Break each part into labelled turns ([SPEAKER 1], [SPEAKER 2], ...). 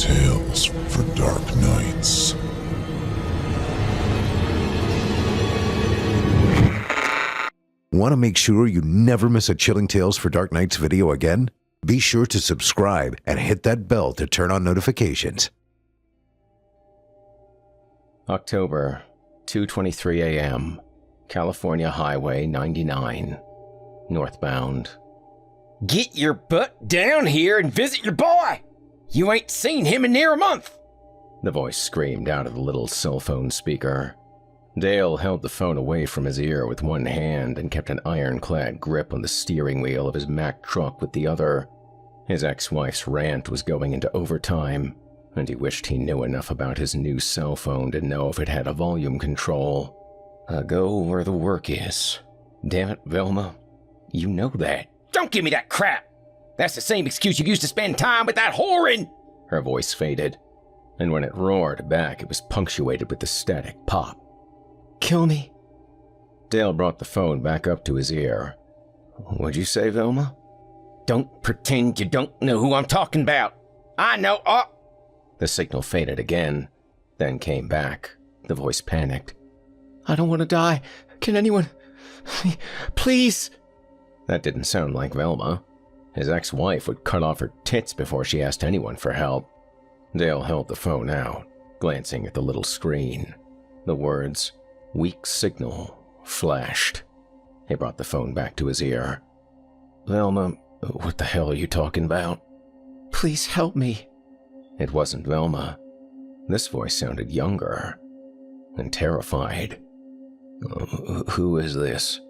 [SPEAKER 1] Tales for Dark Nights.
[SPEAKER 2] Want to make sure you never miss a Chilling Tales for Dark Nights video again? Be sure to subscribe and hit that bell to turn on notifications.
[SPEAKER 3] October, 2:23 a.m., California Highway 99, northbound.
[SPEAKER 4] Get your butt down here and visit your boy! You ain't seen him in near a month!
[SPEAKER 3] The voice screamed out of the little cell phone speaker. Dale held the phone away from his ear with one hand and kept an ironclad grip on the steering wheel of his Mack truck with the other. His ex-wife's rant was going into overtime, and he wished he knew enough about his new cell phone to know if it had a volume control. I go where the work is. Damn it, Velma. You know that.
[SPEAKER 4] Don't give me that crap! That's the same excuse you used to spend time with that whore in...
[SPEAKER 3] Her voice faded, and when it roared back, it was punctuated with the static pop.
[SPEAKER 4] Kill me.
[SPEAKER 3] Dale brought the phone back up to his ear. What'd you say, Velma?
[SPEAKER 4] Don't pretend you don't know who I'm talking about. I know.
[SPEAKER 3] The signal faded again, then came back. The voice panicked.
[SPEAKER 4] I don't want to die. Can anyone... Please...
[SPEAKER 3] That didn't sound like Velma. His ex-wife would cut off her tits before she asked anyone for help. Dale held the phone out, glancing at the little screen. The words, "weak signal," flashed. He brought the phone back to his ear. Velma, what the hell are you talking about?
[SPEAKER 4] Please help me.
[SPEAKER 3] It wasn't Velma. This voice sounded younger and terrified. Who is this?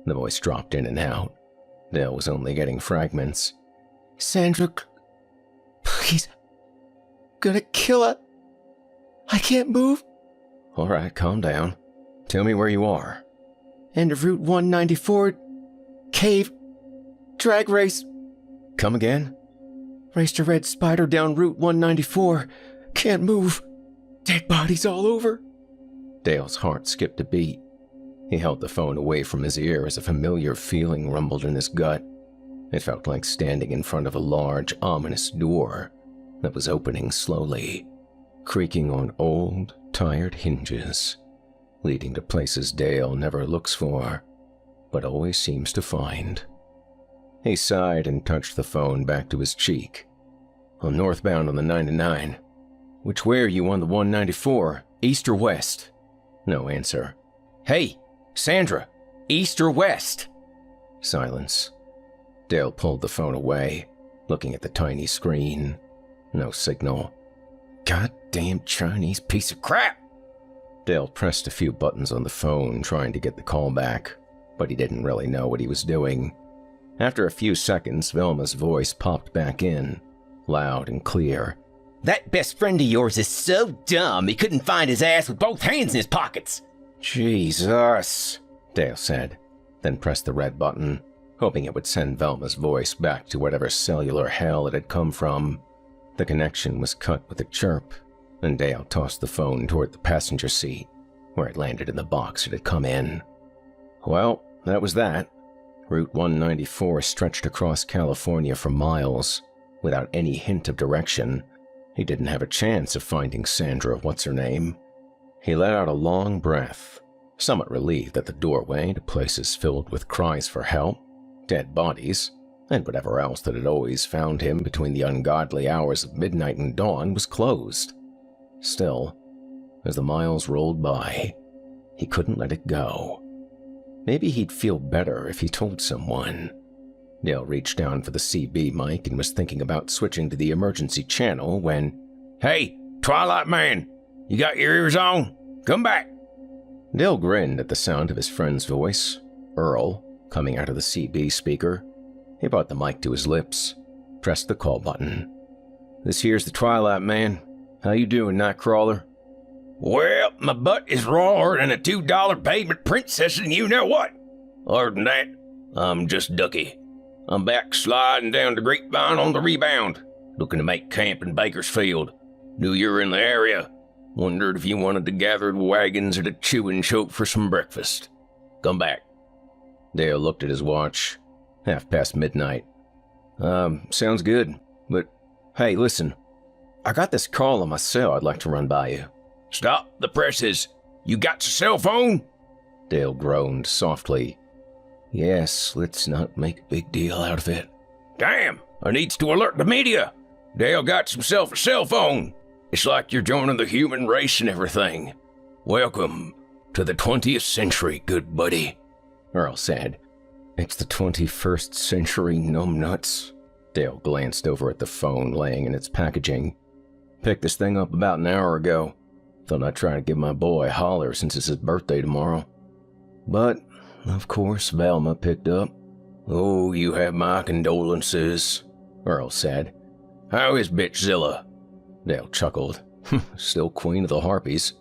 [SPEAKER 3] The voice dropped in and out. Dale was only getting fragments.
[SPEAKER 4] Sandra, please. Gonna kill her. I can't move.
[SPEAKER 3] All right, calm down. Tell me where you are.
[SPEAKER 4] End of Route 194. Cave. Drag race.
[SPEAKER 3] Come again?
[SPEAKER 4] Raced a red spider down Route 194. Can't move. Dead bodies all over.
[SPEAKER 3] Dale's heart skipped a beat. He held the phone away from his ear as a familiar feeling rumbled in his gut. It felt like standing in front of a large, ominous door that was opening slowly, creaking on old, tired hinges, leading to places Dale never looks for, but always seems to find. He sighed and touched the phone back to his cheek. I'm northbound on the 99. Which way are you on the 194, east or west? No answer.
[SPEAKER 4] Hey, Sandra, east or west?
[SPEAKER 3] Silence. Dale pulled the phone away, looking at the tiny screen. No signal. Goddamn Chinese piece of crap! Dale pressed a few buttons on the phone, trying to get the call back, but he didn't really know what he was doing. After a few seconds, Velma's voice popped back in, loud and clear.
[SPEAKER 4] That best friend of yours is so dumb he couldn't find his ass with both hands in his pockets.
[SPEAKER 3] Jesus, Dale said, then pressed the red button, hoping it would send Velma's voice back to whatever cellular hell it had come from. The connection was cut with a chirp, and Dale tossed the phone toward the passenger seat, where it landed in the box it had come in. Well, that was that. Route 194 stretched across California for miles, without any hint of direction. He didn't have a chance of finding Sandra what's-her-name. He let out a long breath, somewhat relieved that the doorway to places filled with cries for help, dead bodies, and whatever else that had always found him between the ungodly hours of midnight and dawn was closed. Still, as the miles rolled by, he couldn't let it go. Maybe he'd feel better if he told someone. Dale reached down for the CB mic and was thinking about switching to the emergency channel when,
[SPEAKER 4] Hey, Twilight Man! You got your ears on? Come back!
[SPEAKER 3] Dale grinned at the sound of his friend's voice, Earl, coming out of the CB speaker. He brought the mic to his lips, pressed the call button. This here's the Twilight Man. How you doing, Nightcrawler?
[SPEAKER 4] Well, my butt is rawer than a $2 pavement princess and you know what. Other than that, I'm just Ducky. I'm back sliding down the grapevine on the rebound, looking to make camp in Bakersfield. Knew you were in the area. Wondered if you wanted to gather the wagons at a chewing choke for some breakfast. Come back.
[SPEAKER 3] Dale looked at his watch. midnight. Sounds good. But, hey, listen. I got this call on my cell I'd like to run by you.
[SPEAKER 4] Stop the presses. You got your cell phone?
[SPEAKER 3] Dale groaned softly. Yes, let's not make a big deal out of it.
[SPEAKER 4] Damn, I needs to alert the media. Dale got himself a cell phone. It's like you're joining the human race and everything. Welcome to the 20th century, good buddy,
[SPEAKER 3] Earl said. It's the 21st century, numbnuts. Dale glanced over at the phone laying in its packaging. Picked this thing up about an hour ago. Thought I'd try to give my boy a holler since it's his birthday tomorrow. But, of course, Velma picked up.
[SPEAKER 4] Oh, you have my condolences,
[SPEAKER 3] Earl said.
[SPEAKER 4] How is Bitchzilla?
[SPEAKER 3] Dale chuckled. Still queen of the harpies.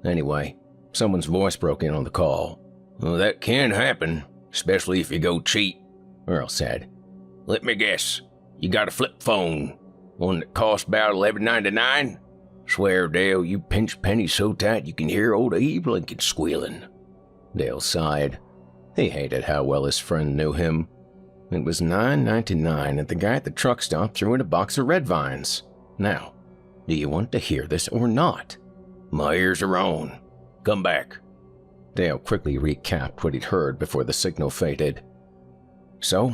[SPEAKER 3] Anyway, someone's voice broke in on the call.
[SPEAKER 4] Well, that can happen, especially if you go cheap,
[SPEAKER 3] Earl said.
[SPEAKER 4] Let me guess. You got a flip phone. One that costs about $11.99? Swear, Dale, you pinch pennies so tight you can hear old Abe Lincoln squealing.
[SPEAKER 3] Dale sighed. He hated how well his friend knew him. It was $9.99 and the guy at the truck stop threw in a box of red vines. Now, do you want to hear this or not?
[SPEAKER 4] My ears are on. Come back.
[SPEAKER 3] Dale quickly recapped what he'd heard before the signal faded. So,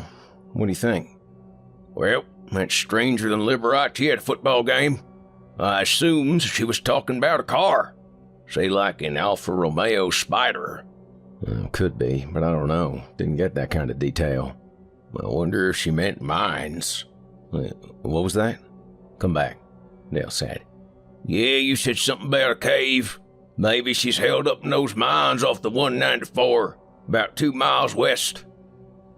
[SPEAKER 3] what do you think?
[SPEAKER 4] Well, that's stranger than Liberace at a football game. I assumes she was talking about a car. Say like an Alfa Romeo Spider.
[SPEAKER 3] Could be, but I don't know. Didn't get that kind of detail.
[SPEAKER 4] I wonder if she meant mines.
[SPEAKER 3] What was that? Come back, Dale said.
[SPEAKER 4] Yeah, you said something about a cave. Maybe she's held up in those mines off the 194, about 2 miles west.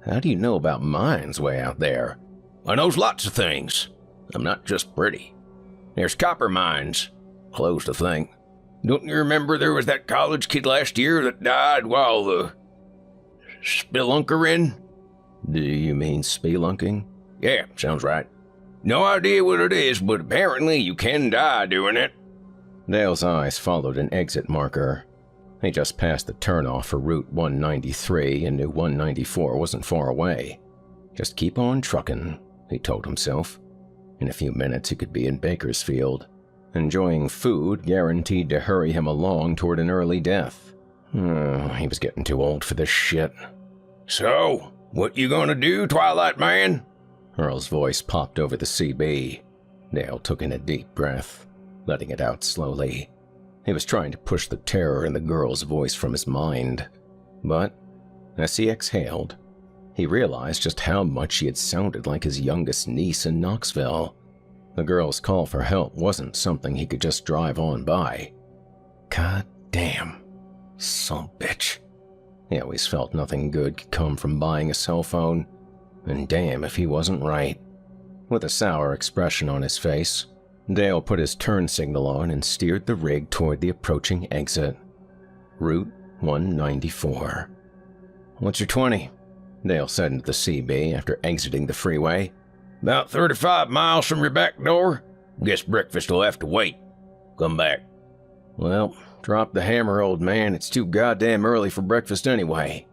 [SPEAKER 3] How do you know about mines way out there?
[SPEAKER 4] I knows lots of things. I'm not just pretty. There's copper mines. Closed, I think. Don't you remember there was that college kid last year that died while spelunkering?
[SPEAKER 3] Do you mean spelunking?
[SPEAKER 4] Yeah, sounds right. No idea what it is, but apparently you can die doing it.
[SPEAKER 3] Dale's eyes followed an exit marker. He just passed the turnoff for Route 193 and knew 194 wasn't far away. Just keep on trucking, he told himself. In a few minutes he could be in Bakersfield, enjoying food guaranteed to hurry him along toward an early death. He was getting too old for this shit.
[SPEAKER 4] So, what you gonna do, Twilight Man?
[SPEAKER 3] Earl's voice popped over the CB. Dale took in a deep breath, letting it out slowly. He was trying to push the terror in the girl's voice from his mind. But, as he exhaled, he realized just how much she had sounded like his youngest niece in Knoxville. The girl's call for help wasn't something he could just drive on by. God damn. Some bitch. He always felt nothing good could come from buying a cell phone. And damn if he wasn't right. With a sour expression on his face, Dale put his turn signal on and steered the rig toward the approaching exit. Route 194. What's your 20? Dale said into the CB after exiting the freeway.
[SPEAKER 4] About 35 miles from your back door. Guess breakfast will have to wait. Come back.
[SPEAKER 3] Well, drop the hammer, old man. It's too goddamn early for breakfast anyway.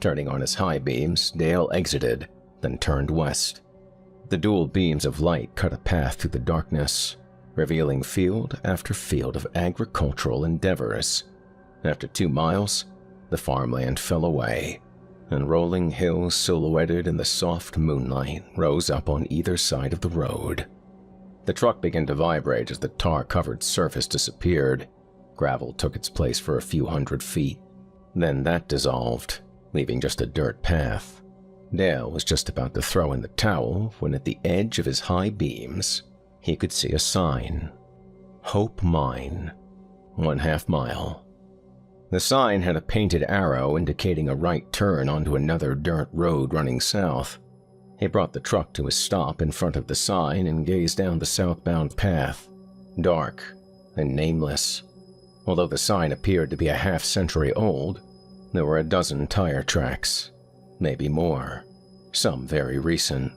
[SPEAKER 3] Turning on his high beams, Dale exited, then turned west. The dual beams of light cut a path through the darkness, revealing field after field of agricultural endeavors. After 2 miles, the farmland fell away, and rolling hills silhouetted in the soft moonlight rose up on either side of the road. The truck began to vibrate as the tar-covered surface disappeared. Gravel took its place for a few hundred feet. Then that dissolved, leaving just a dirt path. Dale was just about to throw in the towel when at the edge of his high beams, he could see a sign. Hope Mine, 1/2 mile. The sign had a painted arrow indicating a right turn onto another dirt road running south. He brought the truck to a stop in front of the sign and gazed down the southbound path, dark and nameless. Although the sign appeared to be a half-century old, there were a dozen tire tracks, maybe more, some very recent.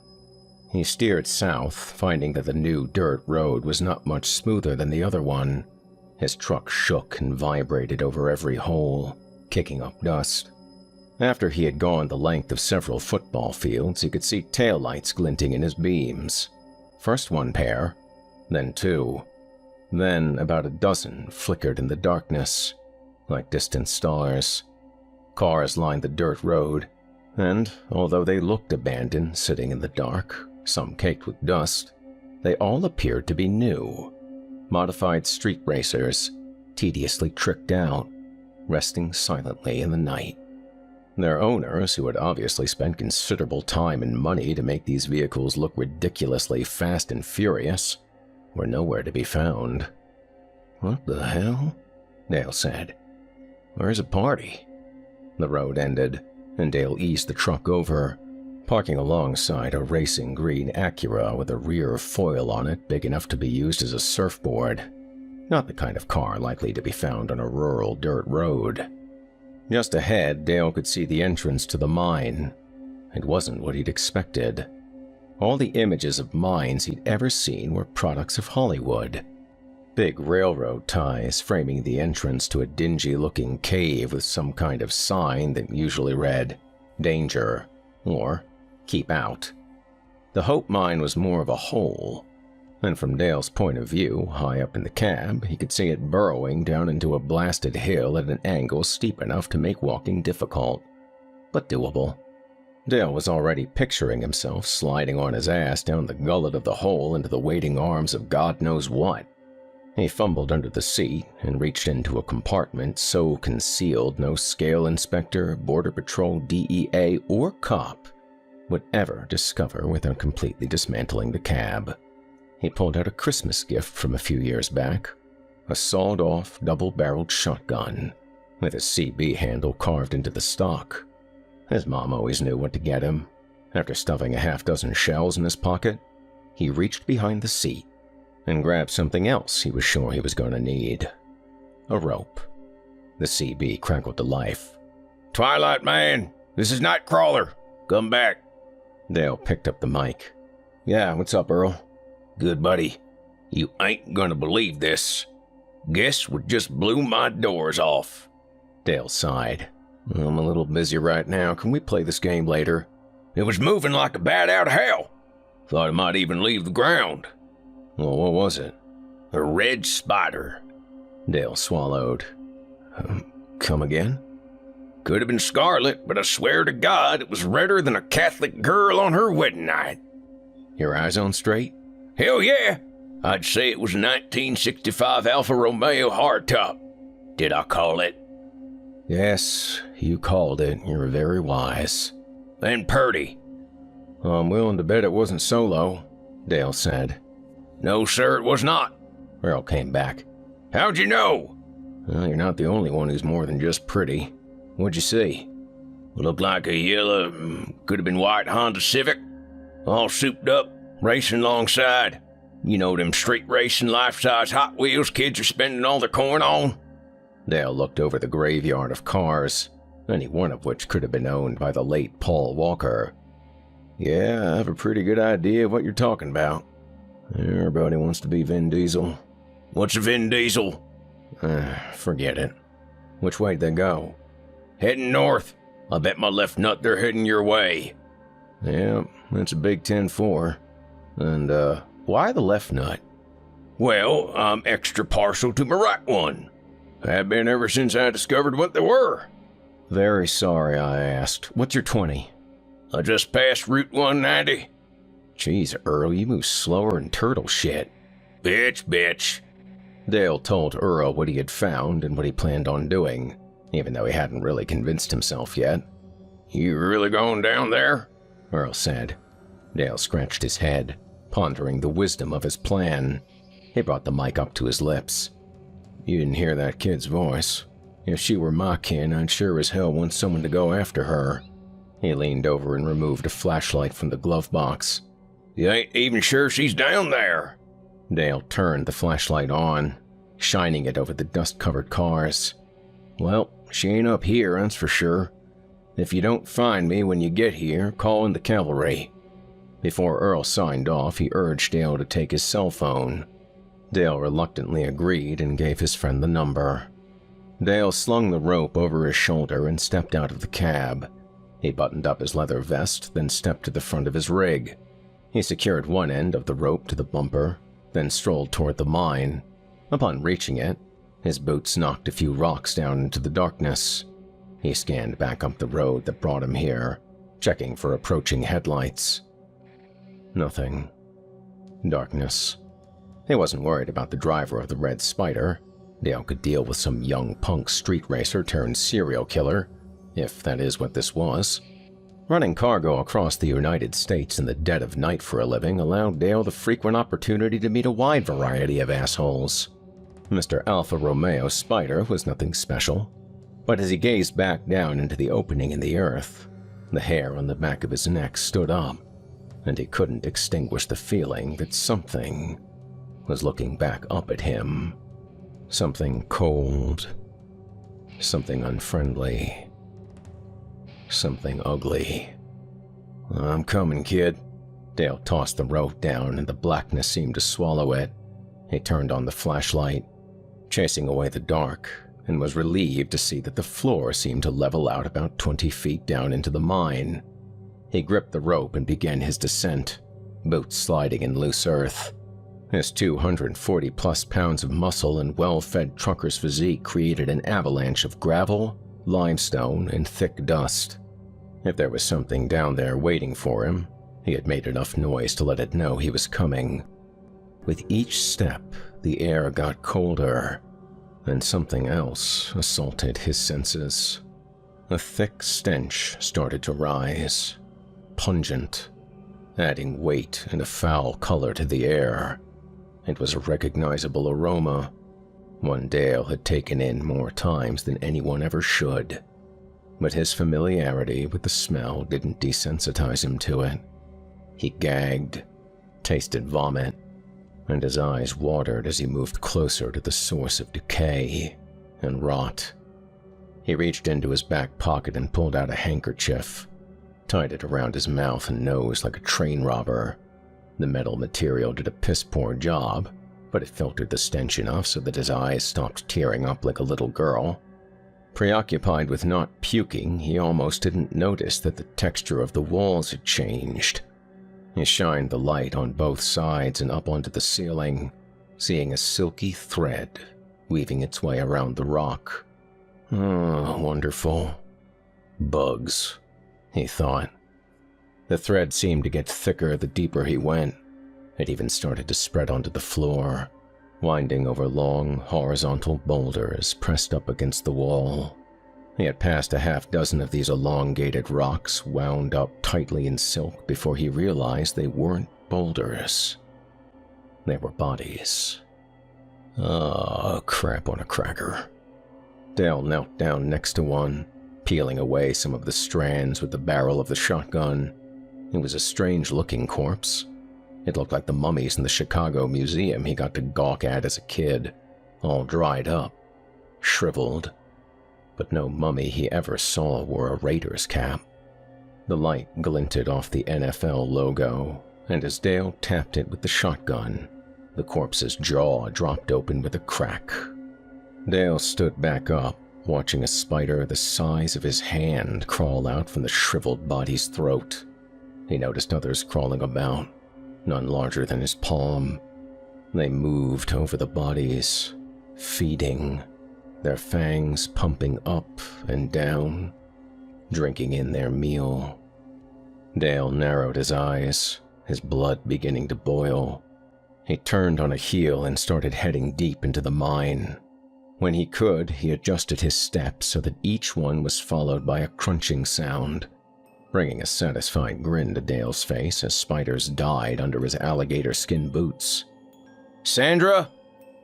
[SPEAKER 3] He steered south, finding that the new dirt road was not much smoother than the other one. His truck shook and vibrated over every hole, kicking up dust. After he had gone the length of several football fields, he could see taillights glinting in his beams. First one pair, then 2. Then about a dozen flickered in the darkness, like distant stars. Cars lined the dirt road, and although they looked abandoned sitting in the dark, some caked with dust, they all appeared to be new. Modified street racers, tediously tricked out, resting silently in the night. Their owners, who had obviously spent considerable time and money to make these vehicles look ridiculously fast and furious, were nowhere to be found. "What the hell?" Dale said. "Where's a party?" The road ended, and Dale eased the truck over, parking alongside a racing green Acura with a rear foil on it big enough to be used as a surfboard. Not the kind of car likely to be found on a rural dirt road. Just ahead, Dale could see the entrance to the mine. It wasn't what he'd expected. All the images of mines he'd ever seen were products of Hollywood. Big railroad ties framing the entrance to a dingy-looking cave with some kind of sign that usually read, "Danger," or "Keep out." The Hope Mine was more of a hole, and from Dale's point of view, high up in the cab, he could see it burrowing down into a blasted hill at an angle steep enough to make walking difficult, but doable. Dale was already picturing himself sliding on his ass down the gullet of the hole into the waiting arms of God knows what. He fumbled under the seat and reached into a compartment so concealed no scale inspector, border patrol, DEA, or cop would ever discover without completely dismantling the cab. He pulled out a Christmas gift from a few years back, a sawed-off, double-barreled shotgun with a CB handle carved into the stock. His mom always knew what to get him. After stuffing a half-dozen shells in his pocket, he reached behind the seat and grabbed something else he was sure he was going to need. A rope. The CB crackled to life.
[SPEAKER 4] "Twilight Man, this is Nightcrawler. Come back."
[SPEAKER 3] Dale picked up the mic. "Yeah, what's up, Earl?"
[SPEAKER 4] "Good, buddy. You ain't gonna believe this. Guess what just blew my doors off?"
[SPEAKER 3] Dale sighed. "I'm a little busy right now. Can we play this game later?"
[SPEAKER 4] "It was moving like a bat out of hell. Thought it might even leave the ground."
[SPEAKER 3] "Well, what was it?"
[SPEAKER 4] "A red spider."
[SPEAKER 3] Dale swallowed. Come again?"
[SPEAKER 4] "Could have been scarlet, but I swear to God it was redder than a Catholic girl on her wedding night."
[SPEAKER 3] "Your eyes on straight?"
[SPEAKER 4] "Hell yeah. I'd say it was a 1965 Alfa Romeo hardtop. Did I call it?"
[SPEAKER 3] "Yes, you called it. You're very wise."
[SPEAKER 4] "And Purdy."
[SPEAKER 3] "I'm willing to bet it wasn't Solo," Dale said.
[SPEAKER 4] "No, sir, it was not."
[SPEAKER 3] Earl came back.
[SPEAKER 4] "How'd you know?"
[SPEAKER 3] "Well, you're not the only one who's more than just pretty. What'd you see?"
[SPEAKER 4] "Looked like a yellow, could have been white Honda Civic. All souped up, racing alongside. You know them street racing life-size Hot Wheels kids are spending all their coin on?"
[SPEAKER 3] Dale looked over the graveyard of cars, any one of which could have been owned by the late Paul Walker. "Yeah, I have a pretty good idea of what you're talking about. Everybody wants to be Vin Diesel."
[SPEAKER 4] "What's a Vin Diesel?"
[SPEAKER 3] Forget it. Which way'd they go?"
[SPEAKER 4] "Heading north. I bet my left nut they're heading your way."
[SPEAKER 3] "Yeah, that's a big 10-4. And, why the left nut?"
[SPEAKER 4] "Well, I'm extra partial to my right one. Have been ever since I discovered what they were."
[SPEAKER 3] "Very sorry I asked. What's your 20?
[SPEAKER 4] "I just passed Route 190.
[SPEAKER 3] "Jeez, Earl, you move slower than turtle shit."
[SPEAKER 4] Bitch.
[SPEAKER 3] Dale told Earl what he had found and what he planned on doing, even though he hadn't really convinced himself yet.
[SPEAKER 4] "You really going down there?"
[SPEAKER 3] Earl said. Dale scratched his head, pondering the wisdom of his plan. He brought the mic up to his lips. "You didn't hear that kid's voice. If she were my kin, I'd sure as hell want someone to go after her." He leaned over and removed a flashlight from the glove box.
[SPEAKER 4] "You ain't even sure she's down there?"
[SPEAKER 3] Dale turned the flashlight on, shining it over the dust-covered cars. "Well, she ain't up here, that's for sure. If you don't find me when you get here, call in the cavalry." Before Earl signed off, he urged Dale to take his cell phone. Dale reluctantly agreed and gave his friend the number. Dale slung the rope over his shoulder and stepped out of the cab. He buttoned up his leather vest, then stepped to the front of his rig. He secured one end of the rope to the bumper, then strolled toward the mine. Upon reaching it, his boots knocked a few rocks down into the darkness. He scanned back up the road that brought him here, checking for approaching headlights. Nothing. Darkness. He wasn't worried about the driver of the Red Spider. Dale could deal with some young punk street racer turned serial killer, if that is what this was. Running cargo across the United States in the dead of night for a living allowed Dale the frequent opportunity to meet a wide variety of assholes. Mr. Alfa Romeo Spider was nothing special, but as he gazed back down into the opening in the earth, the hair on the back of his neck stood up, and he couldn't extinguish the feeling that something was looking back up at him. Something cold, something unfriendly, something ugly. "I'm coming, kid." Dale tossed the rope down and the blackness seemed to swallow it. He turned on the flashlight, chasing away the dark, and was relieved to see that the floor seemed to level out about 20 feet down into the mine. He gripped the rope and began his descent, boots sliding in loose earth. His 240-plus pounds of muscle and well-fed trucker's physique created an avalanche of gravel, limestone, and thick dust. If there was something down there waiting for him, he had made enough noise to let it know he was coming. With each step, the air got colder, and something else assaulted his senses. A thick stench started to rise, pungent, adding weight and a foul color to the air. It was a recognizable aroma, one Dale had taken in more times than anyone ever should. But his familiarity with the smell didn't desensitize him to it. He gagged, tasted vomit, and his eyes watered as he moved closer to the source of decay and rot. He reached into his back pocket and pulled out a handkerchief, tied it around his mouth and nose like a train robber. The metal material did a piss-poor job, but it filtered the stench enough so that his eyes stopped tearing up like a little girl. Preoccupied with not puking, he almost didn't notice that the texture of the walls had changed. He shined the light on both sides and up onto the ceiling, seeing a silky thread weaving its way around the rock. Oh, wonderful. Bugs, he thought. The thread seemed to get thicker the deeper he went. It even started to spread onto the floor, winding over long, horizontal boulders pressed up against the wall. He had passed a half-dozen of these elongated rocks wound up tightly in silk before he realized they weren't boulders. They were bodies. Ah, crap on a cracker. Dale knelt down next to one, peeling away some of the strands with the barrel of the shotgun. It was a strange-looking corpse. It looked like the mummies in the Chicago Museum he got to gawk at as a kid, all dried up, shriveled. But no mummy he ever saw wore a Raiders cap. The light glinted off the NFL logo, and as Dale tapped it with the shotgun, the corpse's jaw dropped open with a crack. Dale stood back up, watching a spider the size of his hand crawl out from the shriveled body's throat. He noticed others crawling about, none larger than his palm. They moved over the bodies, feeding, their fangs pumping up and down, drinking in their meal. Dale narrowed his eyes, his blood beginning to boil. He turned on a heel and started heading deep into the mine. When he could, he adjusted his steps so that each one was followed by a crunching sound, bringing a satisfied grin to Dale's face as spiders died under his alligator skin boots. "Sandra?"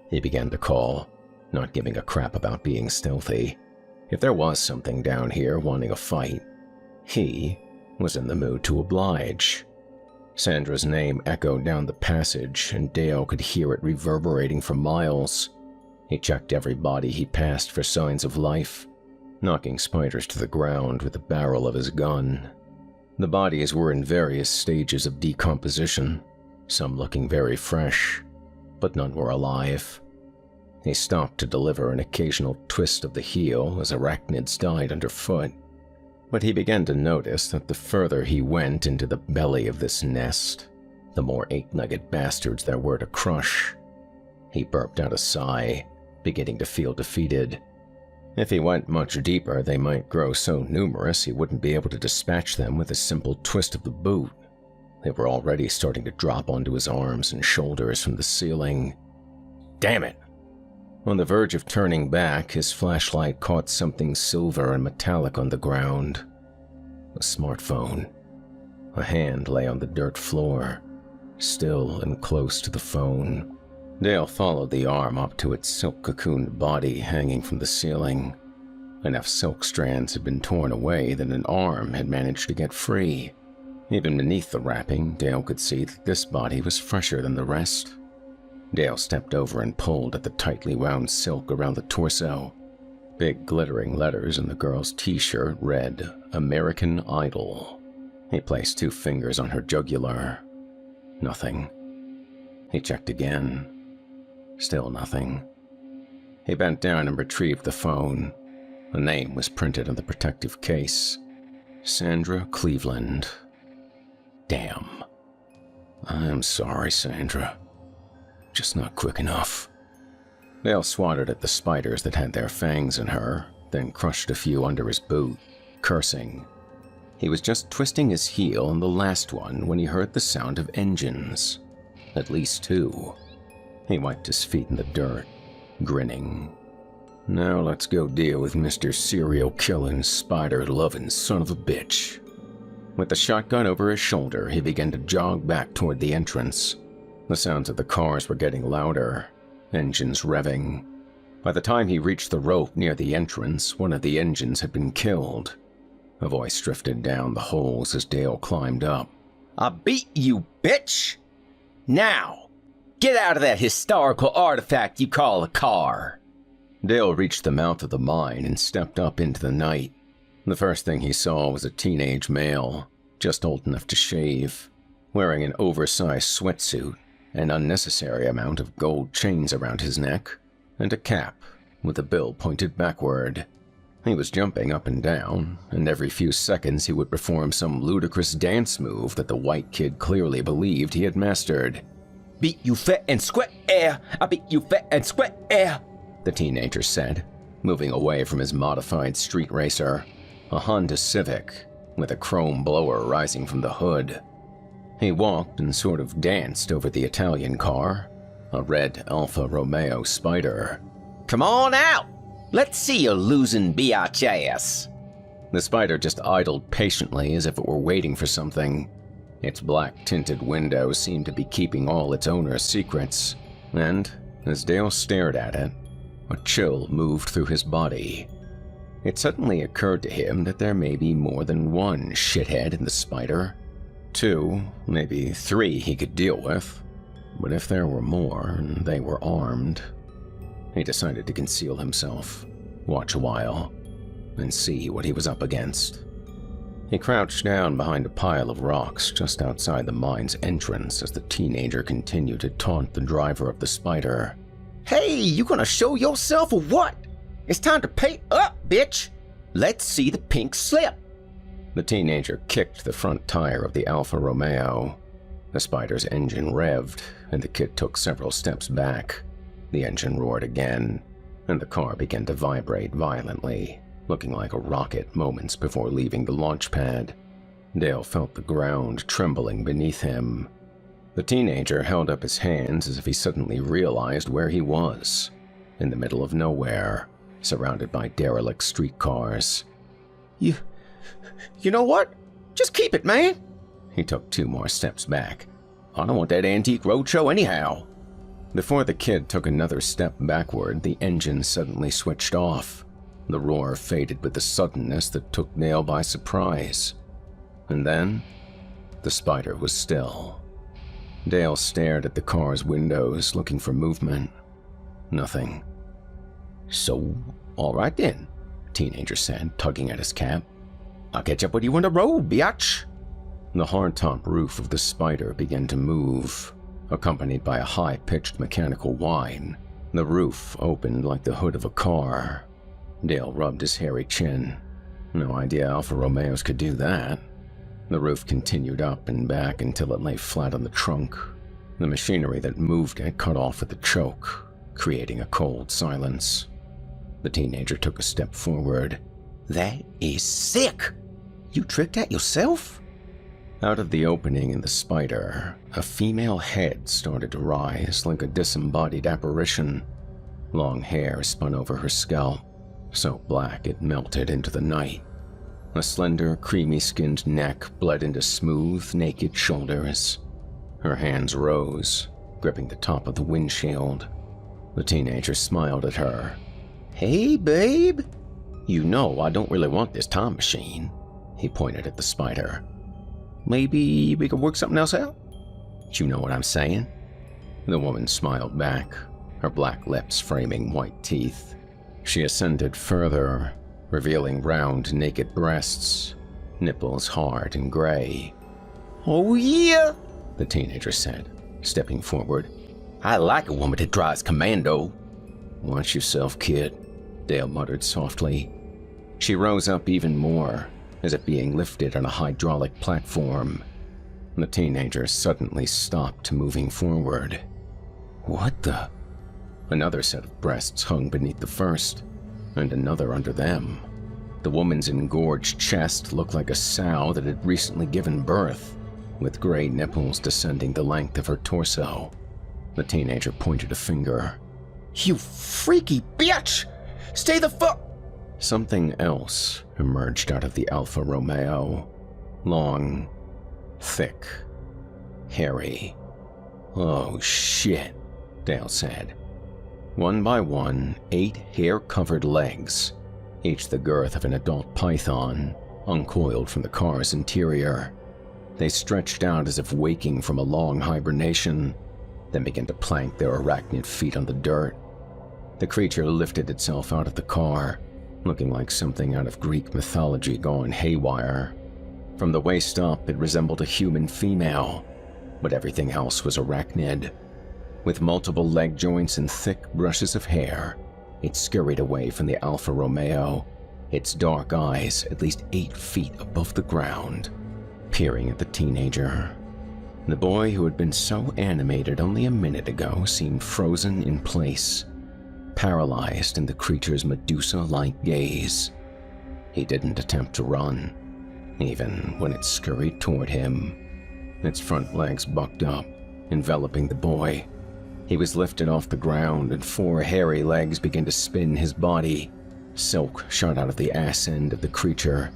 [SPEAKER 3] he began to call, not giving a crap about being stealthy. If there was something down here wanting a fight, he was in the mood to oblige. Sandra's name echoed down the passage, and Dale could hear it reverberating for miles. He checked every body he passed for signs of life, knocking spiders to the ground with the barrel of his gun. The bodies were in various stages of decomposition, some looking very fresh, but none were alive. He stopped to deliver an occasional twist of the heel as arachnids died underfoot, but he began to notice that the further he went into the belly of this nest, the more eight-legged bastards there were to crush. He burped out a sigh, beginning to feel defeated. If he went much deeper, they might grow so numerous he wouldn't be able to dispatch them with a simple twist of the boot. They were already starting to drop onto his arms and shoulders from the ceiling. Damn it! On the verge of turning back, his flashlight caught something silver and metallic on the ground. A smartphone. A hand lay on the dirt floor, still and close to the phone. Dale followed the arm up to its silk-cocooned body hanging from the ceiling. Enough silk strands had been torn away that an arm had managed to get free. Even beneath the wrapping, Dale could see that this body was fresher than the rest. Dale stepped over and pulled at the tightly wound silk around the torso. Big glittering letters in the girl's t-shirt read, "American Idol." He placed 2 fingers on her jugular. Nothing. He checked again. Still nothing. He bent down and retrieved the phone. A name was printed on the protective case. Sandra Cleveland. Damn. I'm sorry, Sandra. Just not quick enough. Dale swatted at the spiders that had their fangs in her, then crushed a few under his boot, cursing. He was just twisting his heel on the last one when he heard the sound of engines. At least 2. He wiped his feet in the dirt, grinning. Now let's go deal with Mr. Serial-killing, spider-loving son of a bitch. With the shotgun over his shoulder, he began to jog back toward the entrance. The sounds of the cars were getting louder, engines revving. By the time he reached the rope near the entrance, one of the engines had been killed. A voice drifted down the holes as Dale climbed up.
[SPEAKER 4] I beat you, bitch! Now! Get out of that historical artifact you call a car!
[SPEAKER 3] Dale reached the mouth of the mine and stepped up into the night. The first thing he saw was a teenage male, just old enough to shave, wearing an oversized sweatsuit, an unnecessary amount of gold chains around his neck, and a cap with the bill pointed backward. He was jumping up and down, and every few seconds he would perform some ludicrous dance move that the white kid clearly believed he had mastered.
[SPEAKER 4] Beat you fat and square, I beat you fat and square,
[SPEAKER 3] the teenager said, moving away from his modified street racer, a Honda Civic, with a chrome blower rising from the hood. He walked and sort of danced over the Italian car, a red Alfa Romeo Spider.
[SPEAKER 4] Come on out! Let's see you losing biatch ass.
[SPEAKER 3] The Spider just idled patiently as if it were waiting for something. Its black-tinted windows seemed to be keeping all its owner's secrets, and, as Dale stared at it, a chill moved through his body. It suddenly occurred to him that there may be more than one shithead in the Spider. 2, maybe 3 he could deal with, but if there were more and they were armed... He decided to conceal himself, watch a while, and see what he was up against. He crouched down behind a pile of rocks just outside the mine's entrance as the teenager continued to taunt the driver of the Spider.
[SPEAKER 4] Hey, you gonna show yourself or what? It's time to pay up, bitch! Let's see the pink slip!
[SPEAKER 3] The teenager kicked the front tire of the Alfa Romeo. The Spider's engine revved, and the kid took several steps back. The engine roared again, and the car began to vibrate violently, looking like a rocket moments before leaving the launch pad. Dale felt the ground trembling beneath him. The teenager held up his hands as if he suddenly realized where he was, in the middle of nowhere, surrounded by derelict streetcars.
[SPEAKER 4] You know what? Just keep it, man.
[SPEAKER 3] He took 2 more steps back.
[SPEAKER 4] I don't want that antique roadshow anyhow.
[SPEAKER 3] Before the kid took another step backward, the engine suddenly switched off. The roar faded with a suddenness that took Dale by surprise. And then, the Spider was still. Dale stared at the car's windows, looking for movement. Nothing.
[SPEAKER 4] So, all right then, the teenager said, tugging at his cap. I'll catch up with you on the road, biatch.
[SPEAKER 3] The hardtop roof of the Spider began to move, accompanied by a high-pitched mechanical whine. The roof opened like the hood of a car. Dale rubbed his hairy chin. No idea Alfa Romeos could do that. The roof continued up and back until it lay flat on the trunk. The machinery that moved it cut off at the choke, creating a cold silence. The teenager took a step forward.
[SPEAKER 4] That is sick! You tricked that yourself?
[SPEAKER 3] Out of the opening in the spider, a female head started to rise like a disembodied apparition. Long hair spun over her scalp, so black it melted into the night. A slender, creamy-skinned neck bled into smooth, naked shoulders. Her hands rose, gripping the top of the windshield. The teenager smiled at her.
[SPEAKER 4] Hey, babe. You know I don't really want this time machine. He pointed at the spider. Maybe we could work something else out? You know what I'm saying?
[SPEAKER 3] The woman smiled back, her black lips framing white teeth. She ascended further, revealing round, naked breasts, nipples hard and gray.
[SPEAKER 4] Oh yeah,
[SPEAKER 3] the teenager said, stepping forward.
[SPEAKER 4] I like a woman that drives commando.
[SPEAKER 3] Watch yourself, kid, Dale muttered softly. She rose up even more, as if being lifted on a hydraulic platform. The teenager suddenly stopped moving forward. What the? Another set of breasts hung beneath the first, and another under them. The woman's engorged chest looked like a sow that had recently given birth, with gray nipples descending the length of her torso. The teenager pointed a finger.
[SPEAKER 4] You freaky bitch! Stay the fuck!
[SPEAKER 3] Something else emerged out of the Alfa Romeo. Long, thick, hairy. Oh shit, Dale said. One by one, 8 hair-covered legs, each the girth of an adult python, uncoiled from the car's interior. They stretched out as if waking from a long hibernation, then began to plank their arachnid feet on the dirt. The creature lifted itself out of the car, looking like something out of Greek mythology gone haywire. From the waist up, it resembled a human female, but everything else was arachnid. With multiple leg joints and thick brushes of hair, it scurried away from the Alfa Romeo, its dark eyes at least 8 feet above the ground, peering at the teenager. The boy who had been so animated only a minute ago seemed frozen in place, paralyzed in the creature's Medusa-like gaze. He didn't attempt to run, even when it scurried toward him. Its front legs bucked up, enveloping the boy. He was lifted off the ground, and 4 hairy legs began to spin his body. Silk shot out of the ass end of the creature,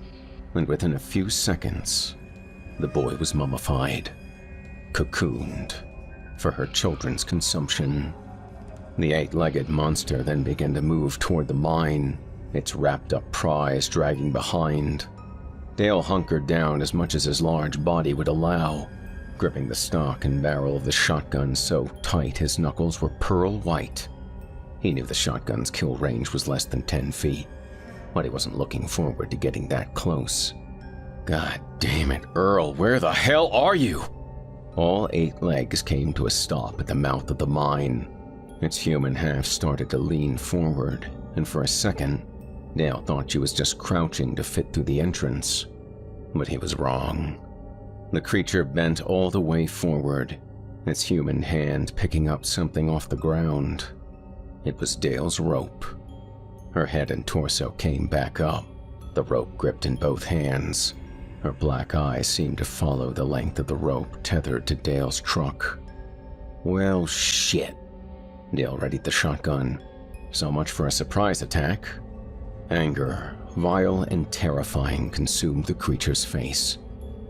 [SPEAKER 3] and within a few seconds, the boy was mummified, cocooned, for her children's consumption. The 8-legged monster then began to move toward the mine, its wrapped-up prize dragging behind. Dale hunkered down as much as his large body would allow, gripping the stock and barrel of the shotgun so tight his knuckles were pearl white. He knew the shotgun's kill range was less than 10 feet, but he wasn't looking forward to getting that close. God damn it, Earl, where the hell are you? All 8 legs came to a stop at the mouth of the mine. Its human half started to lean forward, and for a second, Dale thought she was just crouching to fit through the entrance. But he was wrong. The creature bent all the way forward, its human hand picking up something off the ground. It was Dale's rope. Her head and torso came back up, the rope gripped in both hands. Her black eyes seemed to follow the length of the rope tethered to Dale's truck. Well, shit. Dale readied the shotgun. So much for a surprise attack. Anger, vile and terrifying, consumed the creature's face.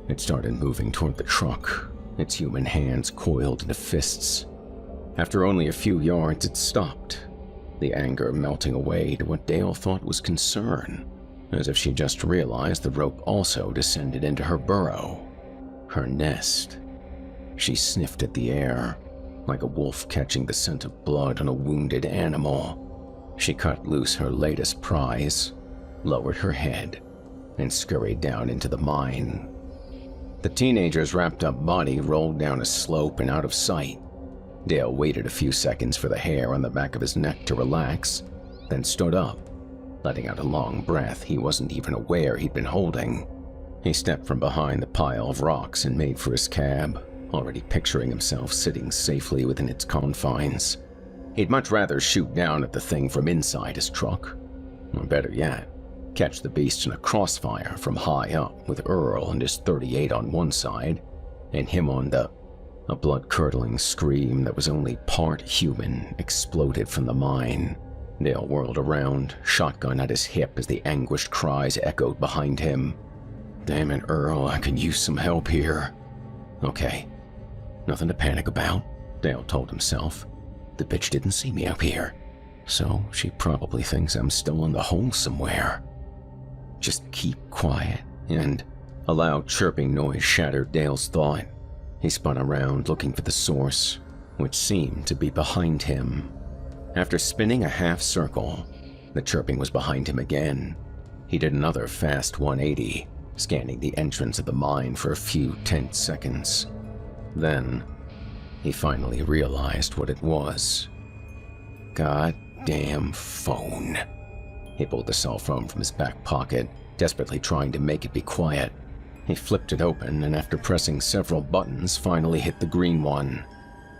[SPEAKER 3] It started moving toward the truck, its human hands coiled into fists. After only a few yards, it stopped, the anger melting away to what Dale thought was concern, as if she just realized the rope also descended into her burrow, her nest. She sniffed at the air, like a wolf catching the scent of blood on a wounded animal. She cut loose her latest prize, lowered her head, and scurried down into the mine. The teenager's wrapped-up body rolled down a slope and out of sight. Dale waited a few seconds for the hair on the back of his neck to relax, then stood up, letting out a long breath he wasn't even aware he'd been holding. He stepped from behind the pile of rocks and made for his cab, already picturing himself sitting safely within its confines. He'd much rather shoot down at the thing from inside his truck, or better yet, catch the beast in a crossfire from high up with Earl and his .38 on one side, and him on the... A blood-curdling scream that was only part human exploded from the mine. Dale whirled around, shotgun at his hip as the anguished cries echoed behind him. "Damn it, Earl, I could use some help here." "Okay, nothing to panic about," Dale told himself. "The bitch didn't see me up here, so she probably thinks I'm still in the hole somewhere. Just keep quiet," and a loud chirping noise shattered Dale's thought. He spun around looking for the source, which seemed to be behind him. After spinning a half circle, the chirping was behind him again. He did another fast 180, scanning the entrance of the mine for a few tense seconds. Then, he finally realized what it was. Goddamn phone. He pulled the cell phone from his back pocket, desperately trying to make it be quiet. He flipped it open and after pressing several buttons, finally hit the green one.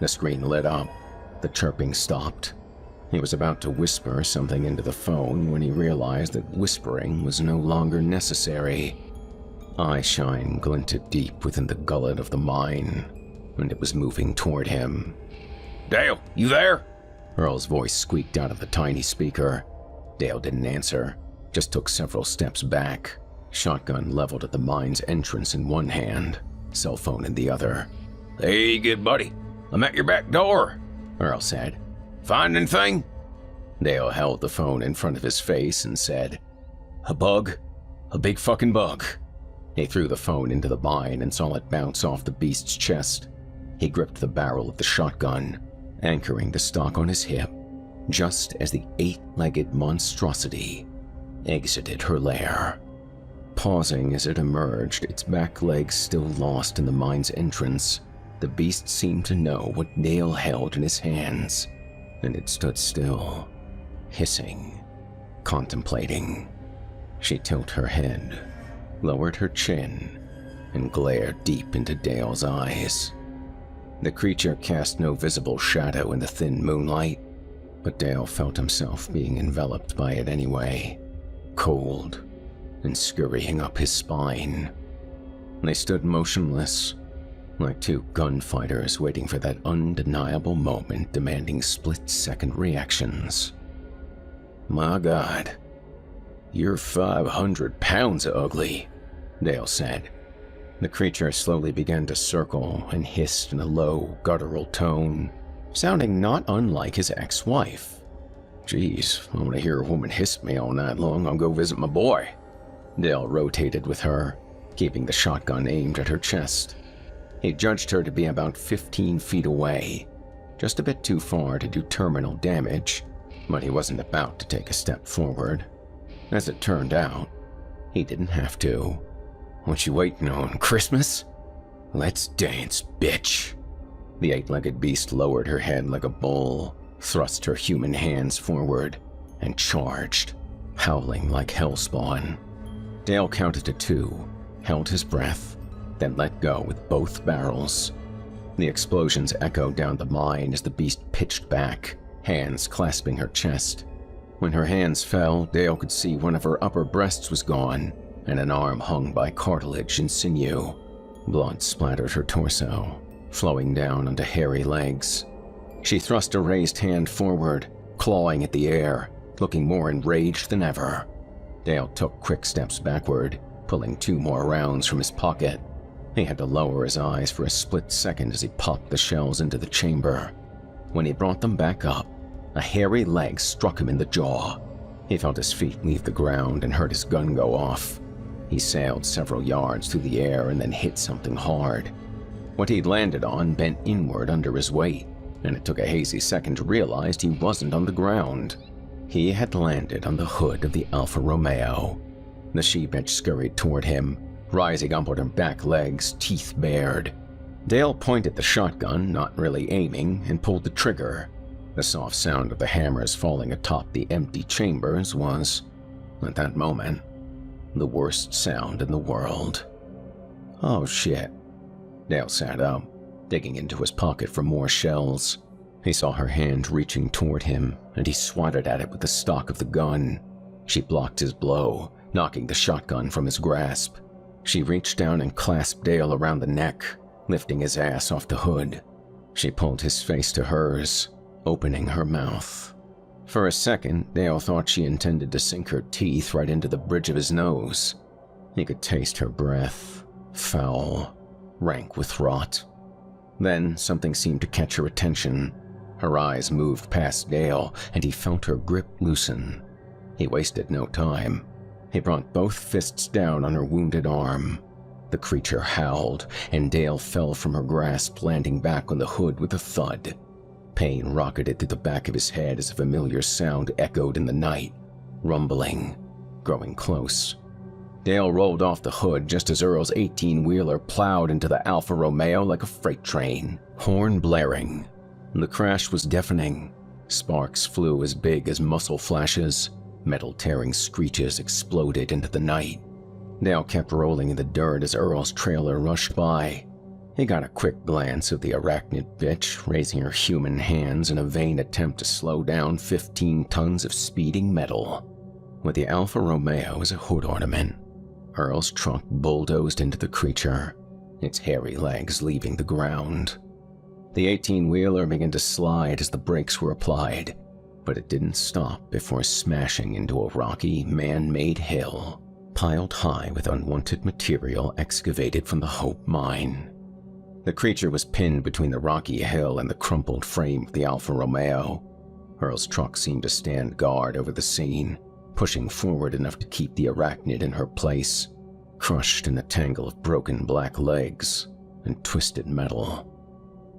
[SPEAKER 3] The screen lit up. The chirping stopped. He was about to whisper something into the phone when he realized that whispering was no longer necessary. Eyeshine glinted deep within the gullet of the mine, and it was moving toward him.
[SPEAKER 4] "Dale, you there?"
[SPEAKER 3] Earl's voice squeaked out of the tiny speaker. Dale didn't answer, just took several steps back, shotgun leveled at the mine's entrance in one hand, cell phone in the other.
[SPEAKER 4] "Hey, good buddy. I'm at your back door,"
[SPEAKER 3] Earl said.
[SPEAKER 4] "Find anything?"
[SPEAKER 3] Dale held the phone in front of his face and said, "A bug. A big fucking bug." He threw the phone into the mine and saw it bounce off the beast's chest. He gripped the barrel of the shotgun, anchoring the stock on his hip, just as the 8-legged monstrosity exited her lair. Pausing as it emerged, its back legs still lost in the mine's entrance, the beast seemed to know what Dale held in his hands, and it stood still, hissing, contemplating. She tilted her head, lowered her chin, and glared deep into Dale's eyes. The creature cast no visible shadow in the thin moonlight, but Dale felt himself being enveloped by it anyway, cold and scurrying up his spine. They stood motionless, like two gunfighters waiting for that undeniable moment demanding split-second reactions. "My God, you're 500 pounds ugly," Dale said. The creature slowly began to circle and hissed in a low, guttural tone, sounding not unlike his ex-wife. "Geez, I want to hear a woman hiss me all night long. I'll go visit my boy." Dale rotated with her, keeping the shotgun aimed at her chest. He judged her to be about 15 feet away, just a bit too far to do terminal damage, but he wasn't about to take a step forward. As it turned out, he didn't have to. "What you waiting on, Christmas? Let's dance, bitch." The 8-legged beast lowered her head like a bull, thrust her human hands forward, and charged, howling like hellspawn. Dale counted to 2, held his breath, then let go with both barrels. The explosions echoed down the mine as the beast pitched back, hands clasping her chest. When her hands fell, Dale could see one of her upper breasts was gone, and an arm hung by cartilage and sinew. Blood splattered her torso, flowing down onto hairy legs. She thrust a raised hand forward, clawing at the air, looking more enraged than ever. Dale took quick steps backward, pulling 2 more rounds from his pocket. He had to lower his eyes for a split second as he popped the shells into the chamber. When he brought them back up, a hairy leg struck him in the jaw. He felt his feet leave the ground and heard his gun go off. He sailed several yards through the air and then hit something hard. What he'd landed on bent inward under his weight, and it took a hazy second to realize he wasn't on the ground. He had landed on the hood of the Alfa Romeo. The she-bitch scurried toward him, rising up on her back legs, teeth bared. Dale pointed the shotgun, not really aiming, and pulled the trigger. The soft sound of the hammers falling atop the empty chambers was, at that moment, the worst sound in the world. Oh shit. Dale sat up, digging into his pocket for more shells. He saw her hand reaching toward him, and he swatted at it with the stock of the gun. She blocked his blow, knocking the shotgun from his grasp. She reached down and clasped Dale around the neck, lifting his ass off the hood. She pulled his face to hers, opening her mouth. For a second, Dale thought she intended to sink her teeth right into the bridge of his nose. He could taste her breath, foul, rank with rot. Then something seemed to catch her attention. Her eyes moved past Dale, and he felt her grip loosen. He wasted no time. He brought both fists down on her wounded arm. The creature howled, and Dale fell from her grasp, landing back on the hood with a thud. Pain rocketed through the back of his head as a familiar sound echoed in the night, rumbling, growing close. Dale rolled off the hood just as Earl's 18-wheeler plowed into the Alfa Romeo like a freight train, horn blaring. The crash was deafening. Sparks flew as big as muzzle flashes. Metal-tearing screeches exploded into the night. Dale kept rolling in the dirt as Earl's trailer rushed by. He got a quick glance of the arachnid bitch raising her human hands in a vain attempt to slow down 15 tons of speeding metal. With the Alfa Romeo as a hood ornament, Earl's truck bulldozed into the creature, its hairy legs leaving the ground. The 18-wheeler began to slide as the brakes were applied, but it didn't stop before smashing into a rocky, man-made hill, piled high with unwanted material excavated from the Hope mine. The creature was pinned between the rocky hill and the crumpled frame of the Alfa Romeo. Earl's truck seemed to stand guard over the scene, pushing forward enough to keep the arachnid in her place, crushed in a tangle of broken black legs and twisted metal.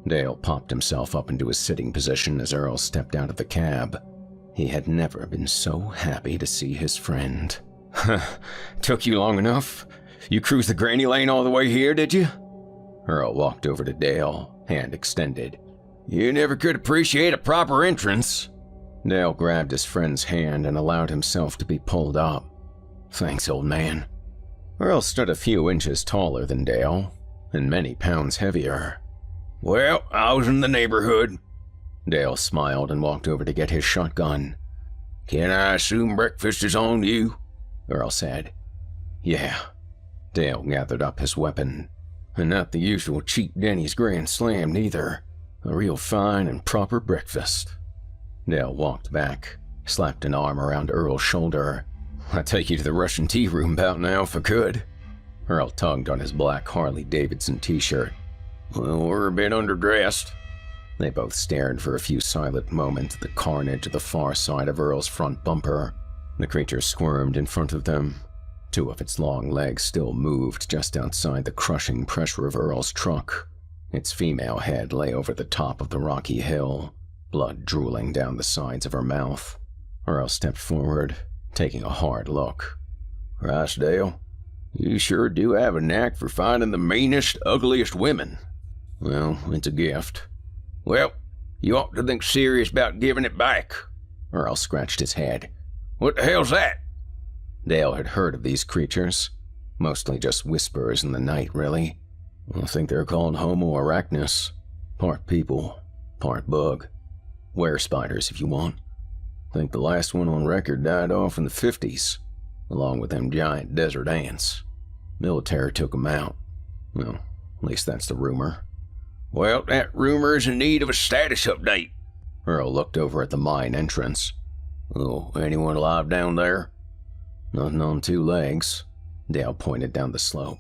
[SPEAKER 3] Dale popped himself up into his sitting position as Earl stepped out of the cab. He had never been so happy to see his friend.
[SPEAKER 4] Took you long enough? You cruised the granny lane all the way here, did you?
[SPEAKER 3] Earl walked over to Dale, hand extended.
[SPEAKER 4] You never could appreciate a proper entrance.
[SPEAKER 3] Dale grabbed his friend's hand and allowed himself to be pulled up. Thanks, old man. Earl stood a few inches taller than Dale, and many pounds heavier.
[SPEAKER 4] Well, I was in the neighborhood.
[SPEAKER 3] Dale smiled and walked over to get his shotgun.
[SPEAKER 4] Can I assume breakfast is on you?
[SPEAKER 3] Earl said. Yeah. Dale gathered up his weapon. And not the usual cheap Denny's Grand Slam neither. A real fine and proper breakfast. Dale walked back, slapped an arm around Earl's shoulder. I'd take you to the Russian tea room about now if I could. Earl tugged on his black Harley-Davidson t-shirt.
[SPEAKER 4] Well, we're a bit underdressed.
[SPEAKER 3] They both stared for a few silent moments at the carnage at the far side of Earl's front bumper. The creature squirmed in front of them. Two of its long legs still moved just outside the crushing pressure of Earl's truck. Its female head lay over the top of the rocky hill, blood drooling down the sides of her mouth. Earl stepped forward, taking a hard look.
[SPEAKER 4] Christ, Dale, you sure do have a knack for finding the meanest, ugliest women.
[SPEAKER 3] Well, it's a gift.
[SPEAKER 4] Well, you ought to think serious about giving it back.
[SPEAKER 3] Earl scratched his head.
[SPEAKER 4] What the hell's that?
[SPEAKER 3] Dale had heard of these creatures. Mostly just whispers in the night, really. I think they're called Homo arachnus. Part people, part bug. Were spiders if you want. Think the last one on record died off in the 50s, along with them giant desert ants. Military took them out. Well, at least that's the rumor.
[SPEAKER 4] Well, that rumor is in need of a status update.
[SPEAKER 3] Earl looked over at the mine entrance.
[SPEAKER 4] Oh, anyone alive down there?
[SPEAKER 3] Nothing on two legs. Dale pointed down the slope.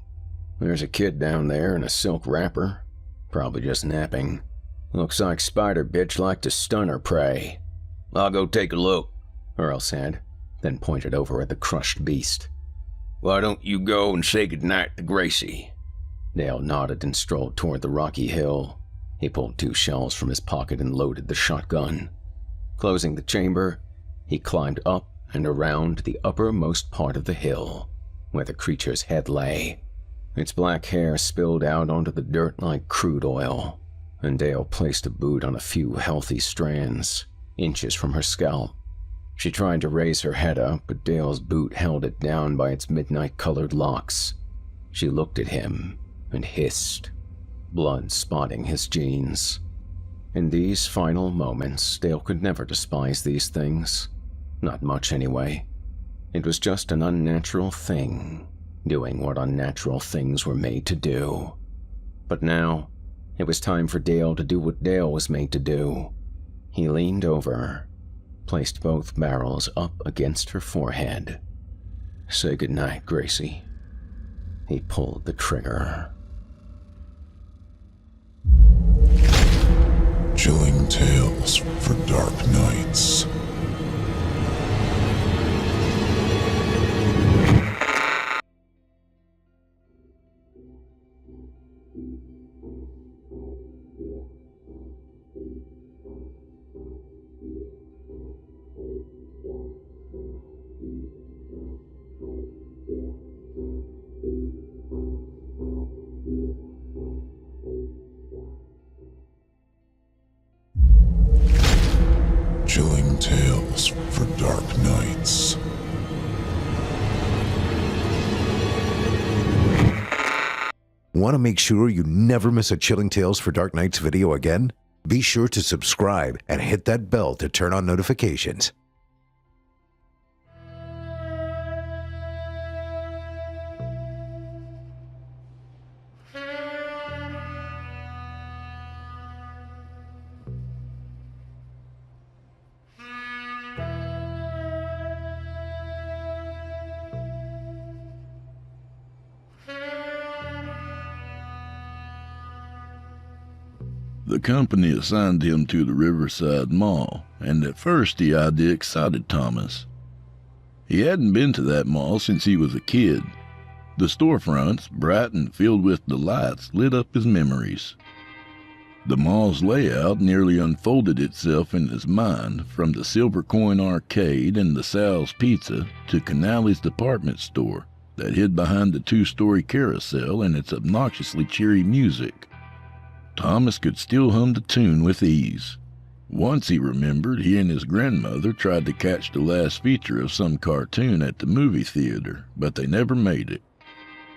[SPEAKER 3] There's a kid down there in a silk wrapper. Probably just napping. Looks like spider bitch like to stun her prey.
[SPEAKER 4] I'll go take a look,
[SPEAKER 3] Earl said, then pointed over at the crushed beast.
[SPEAKER 4] Why don't you go and say goodnight to Gracie?
[SPEAKER 3] Dale nodded and strolled toward the rocky hill. He pulled 2 shells from his pocket and loaded the shotgun. Closing the chamber, he climbed up and around the uppermost part of the hill, where the creature's head lay. Its black hair spilled out onto the dirt like crude oil, and Dale placed a boot on a few healthy strands, inches from her scalp. She tried to raise her head up, but Dale's boot held it down by its midnight-colored locks. She looked at him, and hissed, blood spotting his jeans. In these final moments, Dale could never despise these things. Not much, anyway. It was just an unnatural thing, doing what unnatural things were made to do. But now, it was time for Dale to do what Dale was made to do. He leaned over, placed both barrels up against her forehead. "Say goodnight, Gracie." He pulled the trigger.
[SPEAKER 1] Chilling tales for dark nights. Chilling tales for dark nights.
[SPEAKER 2] Want to make sure you never miss a Chilling Tales for Dark Nights video again? Be sure to subscribe and hit that bell to turn on notifications.
[SPEAKER 5] The company assigned him to the Riverside Mall, and at first the idea excited Thomas. He hadn't been to that mall since he was a kid. The storefronts, bright and filled with the lights, lit up his memories. The mall's layout nearly unfolded itself in his mind, from the Silver Coin Arcade and the Sal's Pizza to Canale's department store that hid behind the two-story carousel and its obnoxiously cheery music. Thomas could still hum the tune with ease. Once he remembered he and his grandmother tried to catch the last feature of some cartoon at the movie theater, but they never made it.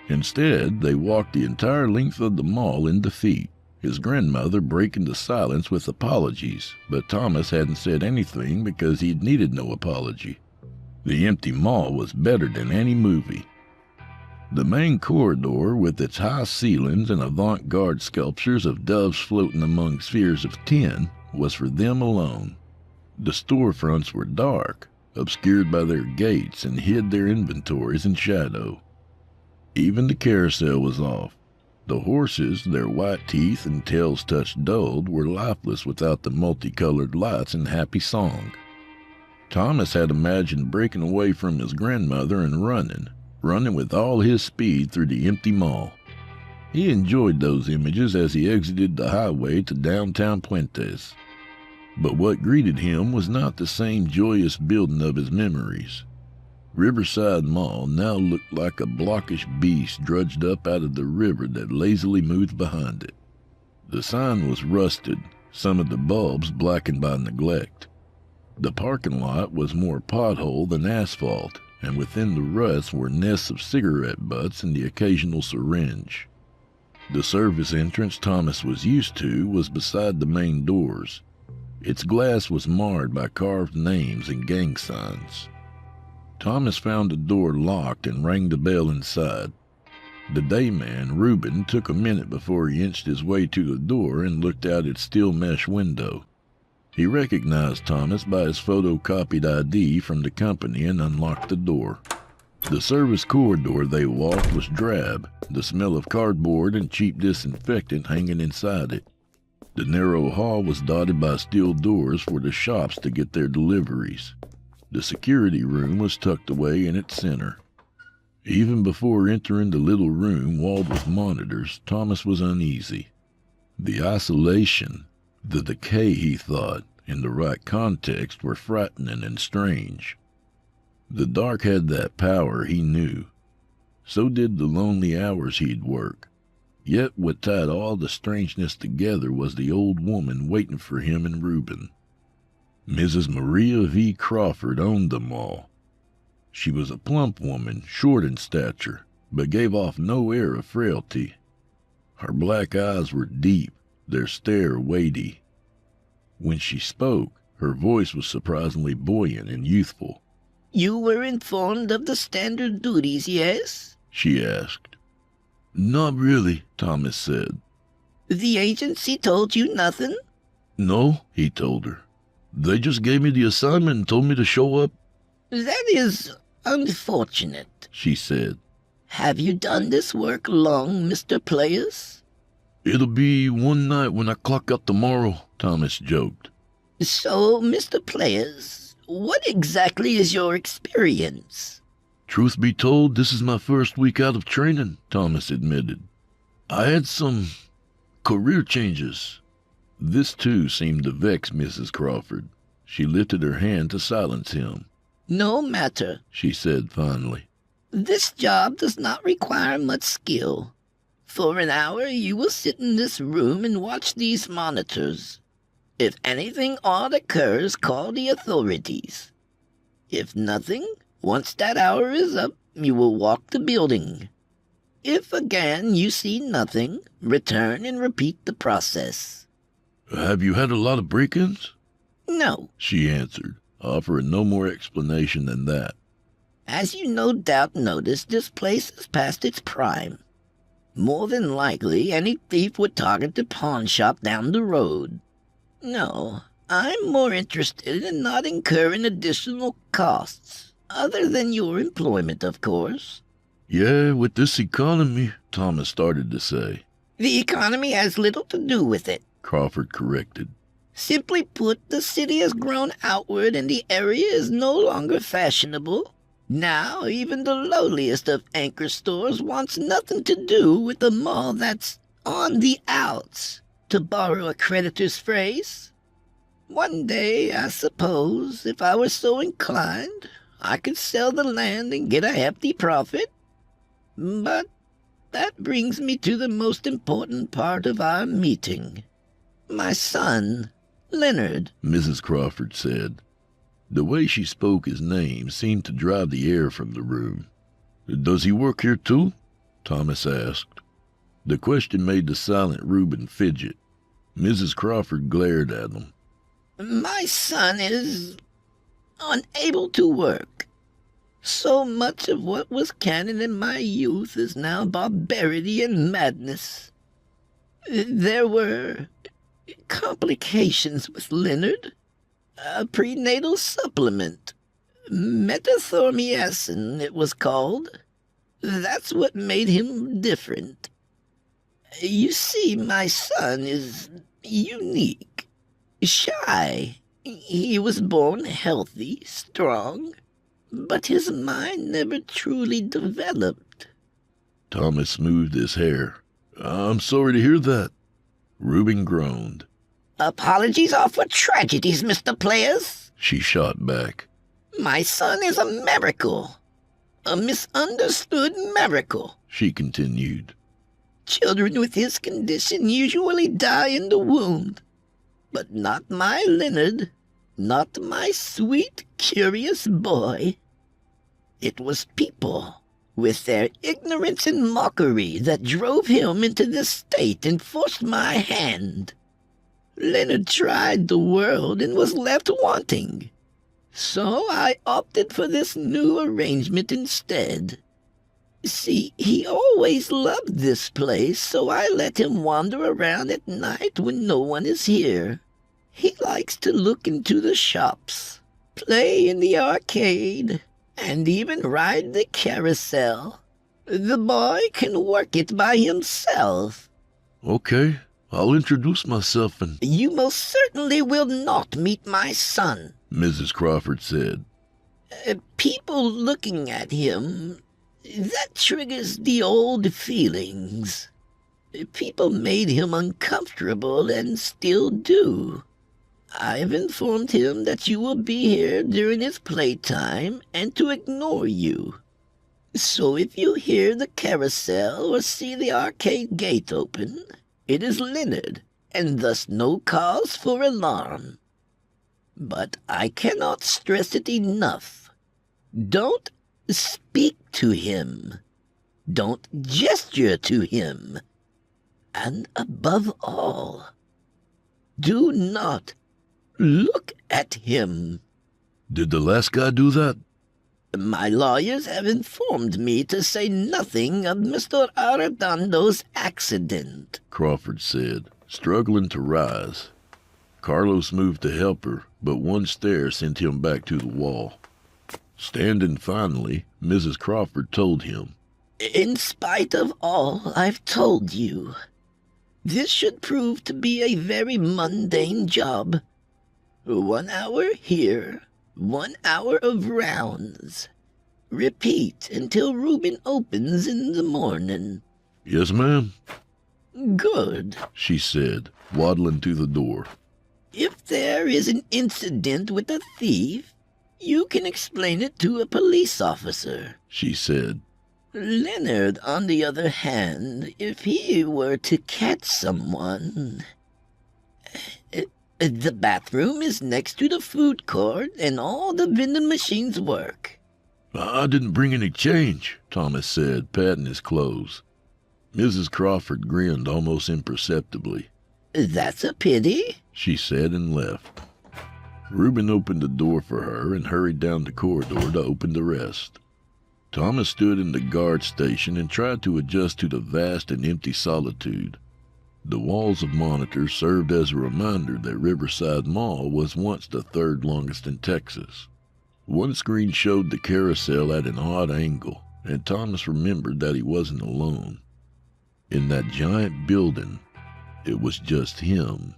[SPEAKER 5] Instead, they walked the entire length of the mall in defeat, his grandmother breaking the silence with apologies, but Thomas hadn't said anything because he'd needed no apology. The empty mall was better than any movie. The main corridor, with its high ceilings and avant-garde sculptures of doves floating among spheres of tin, was for them alone. The storefronts were dark, obscured by their gates, and hid their inventories in shadow. Even the carousel was off. The horses, their white teeth and tails touched dulled, were lifeless without the multicolored lights and happy song. Thomas had imagined breaking away from his grandmother and running with all his speed through the empty mall. He enjoyed those images as he exited the highway to downtown Puentes. But what greeted him was not the same joyous building of his memories. Riverside Mall now looked like a blockish beast drudged up out of the river that lazily moved behind it. The sign was rusted, some of the bulbs blackened by neglect. The parking lot was more pothole than asphalt, and within the ruts were nests of cigarette butts and the occasional syringe. The service entrance Thomas was used to was beside the main doors. Its glass was marred by carved names and gang signs. Thomas found the door locked and rang the bell inside. The dayman, Reuben, took a minute before he inched his way to the door and looked out its steel mesh window. He recognized Thomas by his photocopied ID from the company and unlocked the door. The service corridor they walked was drab, the smell of cardboard and cheap disinfectant hanging inside it. The narrow hall was dotted by steel doors for the shops to get their deliveries. The security room was tucked away in its center. Even before entering the little room walled with monitors, Thomas was uneasy. The isolation, the decay, he thought, in the right context, were frightening and strange. The dark had that power, he knew. So did the lonely hours he'd work. Yet what tied all the strangeness together was the old woman waiting for him and Reuben. Mrs. Maria V. Crawford owned the mall. She was a plump woman, short in stature, but gave off no air of frailty. Her black eyes were deep, their stare weighty. When she spoke, her voice was surprisingly buoyant and youthful.
[SPEAKER 6] You were informed of the standard duties, yes?
[SPEAKER 5] She asked. Not really, Thomas said.
[SPEAKER 6] The agency told you nothing?
[SPEAKER 5] No, he told her. They just gave me the assignment and told me to show up.
[SPEAKER 6] That is unfortunate,
[SPEAKER 5] She said.
[SPEAKER 6] Have you done this work long, Mr. Players?
[SPEAKER 5] It'll be one night when I clock out tomorrow, Thomas joked.
[SPEAKER 6] So, Mr. Players, what exactly is your experience?
[SPEAKER 5] Truth be told, this is my first week out of training, Thomas admitted. I had some career changes. This, too, seemed to vex Mrs. Crawford. She lifted her hand to silence him.
[SPEAKER 6] No matter.
[SPEAKER 5] She said finally.
[SPEAKER 6] This job does not require much skill. For an hour, you will sit in this room and watch these monitors. If anything odd occurs, call the authorities. If nothing, once that hour is up, you will walk the building. If again you see nothing, return and repeat the process.
[SPEAKER 5] Have you had a lot of break-ins?
[SPEAKER 6] No.
[SPEAKER 5] She answered, offering no more explanation than that.
[SPEAKER 6] As you no doubt noticed, this place is past its prime. More than likely, any thief would target the pawn shop down the road. No, I'm more interested in not incurring additional costs, other than your employment, of course.
[SPEAKER 5] Yeah, with this economy, Thomas started to say.
[SPEAKER 6] The economy has little to do with it.
[SPEAKER 5] Crawford corrected.
[SPEAKER 6] Simply put, the city has grown outward and the area is no longer fashionable. Now, even the lowliest of anchor stores wants nothing to do with the mall that's on the outs, to borrow a creditor's phrase. One day, I suppose, if I were so inclined, I could sell the land and get a hefty profit. But that brings me to the most important part of our meeting. My son, Leonard,
[SPEAKER 5] Mrs. Crawford said. The way she spoke his name seemed to drive the air from the room. Does he work here too? Thomas asked. The question made the silent Reuben fidget. Mrs. Crawford glared at him.
[SPEAKER 6] My son is unable to work. So much of what was canon in my youth is now barbarity and madness. There were complications with Leonard. A prenatal supplement. Metformin, it was called. That's what made him different. You see, my son is unique. Shy. He was born healthy, strong, but his mind never truly developed.
[SPEAKER 5] Thomas smoothed his hair. I'm sorry to hear that. Reuben groaned.
[SPEAKER 6] Apologies are for tragedies, Mr. Players.
[SPEAKER 5] She shot back.
[SPEAKER 6] My son is a miracle. A misunderstood miracle.
[SPEAKER 5] She continued.
[SPEAKER 6] Children with his condition usually die in the womb. But not my Leonard. Not my sweet, curious boy. It was people, with their ignorance and mockery, that drove him into this state and forced my hand. Leonard tried the world and was left wanting. So I opted for this new arrangement instead. See, he always loved this place, so I let him wander around at night when no one is here. He likes to look into the shops, play in the arcade, and even ride the carousel. The boy can work it by himself.
[SPEAKER 5] Okay, I'll introduce myself and...
[SPEAKER 6] You most certainly will not meet my son,
[SPEAKER 5] Mrs. Crawford said.
[SPEAKER 6] People looking at him, that triggers the old feelings. People made him uncomfortable and still do. I've informed him that you will be here during his playtime and to ignore you. So if you hear the carousel or see the arcade gate open, it is Leonard, and thus no cause for alarm. But I cannot stress it enough. Don't speak to him. Don't gesture to him. And above all, do not look at him.
[SPEAKER 5] Did the last guy do that?
[SPEAKER 6] My lawyers have informed me to say nothing of Mr. Arredondo's accident.
[SPEAKER 5] Crawford said, struggling to rise. Carlos moved to help her, but one stare sent him back to the wall. Standing finally, Mrs. Crawford told him,
[SPEAKER 6] In spite of all I've told you, this should prove to be a very mundane job. 1 hour here, 1 hour of rounds. Repeat until Reuben opens in the morning.
[SPEAKER 5] Yes, ma'am,
[SPEAKER 6] Good.
[SPEAKER 5] she said, waddling to the door.
[SPEAKER 6] If there is an incident with a thief, you can explain it to a police officer.
[SPEAKER 5] She said,
[SPEAKER 6] Leonard, on the other hand, if he were to catch someone... The bathroom is next to the food court, and all the vending machines work.
[SPEAKER 5] I didn't bring any change, Thomas said, patting his clothes. Mrs. Crawford grinned almost imperceptibly.
[SPEAKER 6] That's a pity.
[SPEAKER 5] She said and left. Reuben opened the door for her and hurried down the corridor to open the rest. Thomas stood in the guard station and tried to adjust to the vast and empty solitude. The walls of monitors served as a reminder that Riverside Mall was once the third longest in Texas. One screen showed the carousel at an odd angle, and Thomas remembered that he wasn't alone. In that giant building, it was just him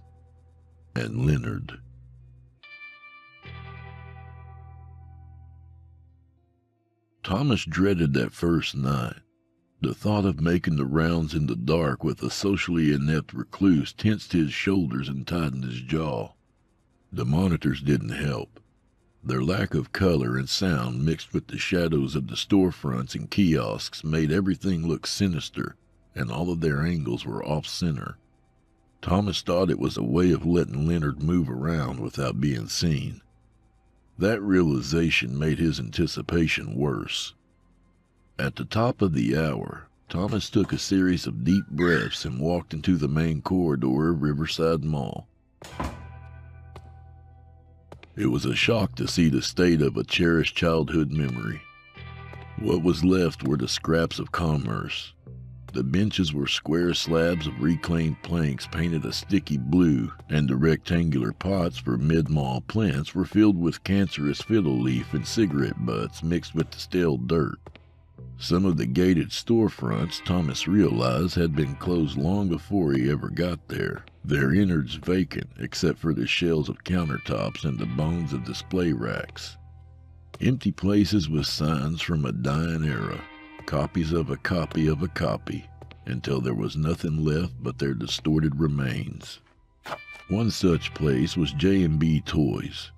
[SPEAKER 5] and Leonard. Thomas dreaded that first night. The thought of making the rounds in the dark with a socially inept recluse tensed his shoulders and tightened his jaw. The monitors didn't help. Their lack of color and sound mixed with the shadows of the storefronts and kiosks made everything look sinister, and all of their angles were off-center. Thomas thought it was a way of letting Leonard move around without being seen. That realization made his anticipation worse. At the top of the hour, Thomas took a series of deep breaths and walked into the main corridor of Riverside Mall. It was a shock to see the state of a cherished childhood memory. What was left were the scraps of commerce. The benches were square slabs of reclaimed planks painted a sticky blue, and the rectangular pots for mid-mall plants were filled with cancerous fiddle leaf and cigarette butts mixed with the stale dirt. Some of the gated storefronts, Thomas realized, had been closed long before he ever got there, their innards vacant except for the shells of countertops and the bones of display racks. Empty places with signs from a dying era, copies of a copy of a copy, until there was nothing left but their distorted remains. One such place was J&B Toys.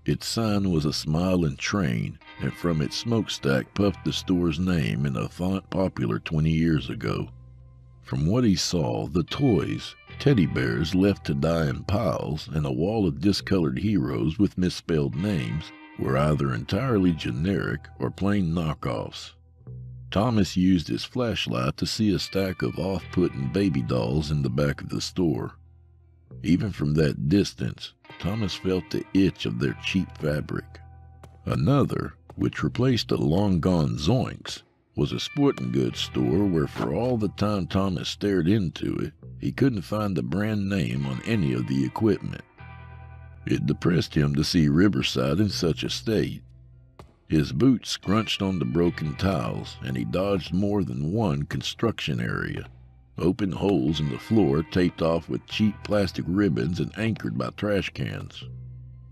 [SPEAKER 5] Its sign was a smiling train, and from its smokestack puffed the store's name in a font popular 20 years ago. From what he saw, the toys, teddy bears left to die in piles, and a wall of discolored heroes with misspelled names, were either entirely generic or plain knockoffs. Thomas used his flashlight to see a stack of off-putting baby dolls in the back of the store. Even from that distance, Thomas felt the itch of their cheap fabric. Another, which replaced a long-gone Zoinks, was a sporting goods store where for all the time Thomas stared into it, he couldn't find the brand name on any of the equipment. It depressed him to see Riverside in such a state. His boots scrunched on the broken tiles, and he dodged more than one construction area. Open holes in the floor taped off with cheap plastic ribbons and anchored by trash cans.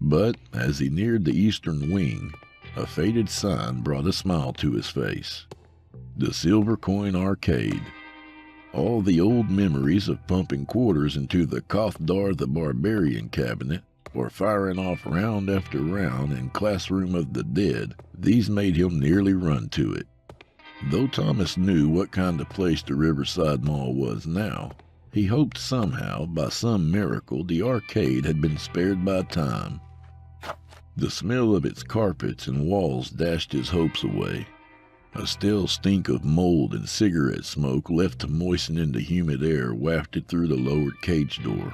[SPEAKER 5] But as he neared the eastern wing, a faded sign brought a smile to his face. The Silver Coin Arcade. All the old memories of pumping quarters into the Kothdar the Barbarian cabinet, or firing off round after round in Classroom of the Dead, these made him nearly run to it. Though Thomas knew what kind of place the Riverside Mall was now, he hoped somehow, by some miracle, the arcade had been spared by time. The smell of its carpets and walls dashed his hopes away. A stale stink of mold and cigarette smoke left to moisten in the humid air wafted through the lowered cage door.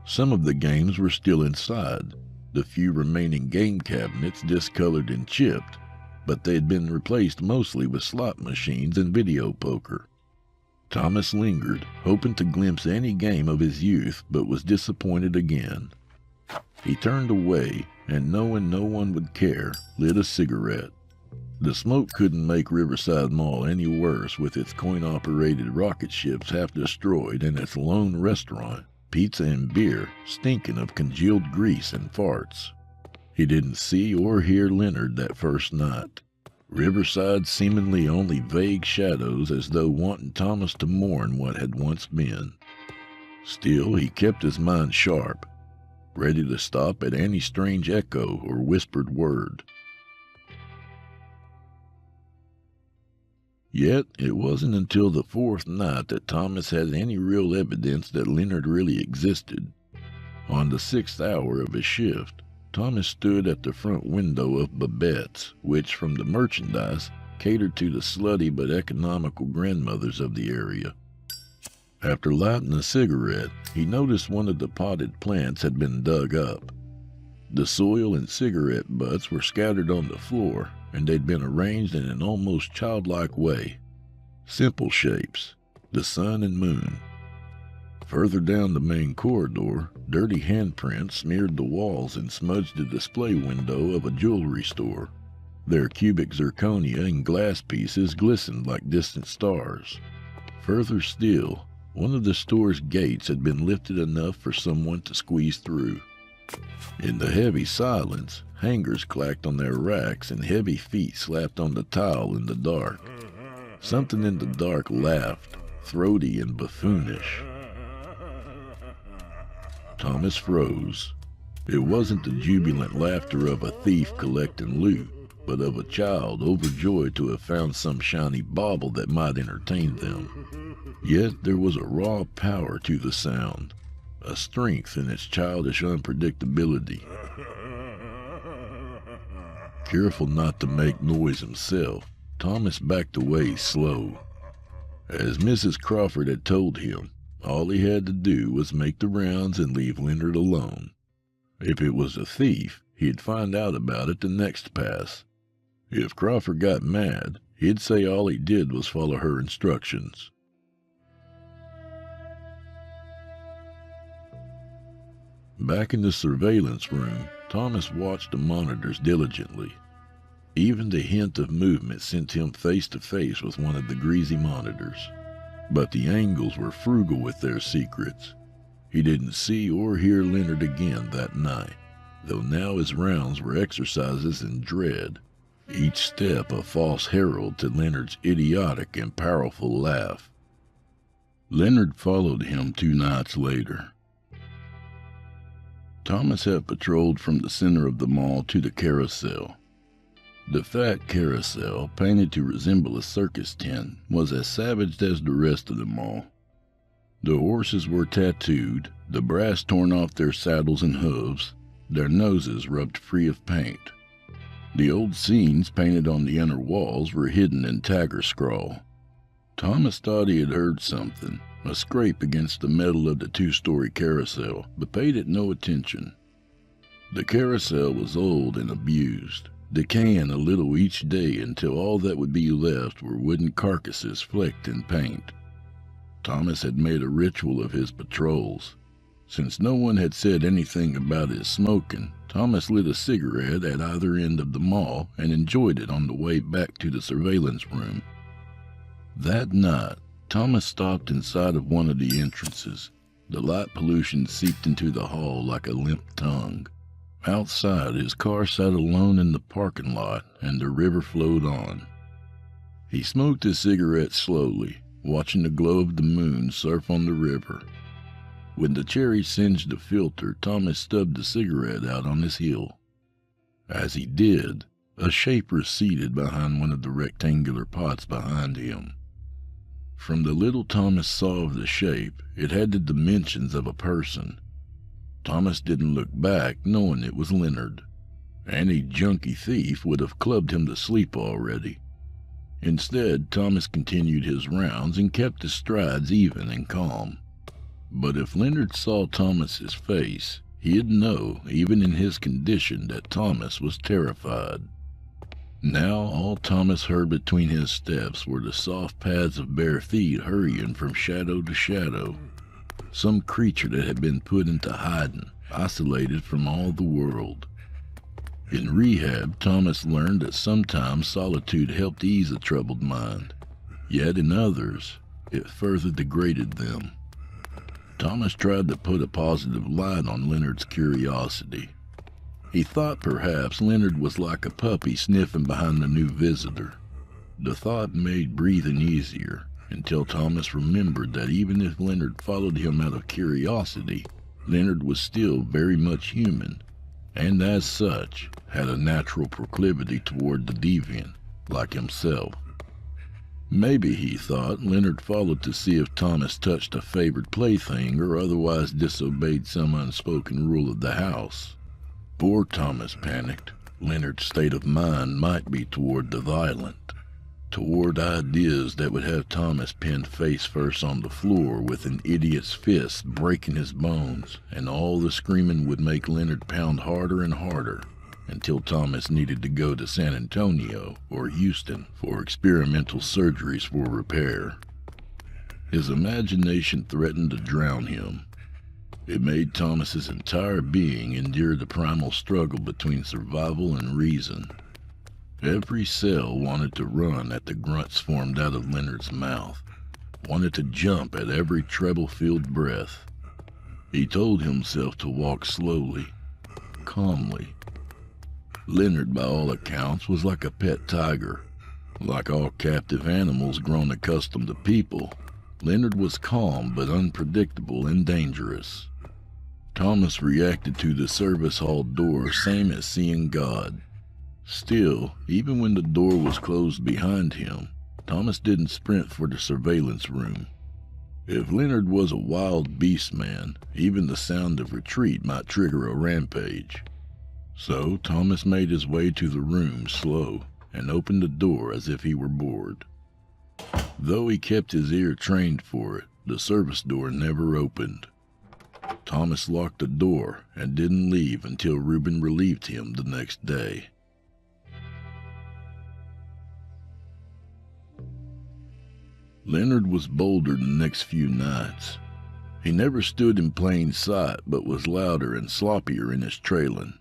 [SPEAKER 5] Some of the games were still inside, the few remaining game cabinets discolored and chipped, but they had been replaced mostly with slot machines and video poker. Thomas lingered, hoping to glimpse any game of his youth, but was disappointed again. He turned away, and knowing no one would care, lit a cigarette. The smoke couldn't make Riverside Mall any worse with its coin-operated rocket ships half destroyed and its lone restaurant, pizza and beer, stinking of congealed grease and farts. He didn't see or hear Leonard that first night. Riverside seemingly only vague shadows as though wanting Thomas to mourn what had once been. Still, he kept his mind sharp, ready to stop at any strange echo or whispered word. Yet, it wasn't until the fourth night that Thomas had any real evidence that Leonard really existed. On the 6th hour of his shift, Thomas stood at the front window of Babette's, which, from the merchandise, catered to the slutty but economical grandmothers of the area. After lighting a cigarette, he noticed one of the potted plants had been dug up. The soil and cigarette butts were scattered on the floor, and they'd been arranged in an almost childlike way. Simple shapes, the sun and moon. Further down the main corridor, dirty handprints smeared the walls and smudged the display window of a jewelry store. Their cubic zirconia and glass pieces glistened like distant stars. Further still, one of the store's gates had been lifted enough for someone to squeeze through. In the heavy silence, hangers clacked on their racks and heavy feet slapped on the tile in the dark. Something in the dark laughed, throaty and buffoonish. Thomas froze. It wasn't the jubilant laughter of a thief collecting loot, but of a child overjoyed to have found some shiny bauble that might entertain them. Yet there was a raw power to the sound, a strength in its childish unpredictability. Careful not to make noise himself, Thomas backed away slow. As Mrs. Crawford had told him, all he had to do was make the rounds and leave Leonard alone. If it was a thief, he'd find out about it the next pass. If Crawford got mad, he'd say all he did was follow her instructions. Back in the surveillance room, Thomas watched the monitors diligently. Even the hint of movement sent him face to face with one of the greasy monitors. But the angles were frugal with their secrets. He didn't see or hear Leonard again that night, though now his rounds were exercises in dread, each step a false herald to Leonard's idiotic and powerful laugh. Leonard followed him 2 nights later. Thomas had patrolled from the center of the mall to the carousel. The fat carousel, painted to resemble a circus tent, was as savage as the rest of the mall. The horses were tattooed, the brass torn off their saddles and hooves, their noses rubbed free of paint. The old scenes painted on the inner walls were hidden in tagger scrawl. Thomas thought he had heard something, a scrape against the metal of the 2-story carousel, but paid it no attention. The carousel was old and abused, decaying a little each day until all that would be left were wooden carcasses flecked in paint. Thomas had made a ritual of his patrols. Since no one had said anything about his smoking, Thomas lit a cigarette at either end of the mall and enjoyed it on the way back to the surveillance room. That night, Thomas stopped inside of one of the entrances. The light pollution seeped into the hall like a limp tongue. Outside, his car sat alone in the parking lot, and the river flowed on. He smoked his cigarette slowly, watching the glow of the moon surf on the river. When the cherry singed the filter, Thomas stubbed the cigarette out on his heel. As he did, a shape receded behind one of the rectangular pots behind him. From the little Thomas saw of the shape, it had the dimensions of a person. Thomas didn't look back, knowing it was Leonard. Any junkie thief would have clubbed him to sleep already. Instead, Thomas continued his rounds and kept his strides even and calm. But if Leonard saw Thomas's face, he'd know, even in his condition, that Thomas was terrified. Now all Thomas heard between his steps were the soft pads of bare feet hurrying from shadow to shadow. Some creature that had been put into hiding, isolated from all the world. In rehab, Thomas learned that sometimes solitude helped ease a troubled mind, yet in others, it further degraded them. Thomas tried to put a positive light on Leonard's curiosity. He thought perhaps Leonard was like a puppy sniffing behind the new visitor. The thought made breathing easier, until Thomas remembered that even if Leonard followed him out of curiosity, Leonard was still very much human, and as such, had a natural proclivity toward the deviant, like himself. Maybe, he thought, Leonard followed to see if Thomas touched a favored plaything or otherwise disobeyed some unspoken rule of the house. Poor Thomas panicked. Leonard's state of mind might be toward the violent, toward ideas that would have Thomas pinned face first on the floor with an idiot's fist breaking his bones, and all the screaming would make Leonard pound harder and harder until Thomas needed to go to San Antonio or Houston for experimental surgeries for repair. His imagination threatened to drown him. It made Thomas's entire being endure the primal struggle between survival and reason. Every cell wanted to run at the grunts formed out of Leonard's mouth, wanted to jump at every treble-filled breath. He told himself to walk slowly, calmly. Leonard, by all accounts, was like a pet tiger. Like all captive animals grown accustomed to people, Leonard was calm but unpredictable and dangerous. Thomas reacted to the service hall door same as seeing God. Still, even when the door was closed behind him, Thomas didn't sprint for the surveillance room. If Leonard was a wild beast man, even the sound of retreat might trigger a rampage. So Thomas made his way to the room slow and opened the door as if he were bored. Though he kept his ear trained for it, the service door never opened. Thomas locked the door and didn't leave until Reuben relieved him the next day. Leonard was bolder the next few nights. He never stood in plain sight, but was louder and sloppier in his trailing.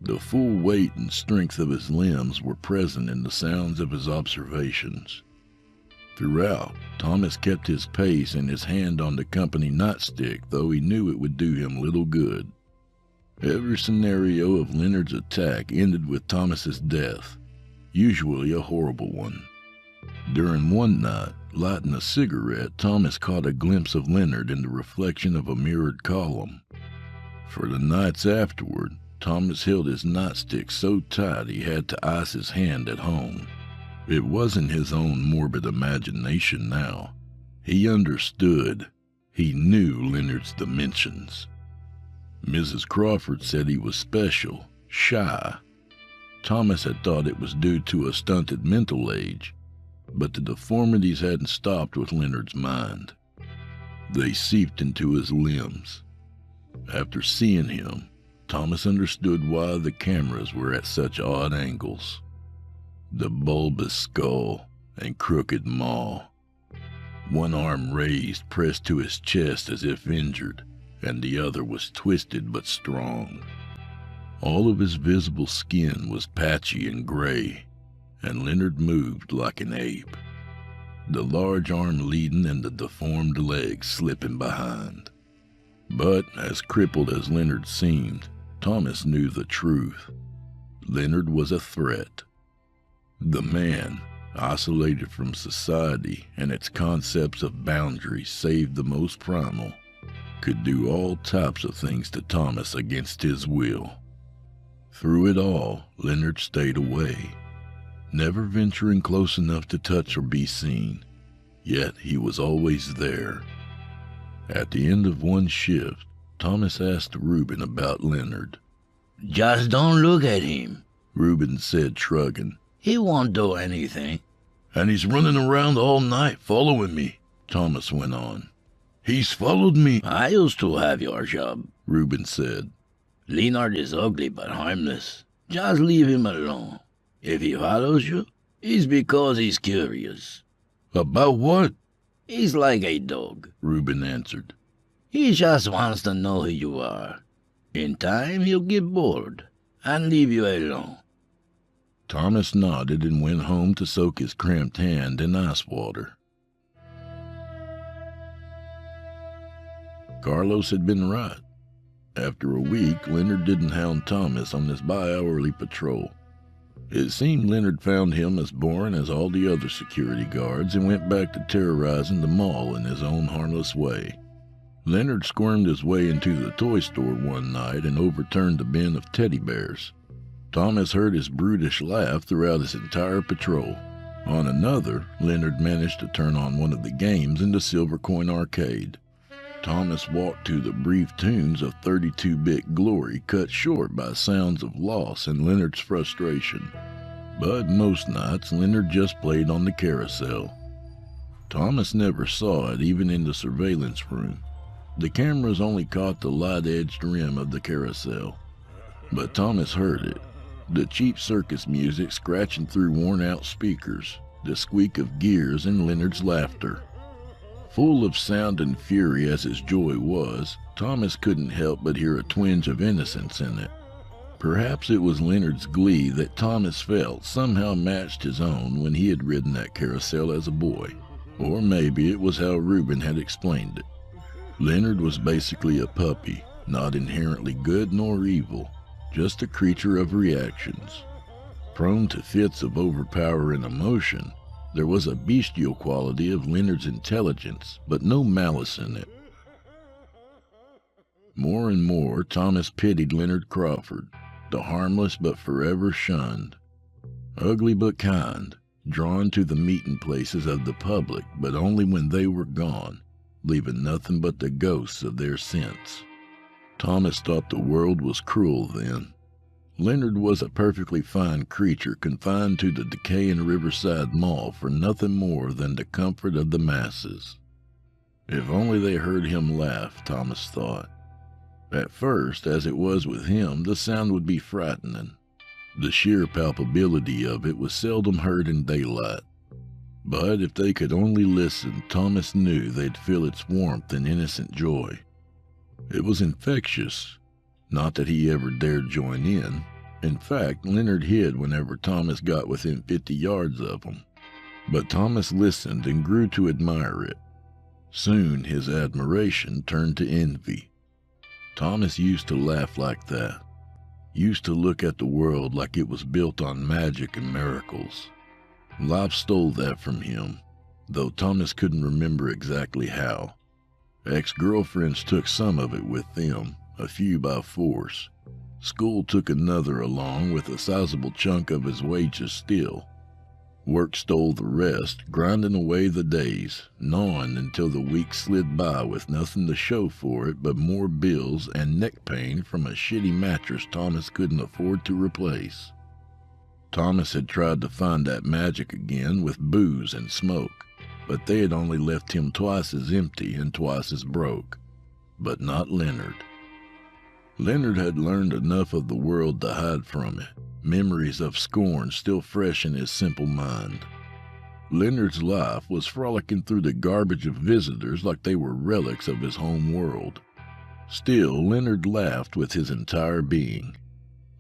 [SPEAKER 5] The full weight and strength of his limbs were present in the sounds of his observations. Throughout, Thomas kept his pace and his hand on the company nightstick, though he knew it would do him little good. Every scenario of Leonard's attack ended with Thomas's death, usually a horrible one. During one night, lighting a cigarette, Thomas caught a glimpse of Leonard in the reflection of a mirrored column. For the nights afterward, Thomas held his nightstick so tight he had to ice his hand at home. It wasn't his own morbid imagination now. He understood. He knew Leonard's dimensions. Mrs. Crawford said he was special, shy. Thomas had thought it was due to a stunted mental age, but the deformities hadn't stopped with Leonard's mind. They seeped into his limbs. After seeing him, Thomas understood why the cameras were at such odd angles. The bulbous skull and crooked maw. One arm raised, pressed to his chest as if injured, and the other was twisted but strong. All of his visible skin was patchy and gray, and Leonard moved like an ape, the large arm leading and the deformed legs slipping behind. But as crippled as Leonard seemed, Thomas knew the truth. Leonard was a threat. The man, isolated from society and its concepts of boundaries save the most primal, could do all types of things to Thomas against his will. Through it all, Leonard stayed away, never venturing close enough to touch or be seen, yet he was always there. At the end of one shift, Thomas asked Reuben about Leonard.
[SPEAKER 6] "Just don't look at him,"
[SPEAKER 5] Reuben said, shrugging.
[SPEAKER 6] "He won't do anything.
[SPEAKER 5] And he's running around all night following me, Thomas went on. He's followed me.
[SPEAKER 7] I used to have your job,
[SPEAKER 5] Reuben said.
[SPEAKER 7] Leonard is ugly but harmless. Just leave him alone. If he follows you, it's because he's curious.
[SPEAKER 5] About what?
[SPEAKER 7] He's like a dog,
[SPEAKER 5] Reuben answered.
[SPEAKER 7] He just wants to know who you are. In time, he'll get bored and leave you alone.
[SPEAKER 5] Thomas nodded and went home to soak his cramped hand in ice water. Carlos had been right. After a week, Leonard didn't hound Thomas on his bi-hourly patrol. It seemed Leonard found him as boring as all the other security guards and went back to terrorizing the mall in his own harmless way. Leonard squirmed his way into the toy store one night and overturned a bin of teddy bears. Thomas heard his brutish laugh throughout his entire patrol. On another, Leonard managed to turn on one of the games in the Silver Coin Arcade. Thomas walked to the brief tunes of 32-bit glory cut short by sounds of loss and Leonard's frustration. But most nights, Leonard just played on the carousel. Thomas never saw it, even in the surveillance room. The cameras only caught the light-edged rim of the carousel. But Thomas heard it. The cheap circus music scratching through worn-out speakers, the squeak of gears and Leonard's laughter. Full of sound and fury as his joy was, Thomas couldn't help but hear a twinge of innocence in it. Perhaps it was Leonard's glee that Thomas felt somehow matched his own when he had ridden that carousel as a boy. Or maybe it was how Reuben had explained it. Leonard was basically a puppy, not inherently good nor evil, just a creature of reactions. Prone to fits of overpowering emotion, there was a bestial quality of Leonard's intelligence, but no malice in it. More and more, Thomas pitied Leonard Crawford, the harmless but forever shunned. Ugly but kind, drawn to the meeting places of the public, but only when they were gone, leaving nothing but the ghosts of their scents. Thomas thought the world was cruel then. Leonard was a perfectly fine creature confined to the decaying Riverside Mall for nothing more than the comfort of the masses. If only they heard him laugh, Thomas thought. At first, as it was with him, the sound would be frightening. The sheer palpability of it was seldom heard in daylight. But if they could only listen, Thomas knew they'd feel its warmth and innocent joy. It was infectious. Not that he ever dared join in. In fact, Leonard hid whenever Thomas got within 50 yards of him. But Thomas listened and grew to admire it. Soon his admiration turned to envy. Thomas used to laugh like that. Used to look at the world like it was built on magic and miracles. Life stole that from him, though Thomas couldn't remember exactly how. Ex-girlfriends took some of it with them, a few by force. School took another along with a sizable chunk of his wages still. Work stole the rest, grinding away the days, gnawing until the weeks slid by with nothing to show for it but more bills and neck pain from a shitty mattress Thomas couldn't afford to replace. Thomas had tried to find that magic again with booze and smoke, but they had only left him twice as empty and twice as broke. But not Leonard. Leonard had learned enough of the world to hide from it, memories of scorn still fresh in his simple mind. Leonard's life was frolicking through the garbage of visitors like they were relics of his home world. Still, Leonard laughed with his entire being,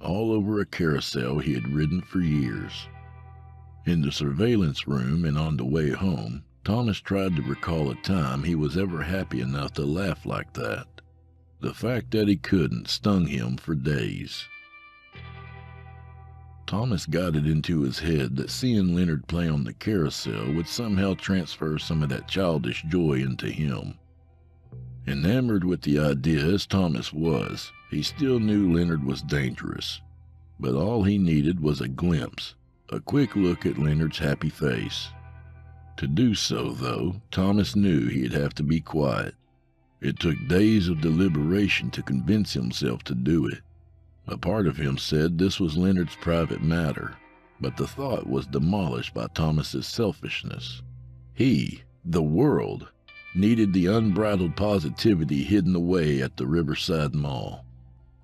[SPEAKER 5] all over a carousel he had ridden for years. In the surveillance room and on the way home, Thomas tried to recall a time he was ever happy enough to laugh like that. The fact that he couldn't stung him for days. Thomas got it into his head that seeing Leonard play on the carousel would somehow transfer some of that childish joy into him. Enamored with the idea as Thomas was, he still knew Leonard was dangerous. But all he needed was a glimpse, a quick look at Leonard's happy face. To do so, though, Thomas knew he'd have to be quiet. It took days of deliberation to convince himself to do it. A part of him said this was Leonard's private matter, but the thought was demolished by Thomas's selfishness. He, the world, needed the unbridled positivity hidden away at the Riverside Mall.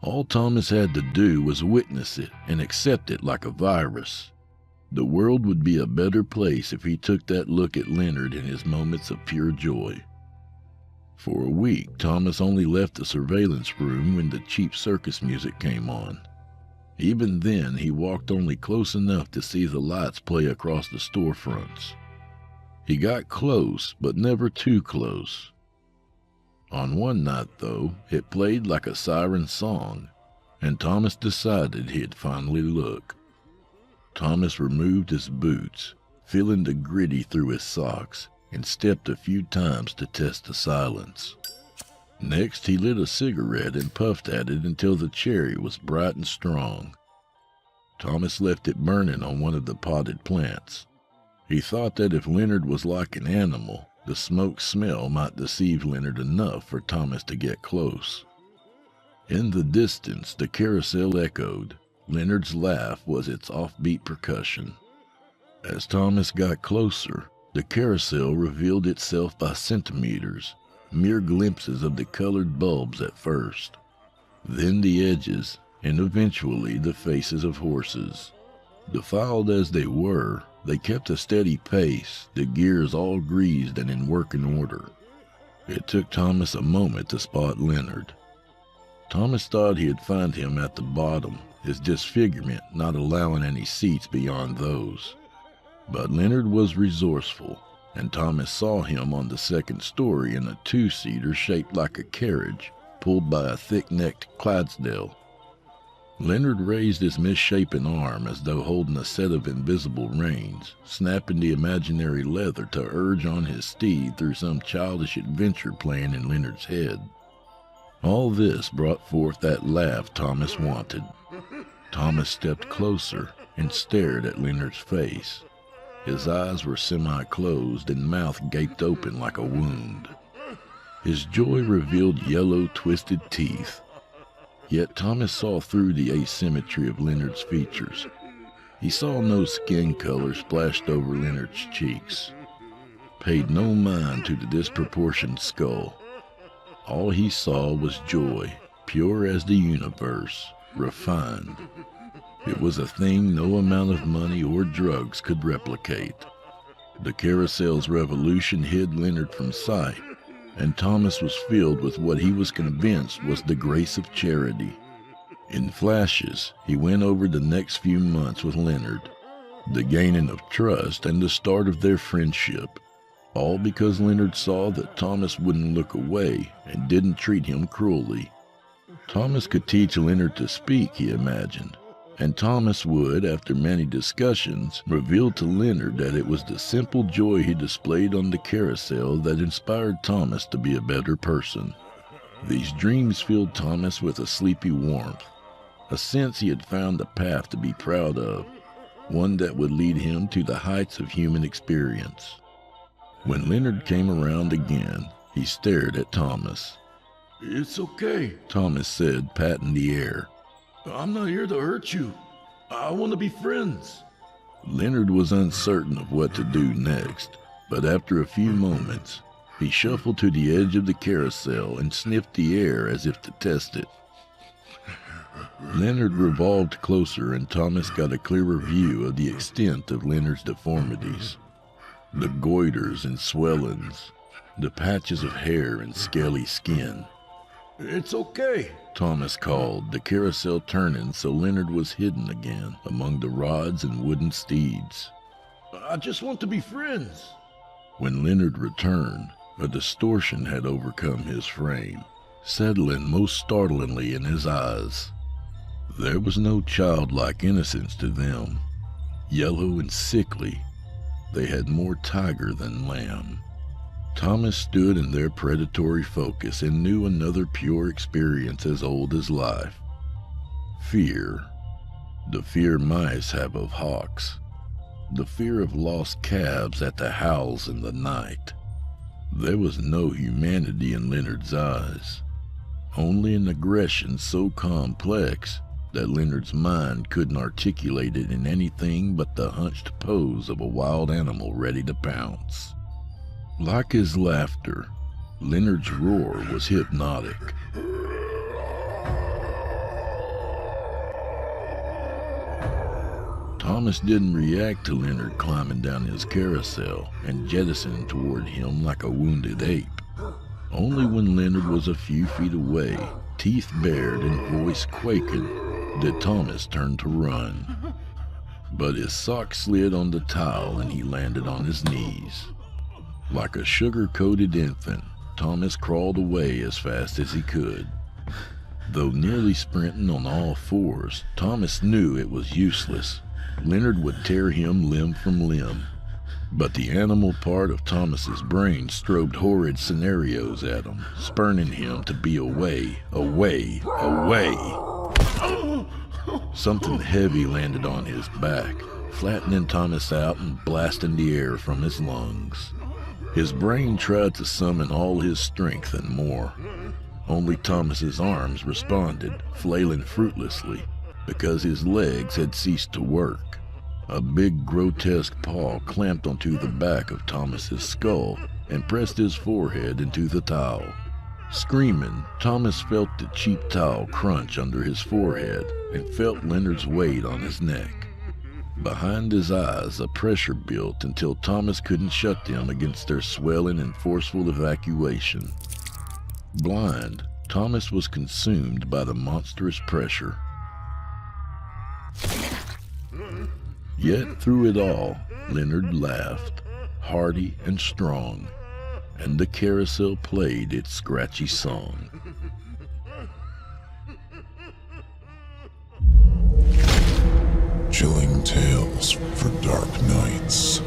[SPEAKER 5] All Thomas had to do was witness it and accept it like a virus. The world would be a better place if he took that look at Leonard in his moments of pure joy. For a week, Thomas only left the surveillance room when the cheap circus music came on. Even then, he walked only close enough to see the lights play across the storefronts. He got close, but never too close. On one night, though, it played like a siren song, and Thomas decided he'd finally look. Thomas removed his boots, feeling the gritty through his socks, and stepped a few times to test the silence. Next, he lit a cigarette and puffed at it until the cherry was bright and strong. Thomas left it burning on one of the potted plants. He thought that if Leonard was like an animal, the smoke smell might deceive Leonard enough for Thomas to get close. In the distance, the carousel echoed. Leonard's laugh was its offbeat percussion. As Thomas got closer, the carousel revealed itself by centimeters, mere glimpses of the colored bulbs at first, then the edges, and eventually the faces of horses. Defiled as they were, they kept a steady pace, the gears all greased and in working order. It took Thomas a moment to spot Leonard. Thomas thought he'd find him at the bottom, his disfigurement not allowing any seats beyond those. But Leonard was resourceful, and Thomas saw him on the second story in a two-seater shaped like a carriage, pulled by a thick-necked Clydesdale. Leonard raised his misshapen arm as though holding a set of invisible reins, snapping the imaginary leather to urge on his steed through some childish adventure playing in Leonard's head. All this brought forth that laugh Thomas wanted. Thomas stepped closer and stared at Leonard's face. His eyes were semi-closed and mouth gaped open like a wound. His joy revealed yellow, twisted teeth. Yet Thomas saw through the asymmetry of Leonard's features. He saw no skin color splashed over Leonard's cheeks, paid no mind to the disproportioned skull. All he saw was joy, pure as the universe, refined. It was a thing no amount of money or drugs could replicate. The carousel's revolution hid Leonard from sight, and Thomas was filled with what he was convinced was the grace of charity. In flashes, he went over the next few months with Leonard, the gaining of trust and the start of their friendship, all because Leonard saw that Thomas wouldn't look away and didn't treat him cruelly. Thomas could teach Leonard to speak, he imagined, and Thomas would, after many discussions, reveal to Leonard that it was the simple joy he displayed on the carousel that inspired Thomas to be a better person. These dreams filled Thomas with a sleepy warmth, a sense he had found a path to be proud of, one that would lead him to the heights of human experience. When Leonard came around again, he stared at Thomas.
[SPEAKER 7] "It's okay,"
[SPEAKER 5] Thomas said, patting the air.
[SPEAKER 7] "I'm not here to hurt you. I want to be friends."
[SPEAKER 5] Leonard was uncertain of what to do next, but after a few moments, he shuffled to the edge of the carousel and sniffed the air as if to test it. Leonard revolved closer and Thomas got a clearer view of the extent of Leonard's deformities. The goiters and swellings, the patches of hair and scaly skin.
[SPEAKER 7] "It's okay,"
[SPEAKER 5] Thomas called, the carousel turning so Leonard was hidden again among the rods and wooden steeds.
[SPEAKER 7] "I just want to be friends."
[SPEAKER 5] When Leonard returned, a distortion had overcome his frame, settling most startlingly in his eyes. There was no childlike innocence to them. Yellow and sickly, they had more tiger than lamb. Thomas stood in their predatory focus and knew another pure experience as old as life. Fear. The fear mice have of hawks. The fear of lost calves at the howls in the night. There was no humanity in Leonard's eyes, only an aggression so complex that Leonard's mind couldn't articulate it in anything but the hunched pose of a wild animal ready to pounce. Like his laughter, Leonard's roar was hypnotic. Thomas didn't react to Leonard climbing down his carousel and jettisoning toward him like a wounded ape. Only when Leonard was a few feet away, teeth bared and voice quaking, did Thomas turn to run. But his sock slid on the tile and he landed on his knees. Like a sugar-coated infant, Thomas crawled away as fast as he could. Though nearly sprinting on all fours, Thomas knew it was useless. Leonard would tear him limb from limb. But the animal part of Thomas's brain strobed horrid scenarios at him, spurning him to be away, away, away. Something heavy landed on his back, flattening Thomas out and blasting the air from his lungs. His brain tried to summon all his strength and more. Only Thomas's arms responded, flailing fruitlessly, because his legs had ceased to work. A big, grotesque paw clamped onto the back of Thomas's skull and pressed his forehead into the towel. Screaming, Thomas felt the cheap towel crunch under his forehead and felt Leonard's weight on his neck. Behind his eyes, a pressure built until Thomas couldn't shut them against their swelling and forceful evacuation. Blind, Thomas was consumed by the monstrous pressure. Yet through it all, Leonard laughed, hearty and strong, and the carousel played its scratchy song.
[SPEAKER 1] Chilling tales for dark nights.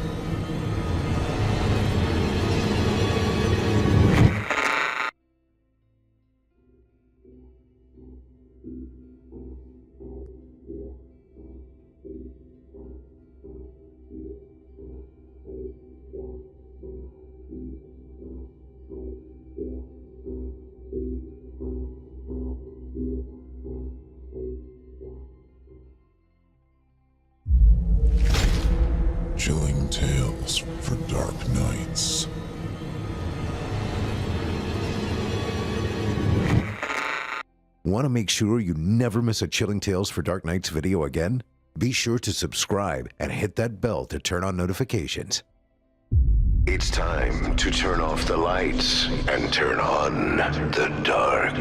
[SPEAKER 1] Chilling tales for dark nights.
[SPEAKER 2] Want to make sure you never miss a Chilling Tales for Dark Nights video again? Be sure to subscribe and hit that bell to turn on notifications. It's time to turn off the lights and turn on the dark.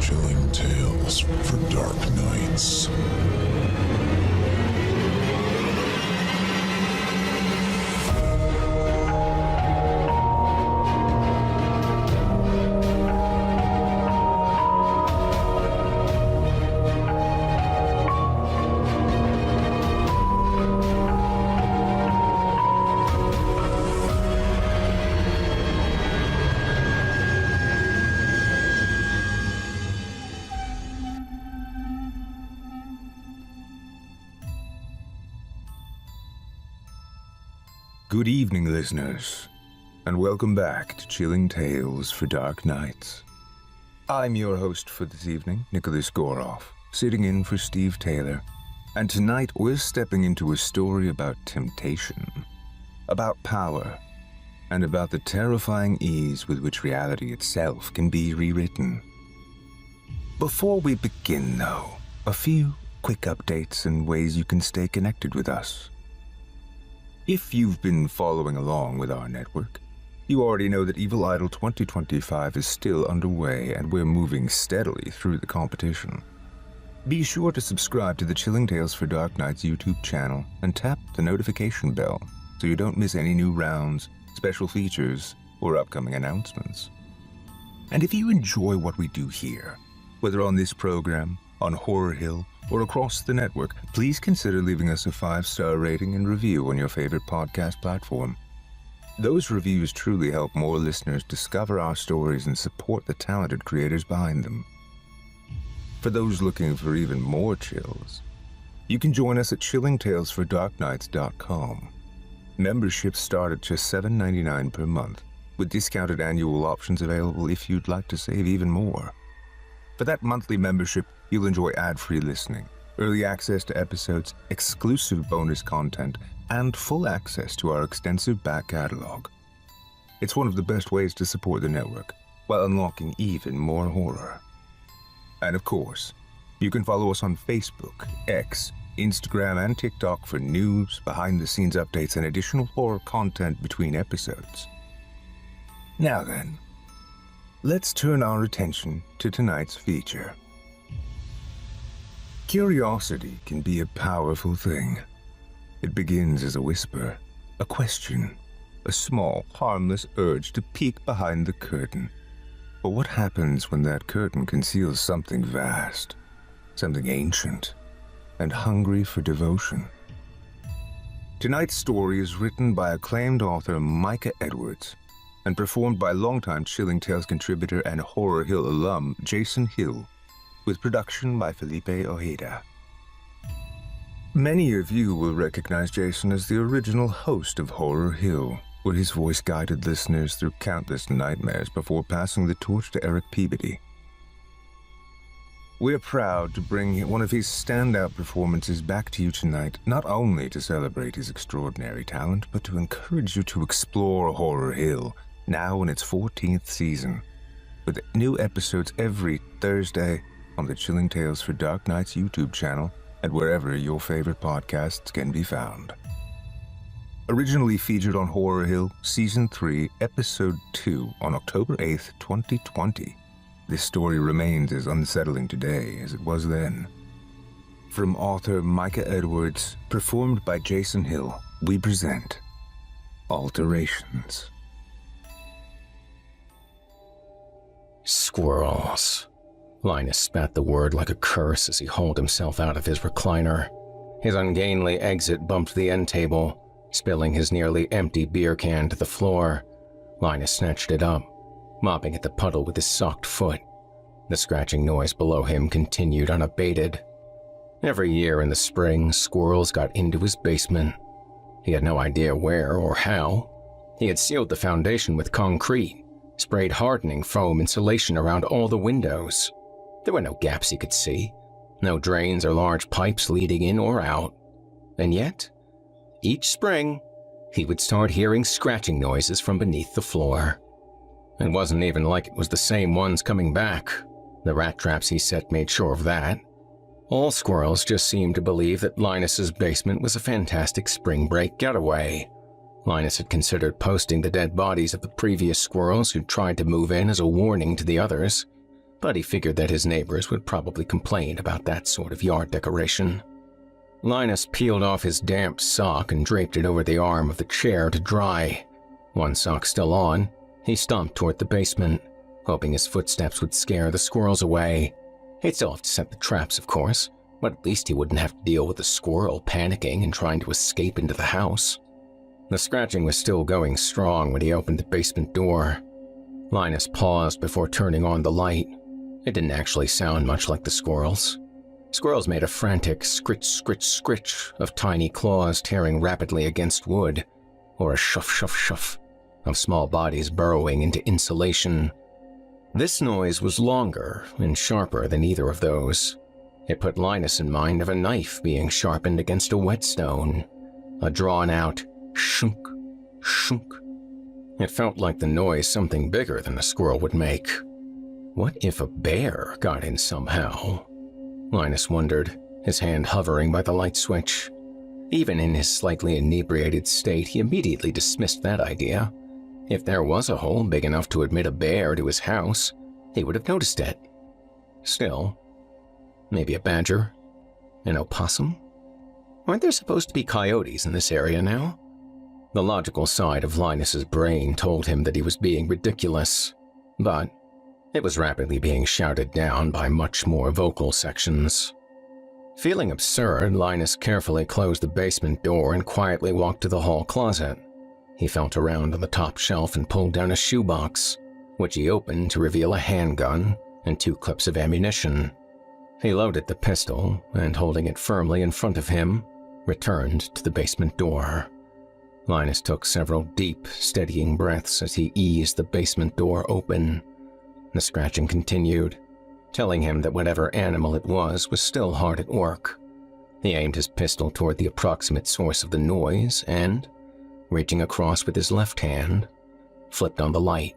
[SPEAKER 1] Chilling tales for dark nights.
[SPEAKER 8] Good evening, listeners, and welcome back to Chilling Tales for Dark Nights. I'm your host for this evening, Nicholas Goroff, sitting in for Steve Taylor, and tonight we're stepping into a story about temptation, about power, and about the terrifying ease with which reality itself can be rewritten. Before we begin, though, a few quick updates and ways you can stay connected with us. If you've been following along with our network, you already know that Evil Idol 2025 is still underway and we're moving steadily through the competition. Be sure to subscribe to the Chilling Tales for Dark Nights YouTube channel and tap the notification bell so you don't miss any new rounds, special features, or upcoming announcements. And if you enjoy what we do here, whether on this program, on Horror Hill, or across the network, please consider leaving us a 5-star rating and review on your favorite podcast platform. Those reviews truly help more listeners discover our stories and support the talented creators behind them. For those looking for even more chills, you can join us at chillingtalesfordarknights.com. Memberships start at just $7.99 per month, with discounted annual options available if you'd like to save even more. For that monthly membership, you'll enjoy ad-free listening, early access to episodes, exclusive bonus content, and full access to our extensive back catalog. It's one of the best ways to support the network, while unlocking even more horror. And of course, you can follow us on Facebook, X, Instagram, and TikTok for news, behind-the-scenes updates, and additional horror content between episodes. Now then, let's turn our attention to tonight's feature. Curiosity can be a powerful thing. It begins as a whisper, a question, a small, harmless urge to peek behind the curtain. But what happens when that curtain conceals something vast, something ancient, and hungry for devotion? Tonight's story is written by acclaimed author Micah Edwards and performed by longtime Chilling Tales contributor and Horror Hill alum Jason Hill, with production by Felipe Ojeda. Many of you will recognize Jason as the original host of Horror Hill, where his voice guided listeners through countless nightmares before passing the torch to Eric Peabody. We're proud to bring one of his standout performances back to you tonight, not only to celebrate his extraordinary talent, but to encourage you to explore Horror Hill, now in its 14th season, with new episodes every Thursday on the Chilling Tales for Dark Nights YouTube channel and wherever your favorite podcasts can be found. Originally featured on Horror Hill Season 3, Episode 2 on October 8th, 2020, this story remains as unsettling today as it was then. From author Micah Edwards, performed by Jason Hill, we present Alterations.
[SPEAKER 3] Squirrels. Linus spat the word like a curse as he hauled himself out of his recliner. His ungainly exit bumped the end table, spilling his nearly empty beer can to the floor. Linus snatched it up, mopping at the puddle with his socked foot. The scratching noise below him continued unabated. Every year in the spring, squirrels got into his basement. He had no idea where or how. He had sealed the foundation with concrete, sprayed hardening foam insulation around all the windows. There were no gaps he could see, no drains or large pipes leading in or out. And yet, each spring, he would start hearing scratching noises from beneath the floor. It wasn't even like it was the same ones coming back. The rat traps he set made sure of that. All squirrels just seemed to believe that Linus's basement was a fantastic spring break getaway. Linus had considered posting the dead bodies of the previous squirrels who tried to move in as a warning to the others, but he figured that his neighbors would probably complain about that sort of yard decoration. Linus peeled off his damp sock and draped it over the arm of the chair to dry. One sock still on, he stomped toward the basement, hoping his footsteps would scare the squirrels away. He'd still have to set the traps, of course, but at least he wouldn't have to deal with the squirrel panicking and trying to escape into the house. The scratching was still going strong when he opened the basement door. Linus paused before turning on the light. It didn't actually sound much like the squirrels. Squirrels made a frantic scritch, scritch, scritch of tiny claws tearing rapidly against wood, or a shuff, shuff, shuff of small bodies burrowing into insulation. This noise was longer and sharper than either of those. It put Linus in mind of a knife being sharpened against a whetstone, a drawn-out shunk, shunk. It felt like the noise something bigger than a squirrel would make. What if a bear got in somehow? Linus wondered, his hand hovering by the light switch. Even in his slightly inebriated state, he immediately dismissed that idea. If there was a hole big enough to admit a bear to his house, he would have noticed it. Still, maybe a badger? An opossum? Aren't there supposed to be coyotes in this area now? The logical side of Linus's brain told him that he was being ridiculous, but it was rapidly being shouted down by much more vocal sections. Feeling absurd, Linus carefully closed the basement door and quietly walked to the hall closet. He felt around on the top shelf and pulled down a shoebox, which he opened to reveal a handgun and 2 clips of ammunition. He loaded the pistol and, holding it firmly in front of him, returned to the basement door. Linus took several deep, steadying breaths as he eased the basement door open. The scratching continued, telling him that whatever animal it was still hard at work. He aimed his pistol toward the approximate source of the noise and, reaching across with his left hand, flipped on the light.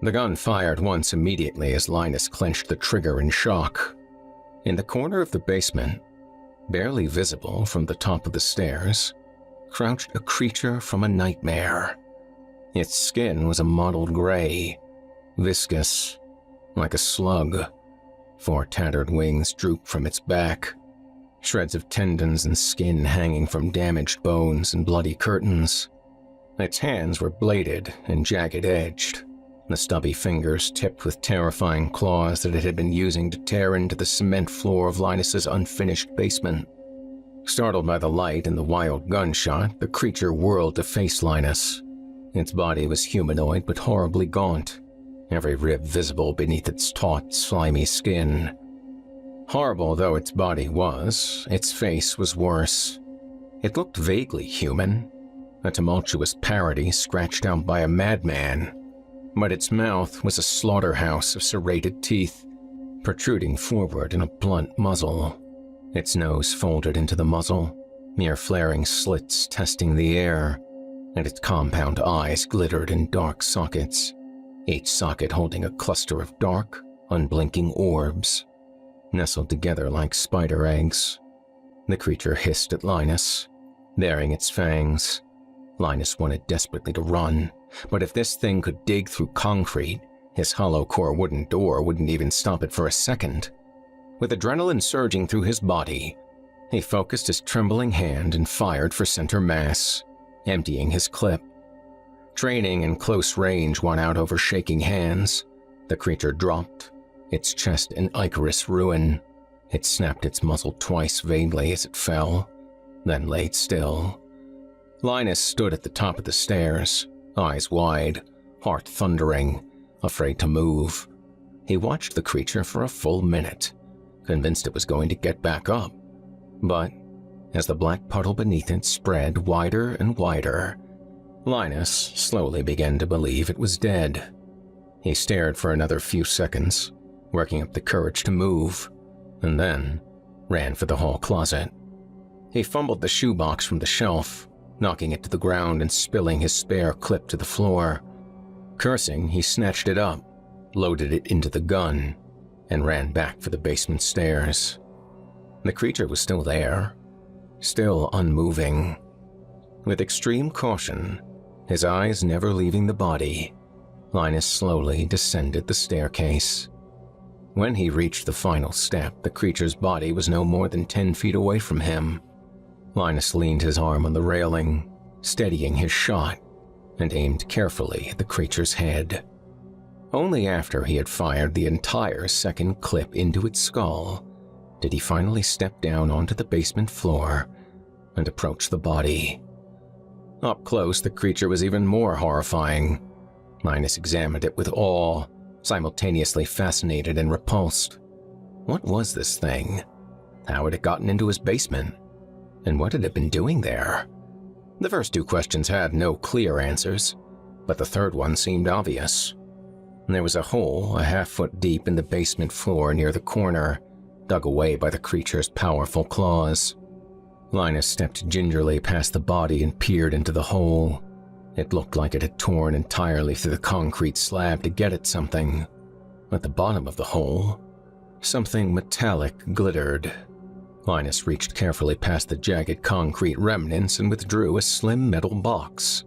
[SPEAKER 3] The gun fired once immediately as Linus clenched the trigger in shock. In the corner of the basement, barely visible from the top of the stairs, crouched a creature from a nightmare. Its skin was a mottled gray, viscous, like a slug. 4 tattered wings drooped from its back, shreds of tendons and skin hanging from damaged bones and bloody curtains. Its hands were bladed and jagged-edged, the stubby fingers tipped with terrifying claws that it had been using to tear into the cement floor of Linus's unfinished basement. Startled by the light and the wild gunshot, the creature whirled to face Linus. Its body was humanoid but horribly gaunt, every rib visible beneath its taut, slimy skin. Horrible though its body was, its face was worse. It looked vaguely human, a tumultuous parody scratched out by a madman, but its mouth was a slaughterhouse of serrated teeth, protruding forward in a blunt muzzle. Its nose folded into the muzzle, mere flaring slits testing the air, and its compound eyes glittered in dark sockets, each socket holding a cluster of dark, unblinking orbs, nestled together like spider eggs. The creature hissed at Linus, baring its fangs. Linus wanted desperately to run, but if this thing could dig through concrete, his hollow-core wooden door wouldn't even stop it for a second. With adrenaline surging through his body, he focused his trembling hand and fired for center mass, emptying his clip. Training in close range won out over shaking hands. The creature dropped, its chest an ichorous ruin. It snapped its muzzle twice vaguely as it fell, then laid still. Linus stood at the top of the stairs, eyes wide, heart thundering, afraid to move. He watched the creature for a full minute, convinced it was going to get back up. But as the black puddle beneath it spread wider and wider, Linus slowly began to believe it was dead. He stared for another few seconds, working up the courage to move, and then ran for the hall closet. He fumbled the shoebox from the shelf, knocking it to the ground and spilling his spare clip to the floor. Cursing, he snatched it up, loaded it into the gun, and ran back for the basement stairs. The creature was still there, still unmoving. With extreme caution, his eyes never leaving the body, Linus slowly descended the staircase. When he reached the final step, the creature's body was no more than 10 feet away from him. Linus leaned his arm on the railing, steadying his shot, and aimed carefully at the creature's head. Only after he had fired the entire second clip into its skull did he finally step down onto the basement floor and approach the body. Up close, the creature was even more horrifying. Linus examined it with awe, simultaneously fascinated and repulsed. What was this thing? How had it gotten into his basement? And what had it been doing there? The first 2 questions had no clear answers, but the third one seemed obvious. There was a hole a half-foot deep in the basement floor near the corner, dug away by the creature's powerful claws. Linus stepped gingerly past the body and peered into the hole. It looked like it had torn entirely through the concrete slab to get at something. At the bottom of the hole, something metallic glittered. Linus reached carefully past the jagged concrete remnants and withdrew a slim metal box.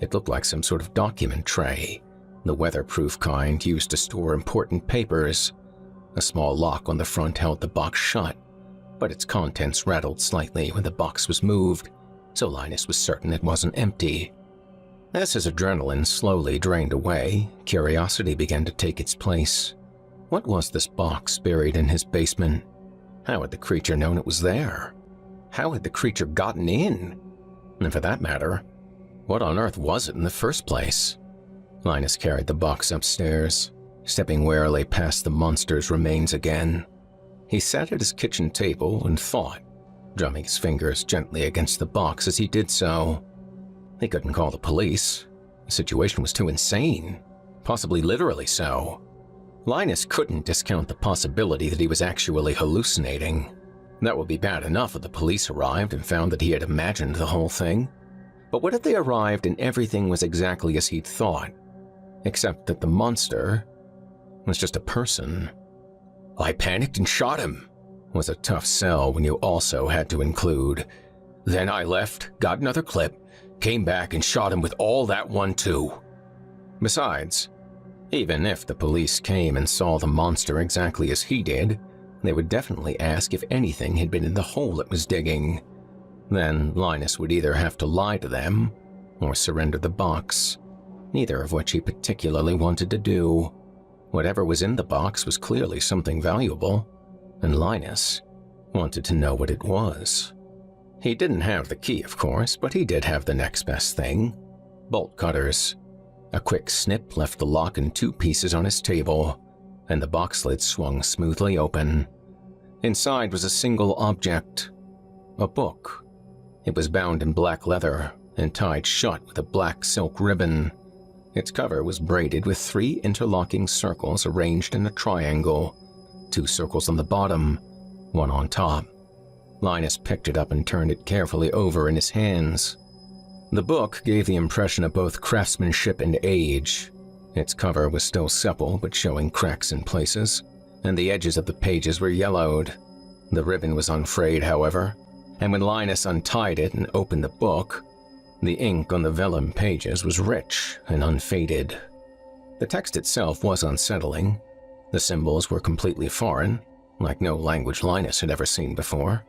[SPEAKER 3] It looked like some sort of document tray, the weatherproof kind used to store important papers. A small lock on the front held the box shut, but its contents rattled slightly when the box was moved, so Linus was certain it wasn't empty. As his adrenaline slowly drained away, curiosity began to take its place. What was this box buried in his basement? How had the creature known it was there? How had the creature gotten in? And for that matter, what on earth was it in the first place? Linus carried the box upstairs, stepping warily past the monster's remains again. He sat at his kitchen table and thought, drumming his fingers gently against the box as he did so. He couldn't call the police. The situation was too insane, possibly literally so. Linus couldn't discount the possibility that he was actually hallucinating. That would be bad enough if the police arrived and found that he had imagined the whole thing. But what if they arrived and everything was exactly as he'd thought, except that the monster was just a person? "I panicked and shot him," was a tough sell when you also had to include, "Then I left, got another clip, came back and shot him with all that one too." Besides, even if the police came and saw the monster exactly as he did, they would definitely ask if anything had been in the hole it was digging. Then Linus would either have to lie to them or surrender the box, neither of which he particularly wanted to do. Whatever was in the box was clearly something valuable, and Linus wanted to know what it was. He didn't have the key, of course, but he did have the next best thing: bolt cutters. A quick snip left the lock in 2 pieces on his table, and the box lid swung smoothly open. Inside was a single object: a book. It was bound in black leather and tied shut with a black silk ribbon. Its cover was braided with 3 interlocking circles arranged in a triangle, 2 circles on the bottom, 1 on top. Linus picked it up and turned it carefully over in his hands. The book gave the impression of both craftsmanship and age. Its cover was still supple but showing cracks in places, and the edges of the pages were yellowed. The ribbon was unfrayed, however, and when Linus untied it and opened the book, the ink on the vellum pages was rich and unfaded. The text itself was unsettling. The symbols were completely foreign, like no language Linus had ever seen before.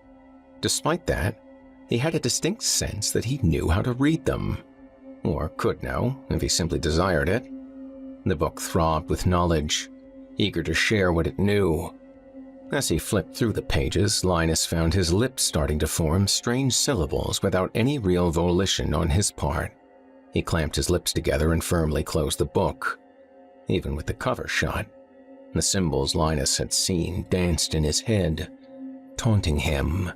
[SPEAKER 3] Despite that, he had a distinct sense that he knew how to read them, or could know if he simply desired it. The book throbbed with knowledge, eager to share what it knew. As he flipped through the pages, Linus found his lips starting to form strange syllables without any real volition on his part. He clamped his lips together and firmly closed the book. Even with the cover shut, the symbols Linus had seen danced in his head, taunting him,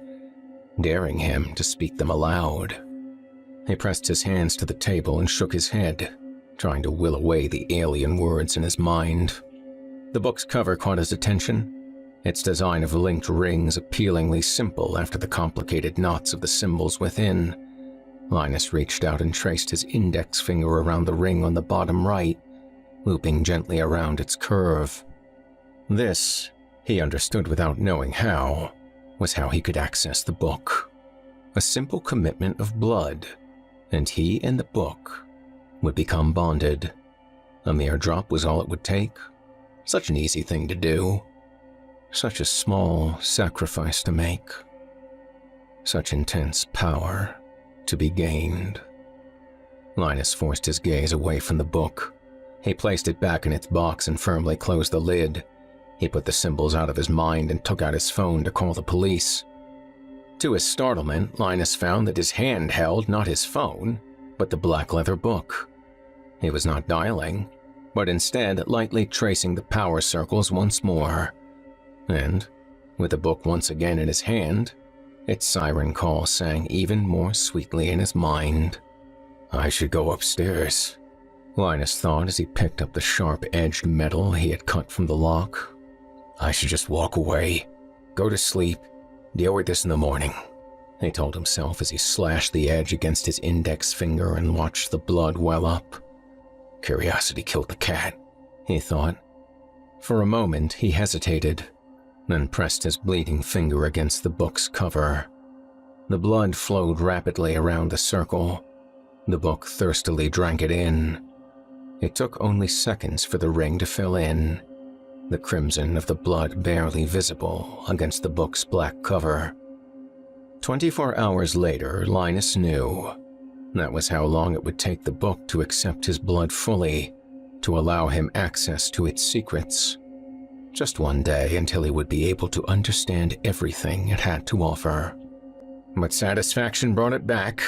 [SPEAKER 3] daring him to speak them aloud. He pressed his hands to the table and shook his head, trying to will away the alien words in his mind. The book's cover caught his attention, its design of linked rings appealingly simple after the complicated knots of the symbols within. Linus reached out and traced his index finger around the ring on the bottom right, looping gently around its curve. This, he understood without knowing how, was how he could access the book. A simple commitment of blood, and he and the book would become bonded. A mere drop was all it would take. Such an easy thing to do. Such a small sacrifice to make. Such intense power to be gained. Linus forced his gaze away from the book. He placed it back in its box and firmly closed the lid. He put the symbols out of his mind and took out his phone to call the police. To his startlement, Linus found that his hand held not his phone, but the black leather book. He was not dialing, but instead lightly tracing the power circles once more. And, with the book once again in his hand, its siren call sang even more sweetly in his mind. "I should go upstairs," Linus thought as he picked up the sharp-edged metal he had cut from the lock. "I should just walk away, go to sleep, deal with this in the morning," he told himself as he slashed the edge against his index finger and watched the blood well up. "Curiosity killed the cat," he thought. For a moment he hesitated, then pressed his bleeding finger against the book's cover. The blood flowed rapidly around the circle. The book thirstily drank it in. It took only seconds for the ring to fill in, the crimson of the blood barely visible against the book's black cover. 24 hours later, Linus knew. That was how long it would take the book to accept his blood fully, to allow him access to its secrets. Just one day until he would be able to understand everything it had to offer. But satisfaction brought it back,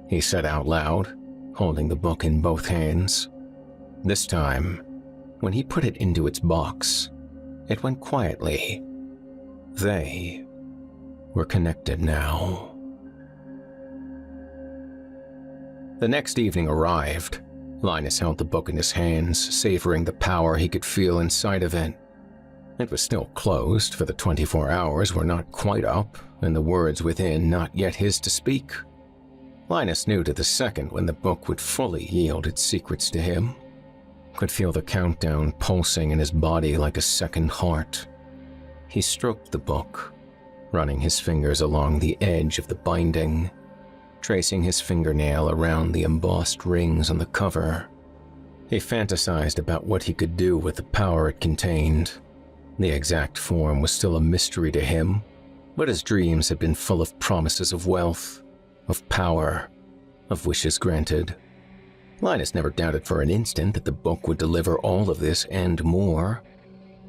[SPEAKER 3] he said out loud, holding the book in both hands. This time, when he put it into its box, it went quietly. They were connected now. The next evening arrived. Linus held the book in his hands, savoring the power he could feel inside of it. It was still closed, for the 24 hours were not quite up, and the words within not yet his to speak. Linus knew to the second when the book would fully yield its secrets to him. Could feel the countdown pulsing in his body like a second heart. He stroked the book, running his fingers along the edge of the binding, tracing his fingernail around the embossed rings on the cover. He fantasized about what he could do with the power it contained. The exact form was still a mystery to him, but his dreams had been full of promises of wealth, of power, of wishes granted. Linus never doubted for an instant that the book would deliver all of this and more,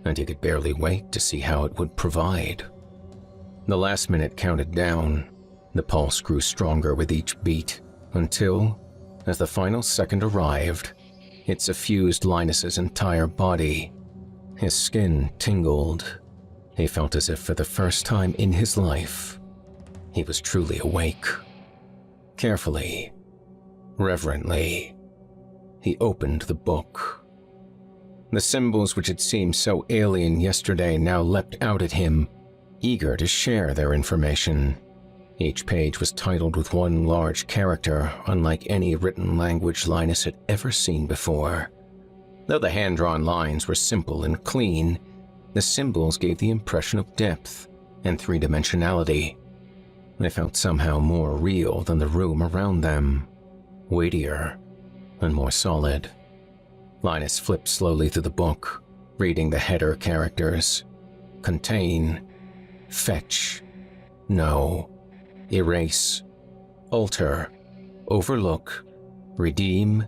[SPEAKER 3] and he could barely wait to see how it would provide. The last minute counted down. The pulse grew stronger with each beat, until, as the final second arrived, it suffused Linus's entire body. His skin tingled. He felt as if for the first time in his life, he was truly awake. Carefully, reverently, he opened the book. The symbols which had seemed so alien yesterday now leapt out at him, eager to share their information. Each page was titled with one large character, unlike any written language Linus had ever seen before. Though the hand-drawn lines were simple and clean, the symbols gave the impression of depth and three-dimensionality. They felt somehow more real than the room around them, weightier and more solid. Linus flipped slowly through the book, reading the header characters: contain, fetch, know, erase, alter, overlook, redeem,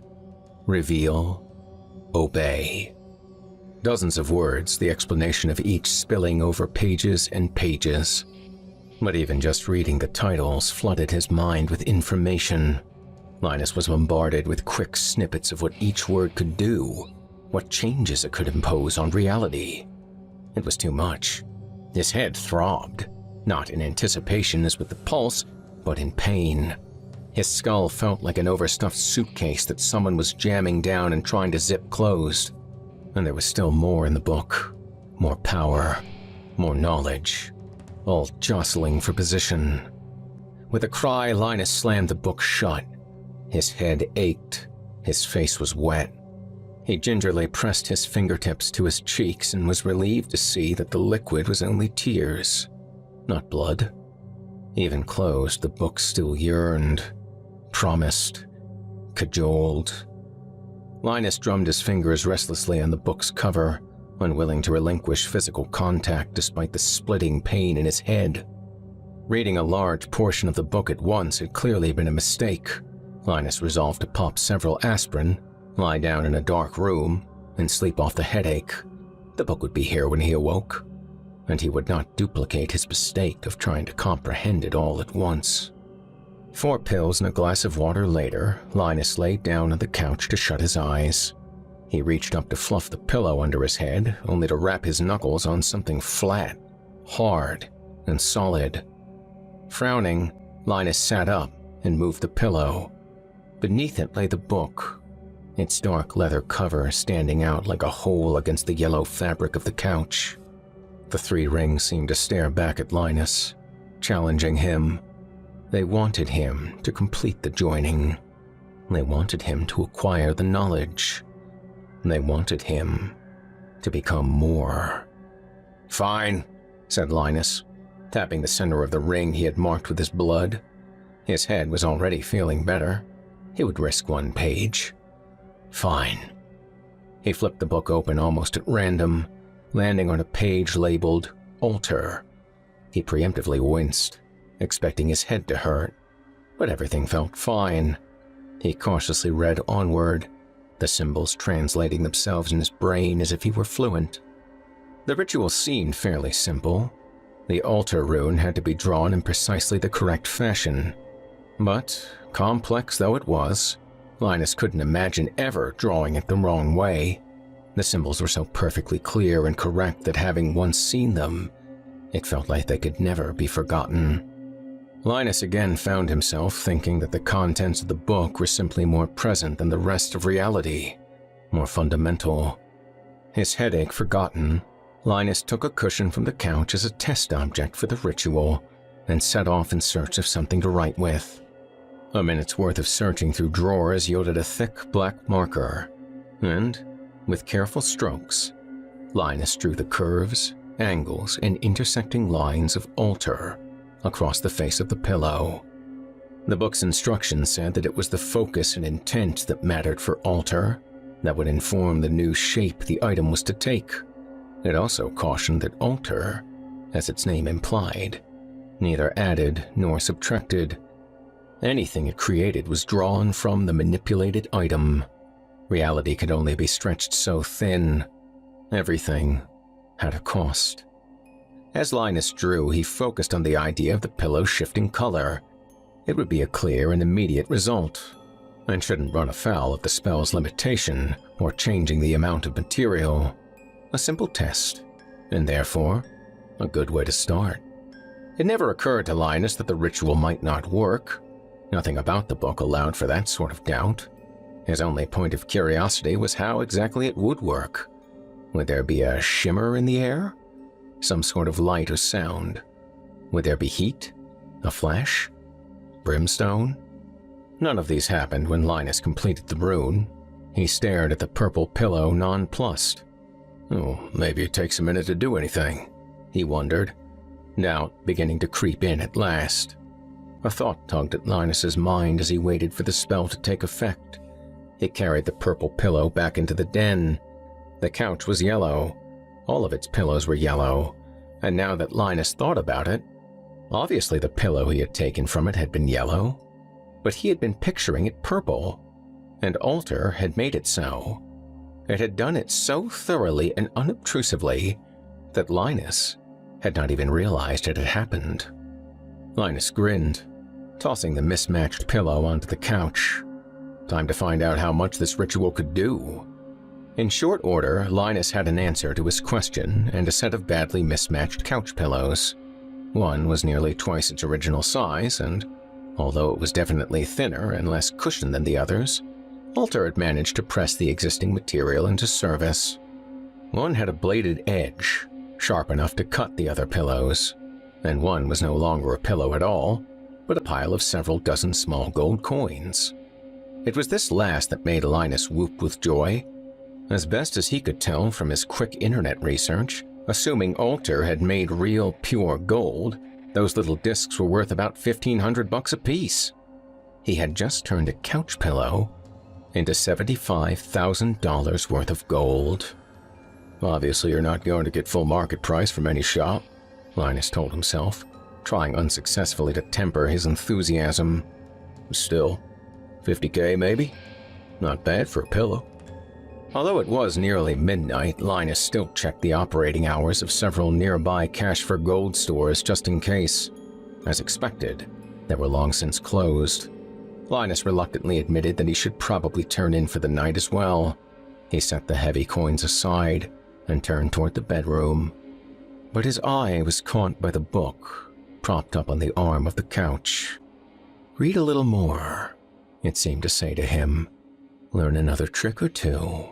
[SPEAKER 3] reveal, obey. Dozens of words, the explanation of each spilling over pages and pages. But even just reading the titles flooded his mind with information. Linus was bombarded with quick snippets of what each word could do, what changes it could impose on reality. It was too much. His head throbbed, not in anticipation as with the pulse, but in pain. His skull felt like an overstuffed suitcase that someone was jamming down and trying to zip closed. And there was still more in the book. More power, more knowledge, all jostling for position. With a cry, Linus slammed the book shut. His head ached. His face was wet. He gingerly pressed his fingertips to his cheeks and was relieved to see that the liquid was only tears, not blood. Even closed, the book still yearned, promised, cajoled. Linus drummed his fingers restlessly on the book's cover, unwilling to relinquish physical contact despite the splitting pain in his head. Reading a large portion of the book at once had clearly been a mistake. Linus resolved to pop several aspirin, lie down in a dark room, and sleep off the headache. The book would be here when he awoke, and he would not duplicate his mistake of trying to comprehend it all at once. 4 pills and a glass of water later, Linus laid down on the couch to shut his eyes. He reached up to fluff the pillow under his head, only to wrap his knuckles on something flat, hard, and solid. Frowning, Linus sat up and moved the pillow. Beneath it lay the book, its dark leather cover standing out like a hole against the yellow fabric of the couch. The 3 rings seemed to stare back at Linus, challenging him. They wanted him to complete the joining. They wanted him to acquire the knowledge. They wanted him to become more. "Fine," said Linus, tapping the center of the ring he had marked with his blood. His head was already feeling better. He would risk 1 page. "Fine." He flipped the book open almost at random, landing on a page labeled Alter. He preemptively winced, expecting his head to hurt, but everything felt fine. He cautiously read onward, the symbols translating themselves in his brain as if he were fluent. The ritual seemed fairly simple. The altar rune had to be drawn in precisely the correct fashion. But, complex though it was, Linus couldn't imagine ever drawing it the wrong way. The symbols were so perfectly clear and correct that having once seen them, it felt like they could never be forgotten. Linus again found himself thinking that the contents of the book were simply more present than the rest of reality, more fundamental. His headache forgotten, Linus took a cushion from the couch as a test object for the ritual and set off in search of something to write with. A minute's worth of searching through drawers yielded a thick black marker, and, with careful strokes, Linus drew the curves, angles, and intersecting lines of altar across the face of the pillow. The book's instructions said that it was the focus and intent that mattered for altar that would inform the new shape the item was to take. It also cautioned that altar, as its name implied, neither added nor subtracted. Anything it created was drawn from the manipulated item. Reality could only be stretched so thin. Everything had a cost. As Linus drew, he focused on the idea of the pillow shifting color. It would be a clear and immediate result, and shouldn't run afoul of the spell's limitation or changing the amount of material. A simple test, and therefore, a good way to start. It never occurred to Linus that the ritual might not work. Nothing about the book allowed for that sort of doubt. His only point of curiosity was how exactly it would work. Would there be a shimmer in the air? Some sort of light or sound? Would there be heat? A flash? Brimstone? None of these happened when Linus completed the rune. He stared at the purple pillow nonplussed. Oh, maybe it takes a minute to do anything, he wondered, doubt beginning to creep in at last. A thought tugged at Linus's mind as he waited for the spell to take effect. He carried the purple pillow back into the den. The couch was yellow. All of its pillows were yellow, and now that Linus thought about it, obviously the pillow he had taken from it had been yellow, but he had been picturing it purple, and altar had made it so. It had done it so thoroughly and unobtrusively that Linus had not even realized it had happened. Linus grinned, tossing the mismatched pillow onto the couch. Time to find out how much this ritual could do. In short order, Linus had an answer to his question and a set of badly mismatched couch pillows. One was nearly twice its original size, and although it was definitely thinner and less cushioned than the others, Altar had managed to press the existing material into service. One had a bladed edge, sharp enough to cut the other pillows, and one was no longer a pillow at all, but a pile of several dozen small gold coins. It was this last that made Linus whoop with joy. As best as he could tell from his quick internet research, assuming Altar had made real pure gold, those little discs were worth about $1,500 apiece. He had just turned a couch pillow into $75,000 worth of gold. Obviously, you're not going to get full market price from any shop, Linus told himself, trying unsuccessfully to temper his enthusiasm. Still, $50K maybe? Not bad for a pillow. Although it was nearly midnight, Linus still checked the operating hours of several nearby cash for gold stores just in case. As expected, they were long since closed. Linus reluctantly admitted that he should probably turn in for the night as well. He set the heavy coins aside and turned toward the bedroom. But his eye was caught by the book, propped up on the arm of the couch. Read a little more, it seemed to say to him. Learn another trick or two.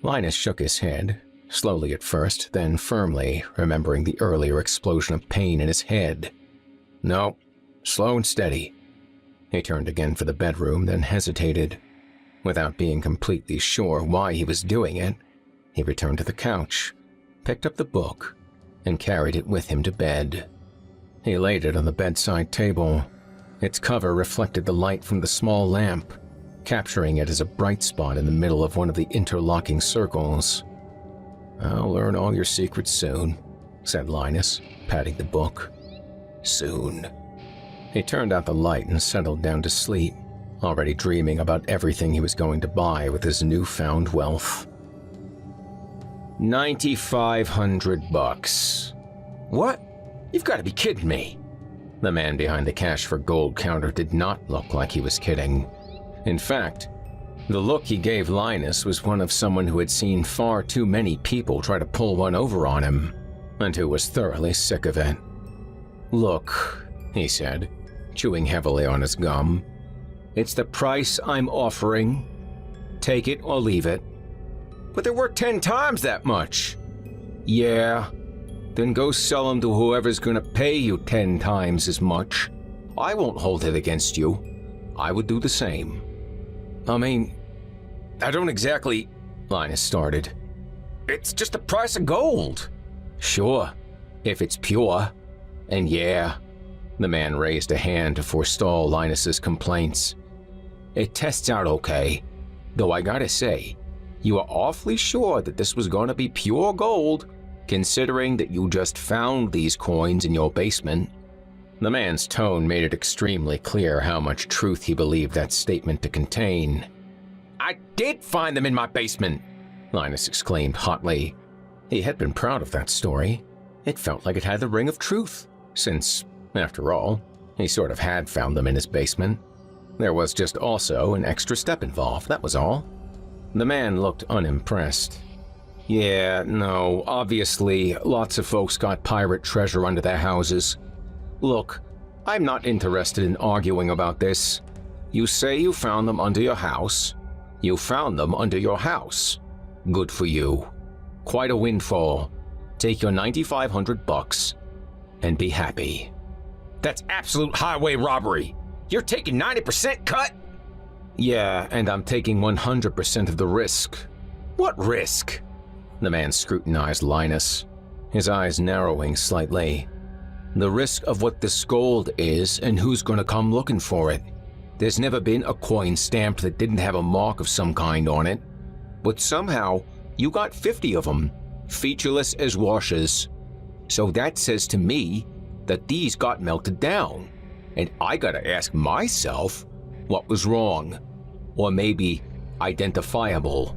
[SPEAKER 3] Linus shook his head, slowly at first, then firmly, remembering the earlier explosion of pain in his head. No, slow and steady. He turned again for the bedroom, then hesitated. Without being completely sure why he was doing it, he returned to the couch, picked up the book, and carried it with him to bed. He laid it on the bedside table. Its cover reflected the light from the small lamp, capturing it as a bright spot in the middle of one of the interlocking circles. I'll learn all your secrets soon, said Linus, patting the book. Soon. He turned out the light and settled down to sleep, already dreaming about everything he was going to buy with his newfound wealth. $9,500. What? You've got to be kidding me. The man behind the cash for gold counter did not look like he was kidding. In fact, the look he gave Linus was one of someone who had seen far too many people try to pull one over on him, and who was thoroughly sick of it. Look, he said, chewing heavily on his gum. "It's the price I'm offering. Take it or leave it." "But they're worth 10 times that much." "Yeah, then go sell them to whoever's gonna pay you 10 times as much. I won't hold it against you. I would do the same." "I mean, I don't exactly," Linus started. "It's just the price of gold." "Sure, if it's pure. And yeah," the man raised a hand to forestall Linus's complaints, "it tests out okay. Though I gotta say, you are awfully sure that this was gonna be pure gold, considering that you just found these coins in your basement." The man's tone made it extremely clear how much truth he believed that statement to contain. "I did find them in my basement!" Linus exclaimed hotly. He had been proud of that story. It felt like it had the ring of truth, since, after all, he sort of had found them in his basement. There was just also an extra step involved, that was all. The man looked unimpressed. "Yeah, no, obviously, lots of folks got pirate treasure under their houses. Look, I'm not interested in arguing about this. You say you found them under your house. You found them under your house. Good for you. Quite a windfall. Take your $9,500 and be happy."
[SPEAKER 4] That's absolute highway robbery. You're taking 90% cut?
[SPEAKER 3] "Yeah, and I'm taking 100% of the risk."
[SPEAKER 4] What risk?
[SPEAKER 3] The man scrutinized Linus, his eyes narrowing slightly. "The risk of what this gold is and who's gonna come looking for it. There's never been a coin stamped that didn't have a mark of some kind on it. But somehow, you got 50 of them, featureless as washes. So that says to me that these got melted down. And I gotta ask myself what was wrong, or maybe identifiable,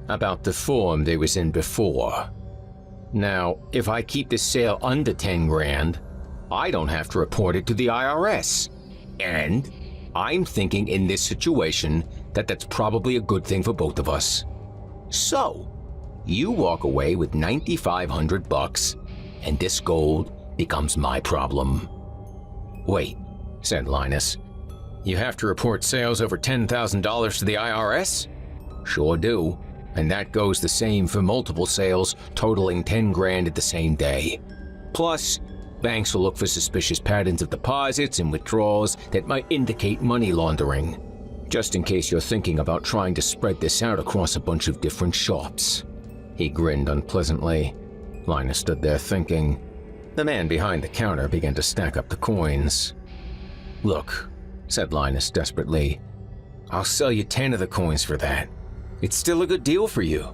[SPEAKER 3] about the form they was in before. Now, if I keep this sale under 10 grand, I don't have to report it to the IRS. And I'm thinking in this situation that that's probably a good thing for both of us. So, you walk away with $9,500, and this gold becomes my problem." "Wait," said Linus. "You have to report sales over $10,000 to the IRS?" "Sure do, and that goes the same for multiple sales totaling 10 grand at the same day. Plus, banks will look for suspicious patterns of deposits and withdrawals that might indicate money laundering, just in case you're thinking about trying to spread this out across a bunch of different shops." He grinned unpleasantly. Linus stood there thinking. The man behind the counter began to stack up the coins. "Look," said Linus desperately, "I'll sell you 10 of the coins for that. It's still a good deal for you."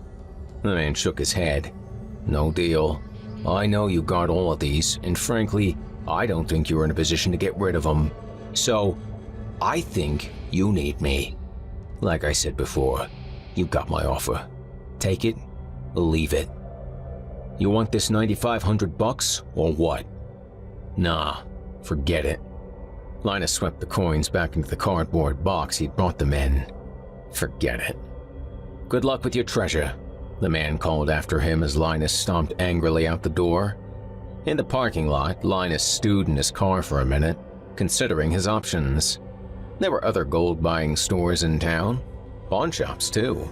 [SPEAKER 3] The man shook his head. "No deal. I know you got all of these, and frankly, I don't think you're in a position to get rid of them. So, I think you need me. Like I said before, you got my offer. Take it or leave it. You want this $9,500 or what?" "Nah, forget it." Linus swept the coins back into the cardboard box he'd brought them in. "Forget it." "Good luck with your treasure," the man called after him as Linus stomped angrily out the door. In the parking lot, Linus stewed in his car for a minute, considering his options. There were other gold-buying stores in town, pawn shops too.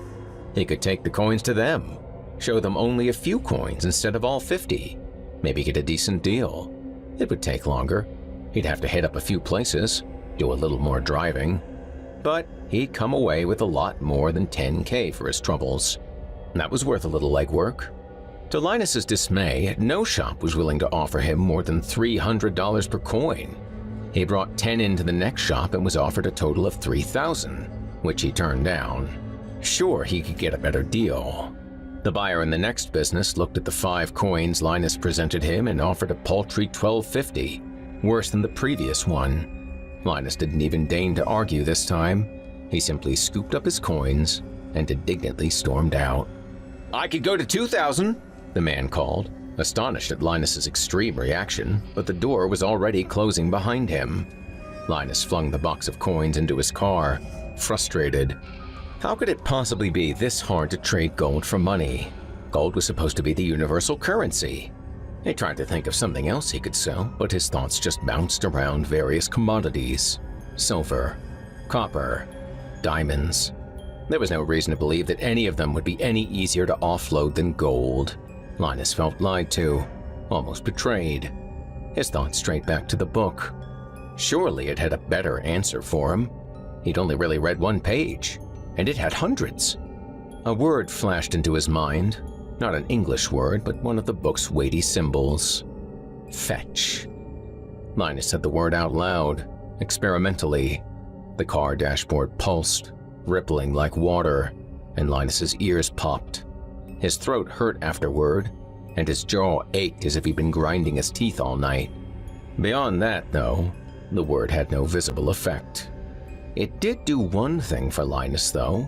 [SPEAKER 3] He could take the coins to them, show them only a few coins instead of all 50, maybe get a decent deal. It would take longer. He'd have to hit up a few places, do a little more driving. But he'd come away with a lot more than $10K for his troubles. That was worth a little legwork. To Linus's dismay, no shop was willing to offer him more than $300 per coin. He brought 10 into the next shop and was offered a total of $3,000, which he turned down. Sure, he could get a better deal. The buyer in the next business looked at the 5 coins Linus presented him and offered a paltry $12.50, worse than the previous one. Linus didn't even deign to argue this time. He simply scooped up his coins and indignantly stormed out. "I could go to 2,000, the man called, astonished at Linus's extreme reaction, but the door was already closing behind him. Linus flung the box of coins into his car, frustrated. How could it possibly be this hard to trade gold for money? Gold was supposed to be the universal currency. He tried to think of something else he could sell, but his thoughts just bounced around various commodities: silver, copper, diamonds. There was no reason to believe that any of them would be any easier to offload than gold. Linus felt lied to, almost betrayed. His thoughts strayed back to the book. Surely it had a better answer for him. He'd only really read one page, and it had hundreds. A word flashed into his mind, not an English word, but one of the book's weighty symbols: fetch. Linus said the word out loud, experimentally. The car dashboard pulsed, rippling like water, and Linus's ears popped. His throat hurt afterward, and his jaw ached as if he'd been grinding his teeth all night. Beyond that, though, the word had no visible effect. It did do one thing for Linus, though.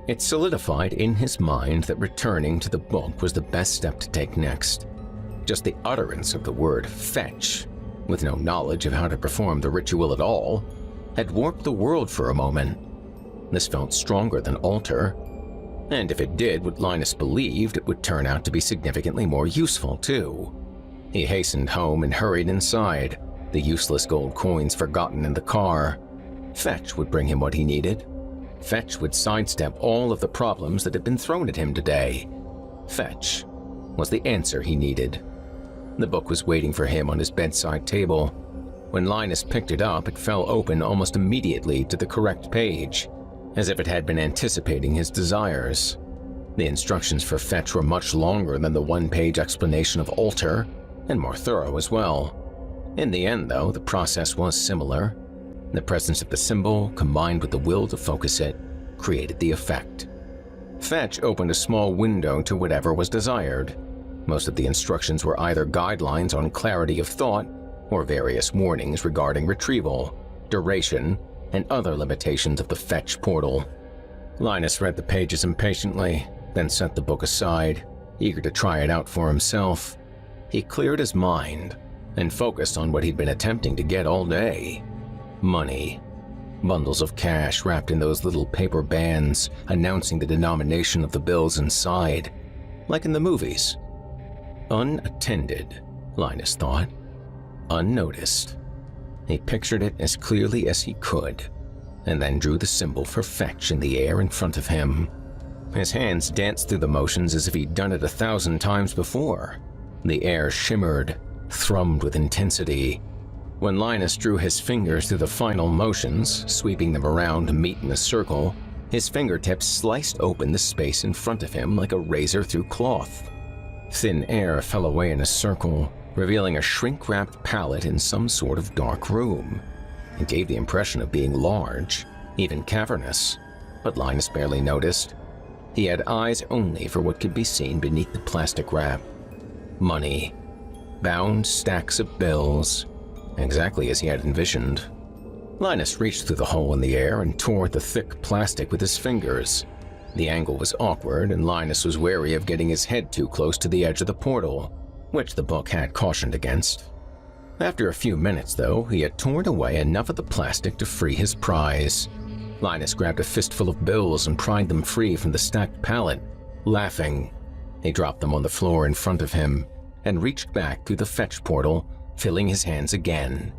[SPEAKER 3] It solidified in his mind that returning to the book was the best step to take next. Just the utterance of the word fetch, with no knowledge of how to perform the ritual at all, had warped the world for a moment. This felt stronger than altar, and if it did what Linus believed, it would turn out to be significantly more useful, too. He hastened home and hurried inside, the useless gold coins forgotten in the car. Fetch would bring him what he needed. Fetch would sidestep all of the problems that had been thrown at him today. Fetch was the answer he needed. The book was waiting for him on his bedside table. When Linus picked it up, it fell open almost immediately to the correct page, as if it had been anticipating his desires. The instructions for fetch were much longer than the one-page explanation of altar, and more thorough as well. In the end, though, the process was similar. The presence of the symbol, combined with the will to focus it, created the effect. Fetch opened a small window to whatever was desired. Most of the instructions were either guidelines on clarity of thought or various warnings regarding retrieval, duration, and other limitations of the fetch portal. Linus read the pages impatiently, then set the book aside, eager to try it out for himself. He cleared his mind and focused on what he'd been attempting to get all day: money. Bundles of cash wrapped in those little paper bands announcing the denomination of the bills inside, like in the movies. Unattended, Linus thought. Unnoticed. He pictured it as clearly as he could, and then drew the symbol for fetch in the air in front of him. His hands danced through the motions as if he'd done it 1,000 times before. The air shimmered, thrummed with intensity. When Linus drew his fingers through the final motions, sweeping them around to meet in a circle, his fingertips sliced open the space in front of him like a razor through cloth. Thin air fell away in a circle, revealing a shrink-wrapped pallet in some sort of dark room. It gave the impression of being large, even cavernous, but Linus barely noticed. He had eyes only for what could be seen beneath the plastic wrap. Money. Bound stacks of bills, exactly as he had envisioned. Linus reached through the hole in the air and tore at the thick plastic with his fingers. The angle was awkward, and Linus was wary of getting his head too close to the edge of the portal, which the book had cautioned against. After a few minutes, though, he had torn away enough of the plastic to free his prize. Linus grabbed a fistful of bills and pried them free from the stacked pallet, laughing. He dropped them on the floor in front of him and reached back through the fetch portal, filling his hands again.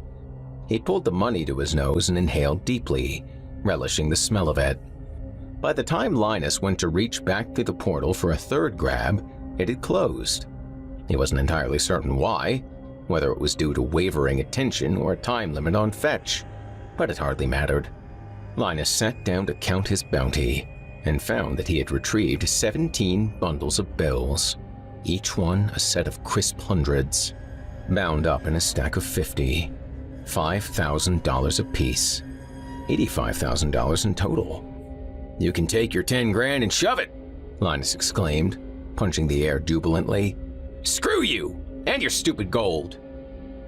[SPEAKER 3] He pulled the money to his nose and inhaled deeply, relishing the smell of it. By the time Linus went to reach back through the portal for a third grab, it had closed. He wasn't entirely certain why, whether it was due to wavering attention or a time limit on fetch, but it hardly mattered. Linus sat down to count his bounty and found that he had retrieved 17 bundles of bills, each one a set of crisp hundreds, bound up in a stack of 50, $5,000 apiece, $85,000 in total. "You can take your 10 grand and shove it," Linus exclaimed, punching the air jubilantly. "Screw you, and your stupid gold."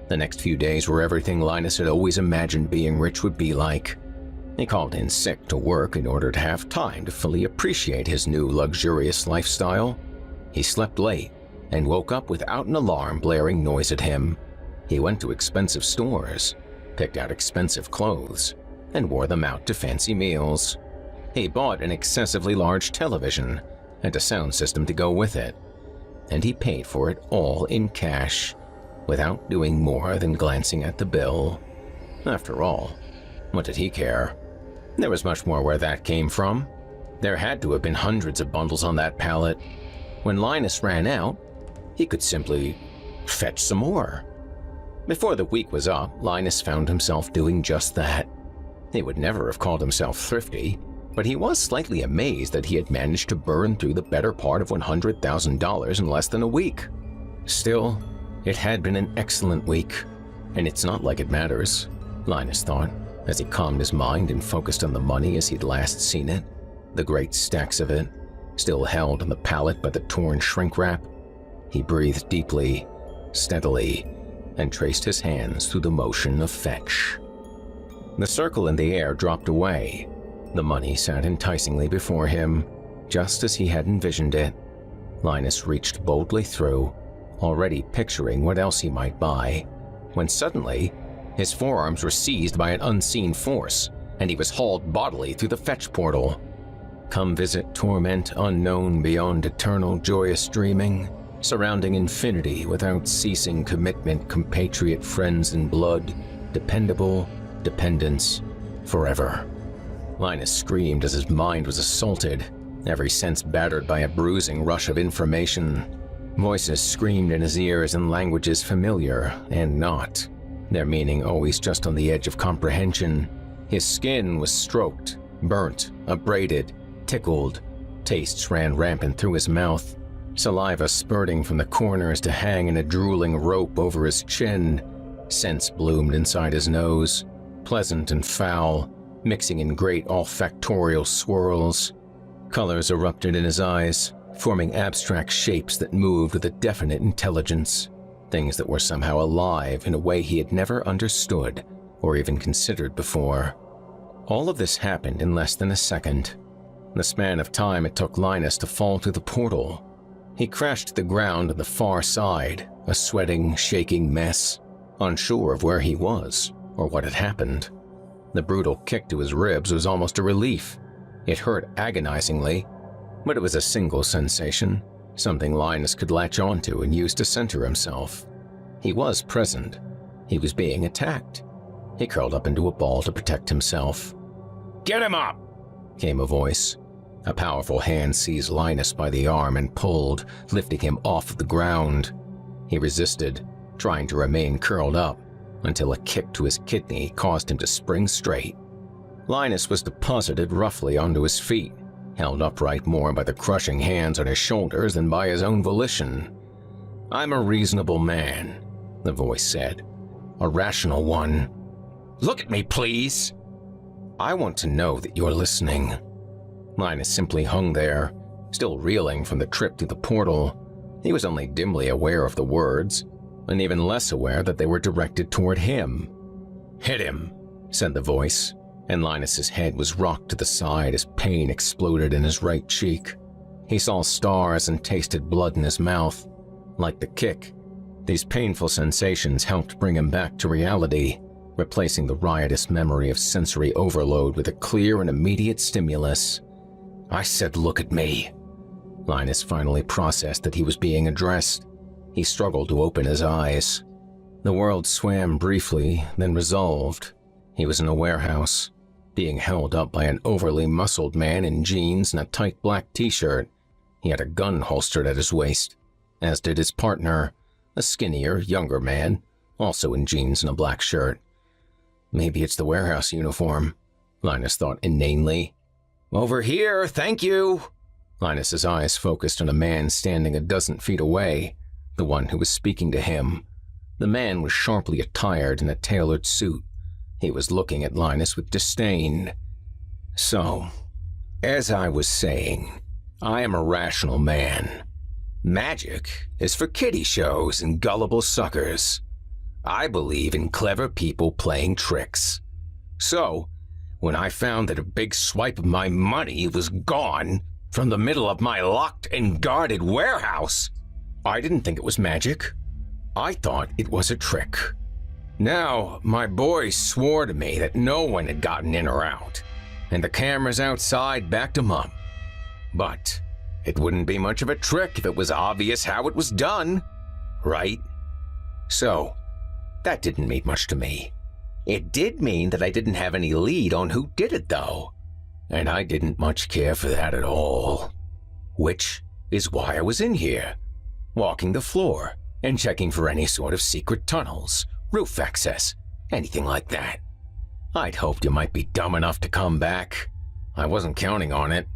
[SPEAKER 3] The next few days were everything Linus had always imagined being rich would be like. He called in sick to work in order to have time to fully appreciate his new luxurious lifestyle. He slept late and woke up without an alarm blaring noise at him. He went to expensive stores, picked out expensive clothes, and wore them out to fancy meals. He bought an excessively large television and a sound system to go with it. and he paid for it all in cash, without doing more than glancing at the bill. After all, what did he care? There was much more where that came from. There had to have been hundreds of bundles on that pallet. When Linus ran out, he could simply fetch some more. Before the week was up, Linus found himself doing just that. He would never have called himself thrifty, but he was slightly amazed that he had managed to burn through the better part of $100,000 in less than a week. Still, it had been an excellent week, and it's not like it matters, Linus thought, as he calmed his mind and focused on the money as he'd last seen it, the great stacks of it, still held on the pallet by the torn shrink wrap. He breathed deeply, steadily, and traced his hands through the motion of fetch. The circle in the air dropped away. The money sat enticingly before him, just as he had envisioned it. Linus reached boldly through, already picturing what else he might buy, when suddenly, his forearms were seized by an unseen force, and he was hauled bodily through the fetch portal. Come visit torment unknown beyond eternal joyous dreaming, surrounding infinity without ceasing commitment, compatriot friends in blood, dependable, dependence, forever. Linus screamed as his mind was assaulted, every sense battered by a bruising rush of information. Voices screamed in his ears in languages familiar and not, their meaning always just on the edge of comprehension. His skin was stroked, burnt, abraded, tickled. Tastes ran rampant through his mouth, saliva spurting from the corners to hang in a drooling rope over his chin. Scents bloomed inside his nose, pleasant and foul, mixing in great olfactorial swirls. Colors erupted in his eyes, forming abstract shapes that moved with a definite intelligence, things that were somehow alive in a way he had never understood or even considered before. All of this happened in less than a second, the span of time it took Linus to fall through the portal. He crashed to the ground on the far side, a sweating, shaking mess, unsure of where he was or what had happened. The brutal kick to his ribs was almost a relief. It hurt agonizingly, but it was a single sensation, something Linus could latch onto and use to center himself. He was present. He was being attacked. He curled up into a ball to protect himself.
[SPEAKER 4] Get him up!
[SPEAKER 3] Came a voice. A powerful hand seized Linus by the arm and pulled, lifting him off of the ground. He resisted, trying to remain curled up, until a kick to his kidney caused him to spring straight. Linus was deposited roughly onto his feet, held upright more by the crushing hands on his shoulders than by his own volition. "I'm a reasonable man," the voice said. "A rational one. Look at me, please. I want to know that you're listening." Linus simply hung there, still reeling from the trip through the portal. He was only dimly aware of the words, and even less aware that they were directed toward him. "Hit him," said the voice, and Linus's head was rocked to the side as pain exploded in his right cheek. He saw stars and tasted blood in his mouth. Like the kick, these painful sensations helped bring him back to reality, replacing the riotous memory of sensory overload with a clear and immediate stimulus. "I said look at me." Linus finally processed that he was being addressed. He struggled to open his eyes. The world swam briefly, then resolved. He was in a warehouse, being held up by an overly muscled man in jeans and a tight black t-shirt. He had a gun holstered at his waist, as did his partner, a skinnier, younger man, also in jeans and a black shirt. Maybe it's the warehouse uniform, Linus thought inanely. "Over here, thank you." Linus's eyes focused on a man standing a dozen feet away, the one who was speaking to him. The man was sharply attired in a tailored suit. He was looking at Linus with disdain. "So, as I was saying, I am a rational man. Magic is for kiddie shows and gullible suckers. I believe in clever people playing tricks. So, when I found that a big swipe of my money was gone from the middle of my locked and guarded warehouse, I didn't think it was magic. I thought it was a trick. Now, my boys swore to me that no one had gotten in or out, and the cameras outside backed them up. But
[SPEAKER 4] It wouldn't be much of a trick if it was obvious how it was done, right? So, that didn't mean much to me. It did mean that I didn't have any lead on who did it, though. And I didn't much care for that at all. Which is why I was in here, walking the floor and checking for any sort of secret tunnels, roof access, anything like that. I'd hoped you might be dumb enough to come back. I wasn't counting on it.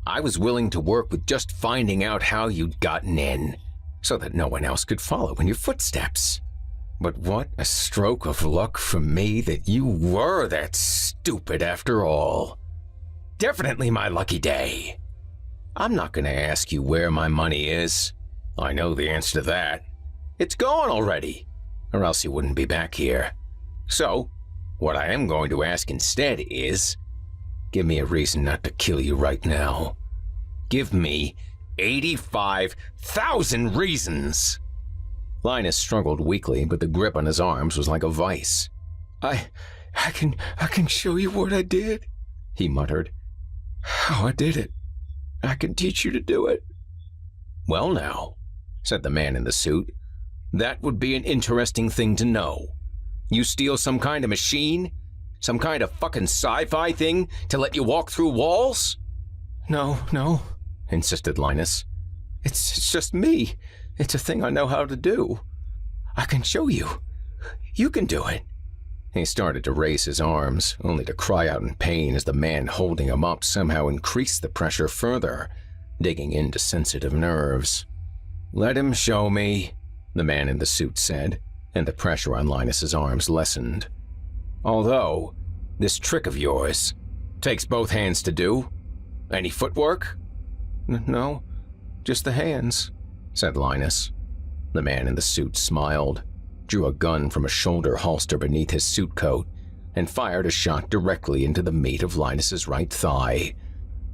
[SPEAKER 4] I was willing to work with just finding out how you'd gotten in, so that no one else could follow in your footsteps. But what a stroke of luck for me that you were that stupid after all. Definitely my lucky day. I'm not going to ask you where my money is. I know the answer to that. It's gone already, or else you wouldn't be back here. So, what I am going to ask instead is, give me a reason not to kill you right now. Give me 85,000 reasons. Linus struggled weakly, but the grip on his arms was like a vice. I can show you what I did, he muttered. How I did it. I can teach you to do it. Well now, said the man in the suit, that would be an interesting thing to know. You steal some kind of machine? Some kind of fucking sci-fi thing to let you walk through walls? No, insisted Linus. It's just me. It's a thing I know how to do. I can show you. You can do it. He started to raise his arms, only to cry out in pain as the man holding him up somehow increased the pressure further, digging into sensitive nerves. Let him show me, the man in the suit said, and the pressure on Linus's arms lessened. Although, this trick of yours takes both hands to do. Any footwork? No, just the hands, said Linus. The man in the suit smiled, drew a gun from a shoulder holster beneath his suit coat, and fired a shot directly into the meat of Linus's right thigh.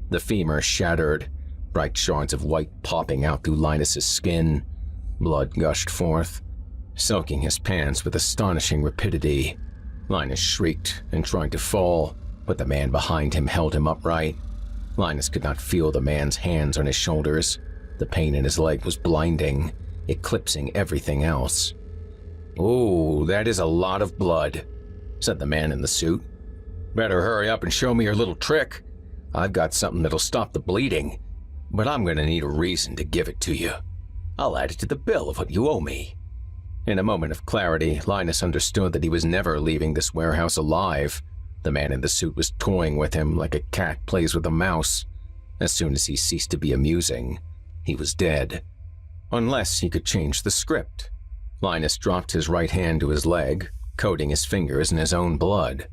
[SPEAKER 4] The femur shattered, bright shards of white popping out through Linus's skin. Blood gushed forth, soaking his pants with astonishing rapidity. Linus shrieked and tried to fall, but the man behind him held him upright. Linus could not feel the man's hands on his shoulders. The pain in his leg was blinding, eclipsing everything else. "Oh, that is a lot of blood," said the man in the suit. "Better hurry up and show me your little trick. I've got something that'll stop the bleeding, but I'm going to need a reason to give it to you. I'll add it to the bill of what you owe me." In a moment of clarity, Linus understood that he was never leaving this warehouse alive. The man in the suit was toying with him like a cat plays with a mouse. As soon as he ceased to be amusing, he was dead. Unless he could change the script. Linus dropped his right hand to his leg, coating his fingers in his own blood.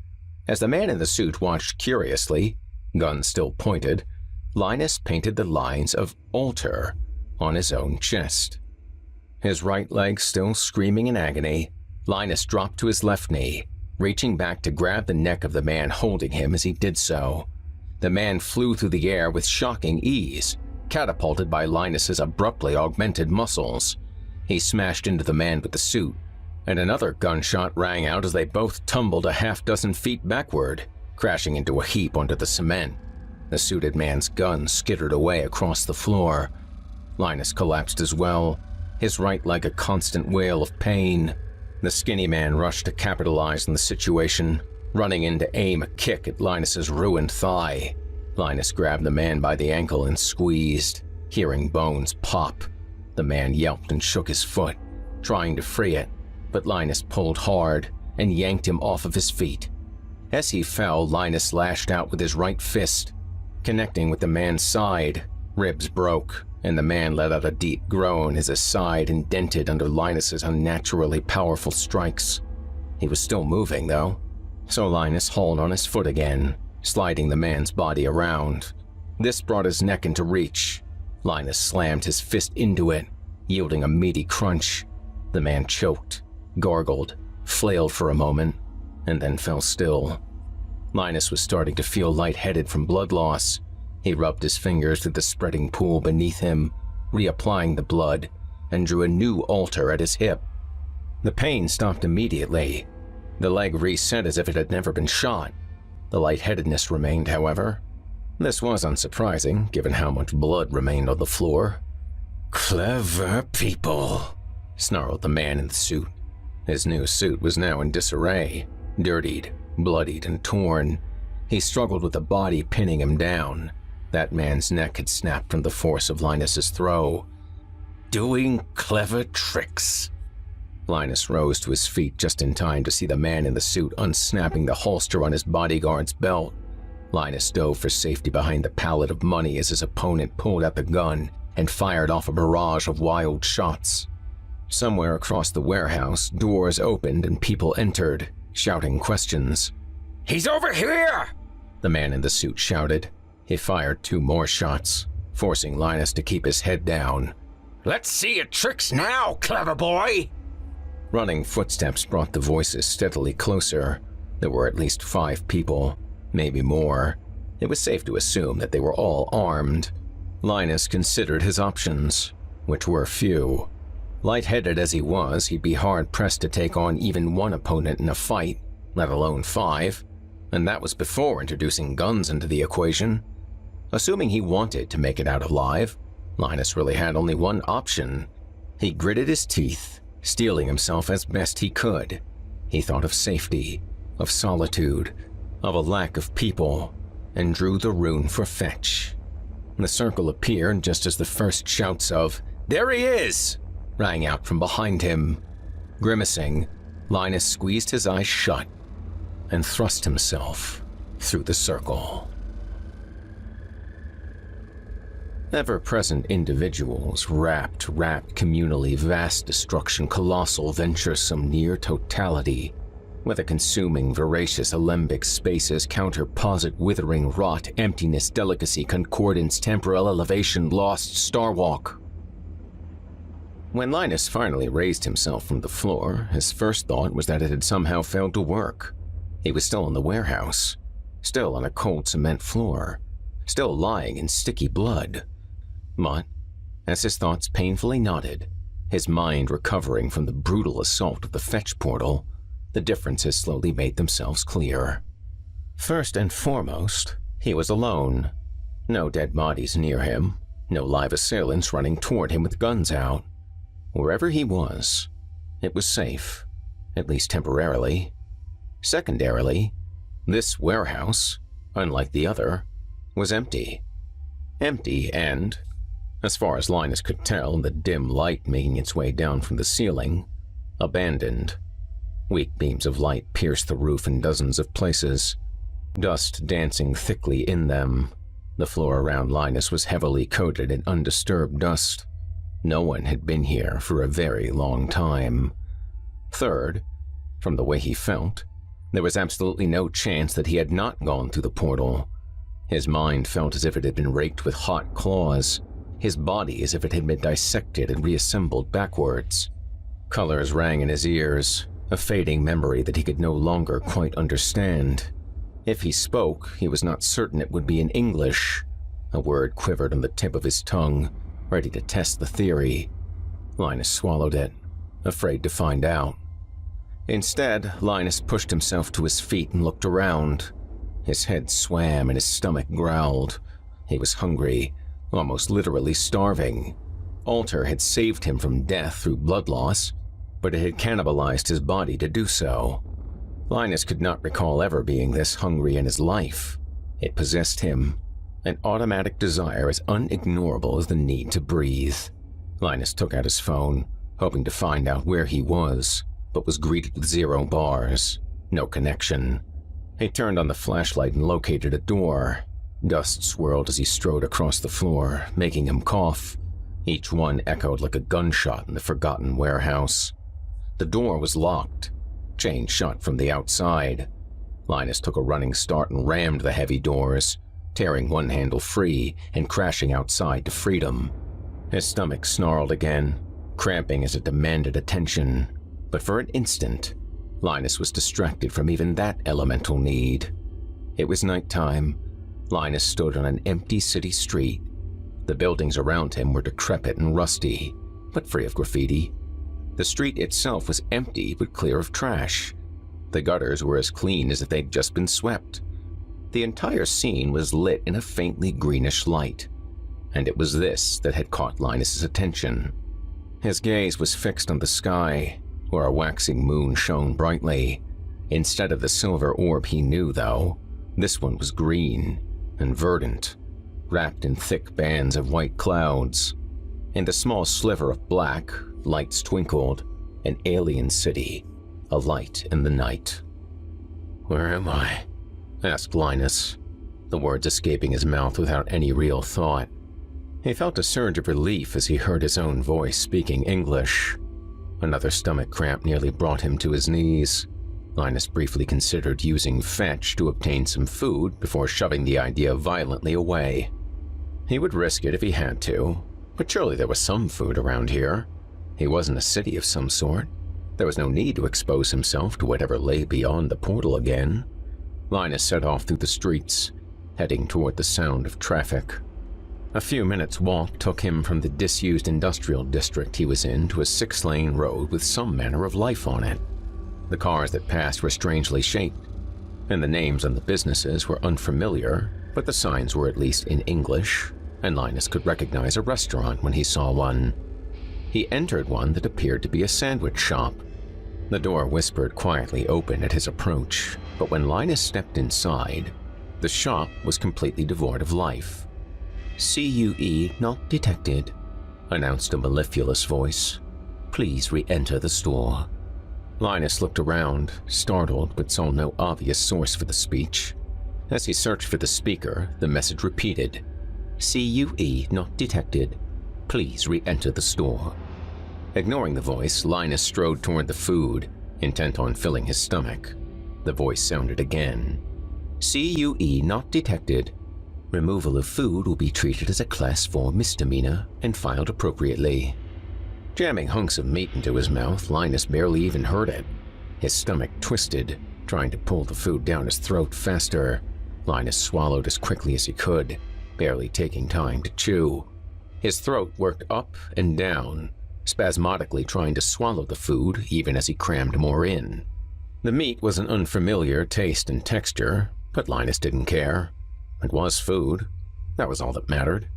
[SPEAKER 4] As the man in the suit watched curiously, gun still pointed, Linus painted the lines of altar on his own chest. His right leg still screaming in agony, Linus dropped to his left knee, reaching back to grab the neck of the man holding him as he did so. The man flew through the air with shocking ease, catapulted by Linus's abruptly augmented muscles. He smashed into the man with the suit, and another gunshot rang out as they both tumbled a half-dozen feet backward, crashing into a heap onto the cement. The suited man's gun skittered away across the floor. Linus collapsed as well, his right leg a constant wail of pain. The skinny man rushed to capitalize on the situation, running in to aim a kick at Linus's ruined thigh. Linus grabbed the man by the ankle and squeezed, hearing bones pop. The man yelped and shook his foot, trying to free it, but Linus pulled hard and yanked him off of his feet. As he fell, Linus lashed out with his right fist, connecting with the man's side. Ribs broke, and the man let out a deep groan as his side indented under Linus's unnaturally powerful strikes. He was still moving, though, so Linus hauled on his foot again, sliding the man's body around. This brought his neck into reach. Linus slammed his fist into it, yielding a meaty crunch. The man choked, gargled, flailed for a moment, and then fell still. Linus was starting to feel lightheaded from blood loss. He rubbed his fingers through the spreading pool beneath him, reapplying the blood, and drew a new altar at his hip. The pain stopped immediately. The leg reset as if it had never been shot. The lightheadedness remained, however.
[SPEAKER 3] This was unsurprising, given how much blood remained on the floor. "Clever people," snarled the man in the suit. His new suit was now in disarray, dirtied, bloodied, and torn. He struggled with the body pinning him down. That man's neck had snapped from the force of Linus's throw. "Doing clever tricks." Linus rose to his feet just in time to see the man in the suit unsnapping the holster on his bodyguard's belt. Linus dove for safety behind the pallet of money as his opponent pulled out the gun and fired off a barrage of wild shots. Somewhere across the warehouse, doors opened and people entered, shouting questions.
[SPEAKER 4] "He's over here!"
[SPEAKER 3] the man in the suit shouted. He fired 2 more shots, forcing Linus to keep his head down.
[SPEAKER 4] "Let's see your tricks now, clever boy!"
[SPEAKER 3] Running footsteps brought the voices steadily closer. There were at least 5 people, maybe more. It was safe to assume that they were all armed. Linus considered his options, which were few. Lightheaded as he was, he'd be hard-pressed to take on even one opponent in a fight, let alone 5, and that was before introducing guns into the equation. Assuming he wanted to make it out alive, Linus really had only one option. He gritted his teeth, steeling himself as best he could. He thought of safety, of solitude, of a lack of people, and drew the rune for fetch. The circle appeared just as the first shouts of, "There he is!" rang out from behind him. Grimacing, Linus squeezed his eyes shut and thrust himself through the circle. Ever-present individuals, rapt communally, vast destruction, colossal, venturesome, near totality, with a consuming, voracious alembic spaces, counterposit, withering, rot, emptiness, delicacy, concordance, temporal elevation, lost, starwalk. When Linus finally raised himself from the floor, his first thought was that it had somehow failed to work. He was still in the warehouse, still on a cold cement floor, still lying in sticky blood. But, as his thoughts painfully nodded, his mind recovering from the brutal assault of the fetch portal, the differences slowly made themselves clear. First and foremost, he was alone. No dead bodies near him, no live assailants running toward him with guns out. Wherever he was, it was safe, at least temporarily. Secondarily, this warehouse, unlike the other, was empty. Empty and, as far as Linus could tell in the dim light making its way down from the ceiling, abandoned. Weak beams of light pierced the roof in dozens of places, dust dancing thickly in them. The floor around Linus was heavily coated in undisturbed dust. No one had been here for a very long time. Third, from the way he felt, there was absolutely no chance that he had not gone through the portal. His mind felt as if it had been raked with hot claws, his body as if it had been dissected and reassembled backwards. Colors rang in his ears, a fading memory that he could no longer quite understand. If he spoke, he was not certain it would be in English. A word quivered on the tip of his tongue, ready to test the theory. Linus swallowed it, afraid to find out. Instead, Linus pushed himself to his feet and looked around. His head swam and his stomach growled. He was hungry, almost literally starving. Alter had saved him from death through blood loss, but it had cannibalized his body to do so. Linus could not recall ever being this hungry in his life. It possessed him, an automatic desire as unignorable as the need to breathe. Linus took out his phone, hoping to find out where he was, but was greeted with 0 bars, no connection. He turned on the flashlight and located a door. Dust swirled as he strode across the floor, making him cough. Each one echoed like a gunshot in the forgotten warehouse. The door was locked, chained shut from the outside. Linus took a running start and rammed the heavy doors, tearing one handle free and crashing outside to freedom. His stomach snarled again, cramping as it demanded attention. But for an instant, Linus was distracted from even that elemental need. It was nighttime. Linus stood on an empty city street. The buildings around him were decrepit and rusty, but free of graffiti. The street itself was empty but clear of trash. The gutters were as clean as if they'd just been swept. The entire scene was lit in a faintly greenish light, and it was this that had caught Linus's attention. His gaze was fixed on the sky, where a waxing moon shone brightly. Instead of the silver orb he knew, though, this one was green and verdant, wrapped in thick bands of white clouds. In the small sliver of black, lights twinkled, an alien city, a light in the night. "Where am I?" asked Linus, the words escaping his mouth without any real thought. He felt a surge of relief as he heard his own voice speaking English. Another stomach cramp nearly brought him to his knees. Linus briefly considered using fetch to obtain some food before shoving the idea violently away. He would risk it if he had to, but surely there was some food around here. He wasn't a city of some sort. There was no need to expose himself to whatever lay beyond the portal again. Linus set off through the streets, heading toward the sound of traffic. A few minutes' walk took him from the disused industrial district he was in to a 6-lane road with some manner of life on it. The cars that passed were strangely shaped, and the names on the businesses were unfamiliar, but the signs were at least in English, and Linus could recognize a restaurant when he saw one. He entered one that appeared to be a sandwich shop. The door whispered quietly open at his approach, but when Linus stepped inside, the shop was completely devoid of life. "CUE not detected," announced a mellifluous voice. "Please re-enter the store." Linus looked around, startled, but saw no obvious source for the speech. As he searched for the speaker, the message repeated, "CUE not detected. Please re-enter the store." Ignoring the voice, Linus strode toward the food, intent on filling his stomach. The voice sounded again. "CUE not detected. Removal of food will be treated as a Class 4 misdemeanor and filed appropriately." Jamming hunks of meat into his mouth, Linus barely even heard it. His stomach twisted, trying to pull the food down his throat faster. Linus swallowed as quickly as he could, barely taking time to chew. His throat worked up and down, spasmodically trying to swallow the food even as he crammed more in. The meat was an unfamiliar taste and texture, but Linus didn't care. It was food. That was all that mattered.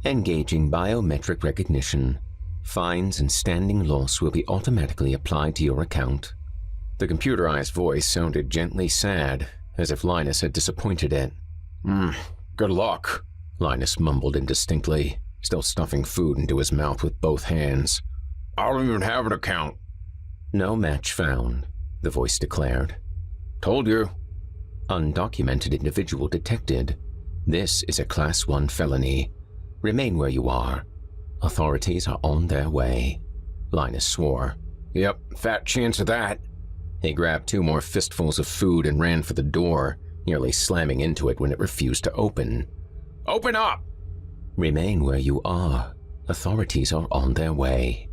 [SPEAKER 3] "Engaging biometric recognition. Fines and standing loss will be automatically applied to your account." The computerized voice sounded gently sad, as if Linus had disappointed it. Good luck," Linus mumbled indistinctly, still stuffing food into his mouth with both hands. "I don't even have an account." "No match found," the voice declared. "Told you." "Undocumented individual detected. This is a Class 1 felony. Remain where you are. Authorities are on their way." Linus swore. "Yep, fat chance of that." He grabbed 2 more fistfuls of food and ran for the door, nearly slamming into it when it refused to open. "Open up!" "Remain where you are. Authorities are on their way."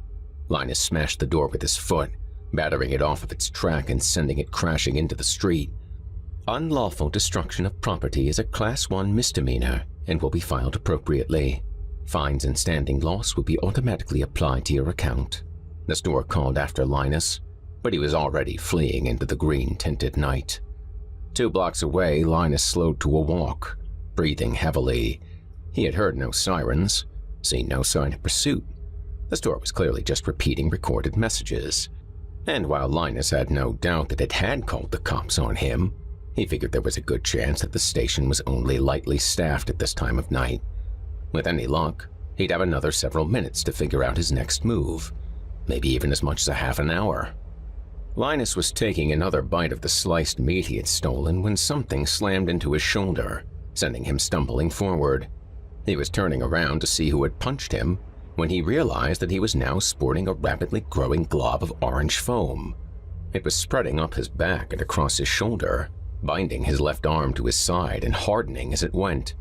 [SPEAKER 3] Linus smashed the door with his foot, battering it off of its track and sending it crashing into the street. "Unlawful destruction of property is a Class 1 misdemeanor and will be filed appropriately. Fines and standing loss will be automatically applied to your account." The store called after Linus, but he was already fleeing into the green-tinted night. 2 blocks away, Linus slowed to a walk, breathing heavily. He had heard no sirens, seen no sign of pursuit. The store was clearly just repeating recorded messages. And while Linus had no doubt that it had called the cops on him, he figured there was a good chance that the station was only lightly staffed at this time of night. With any luck, he'd have another several minutes to figure out his next move, maybe even as much as a half an hour. Linus was taking another bite of the sliced meat he had stolen when something slammed into his shoulder, sending him stumbling forward. He was turning around to see who had punched him when he realized that he was now sporting a rapidly growing glob of orange foam. It was spreading up his back and across his shoulder, binding his left arm to his side and hardening as it went.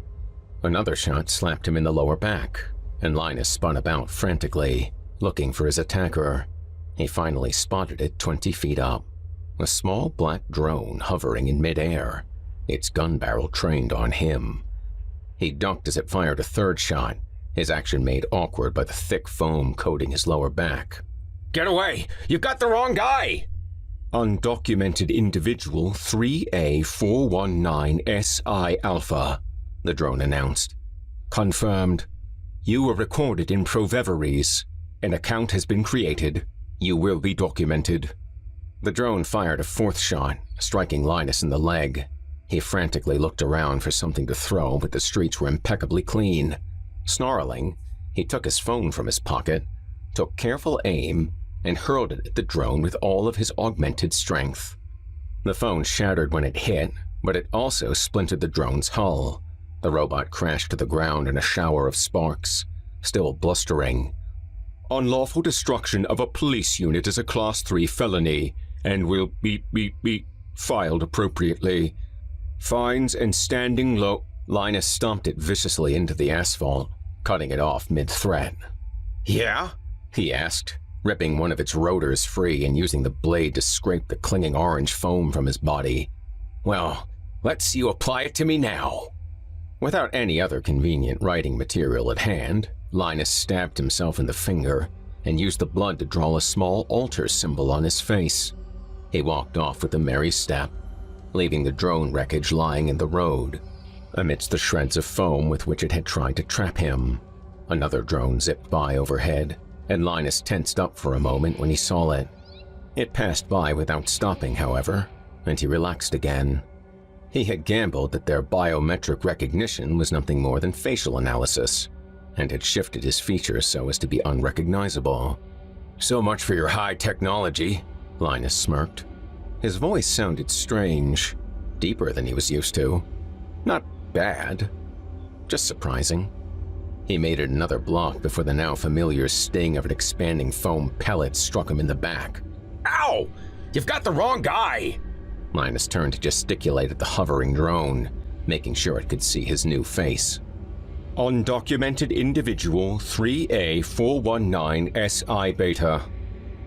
[SPEAKER 3] Another shot slapped him in the lower back, and Linus spun about frantically, looking for his attacker. He finally spotted it 20 feet up, a small black drone hovering in midair, its gun barrel trained on him. He ducked as it fired a third shot, his action made awkward by the thick foam coating his lower back. "Get away! You've got the wrong guy!" Undocumented individual 3A419SI Alpha, the drone announced. Confirmed. You were recorded in Proveveries. An account has been created. You will be documented. The drone fired a fourth shot, striking Linus in the leg. He frantically looked around for something to throw, but the streets were impeccably clean. Snarling, he took his phone from his pocket, took careful aim, and hurled it at the drone with all of his augmented strength. The phone shattered when it hit, but it also splintered the drone's hull. The robot crashed to the ground in a shower of sparks, still blustering. Unlawful destruction of a police unit is a Class 3 felony and will be filed appropriately. Fines and standing low. Linus stomped it viciously into the asphalt, cutting it off mid-threat. Yeah? He asked, ripping one of its rotors free and using the blade to scrape the clinging orange foam from his body. Well, let's see you apply it to me now. Without any other convenient writing material at hand, Linus stabbed himself in the finger and used the blood to draw a small altar symbol on his face. He walked off with a merry step, leaving the drone wreckage lying in the road, amidst the shreds of foam with which it had tried to trap him. Another drone zipped by overhead, and Linus tensed up for a moment when he saw it. It passed by without stopping, however, and he relaxed again. He had gambled that their biometric recognition was nothing more than facial analysis, and had shifted his features so as to be unrecognizable. So much for your high technology, Linus smirked. His voice sounded strange, deeper than he was used to. Not bad, just surprising. He made it another block before the now familiar sting of an expanding foam pellet struck him in the back. Ow! You've got the wrong guy! Linus turned to gesticulate at the hovering drone, making sure it could see his new face. Undocumented individual 3A419SI Beta.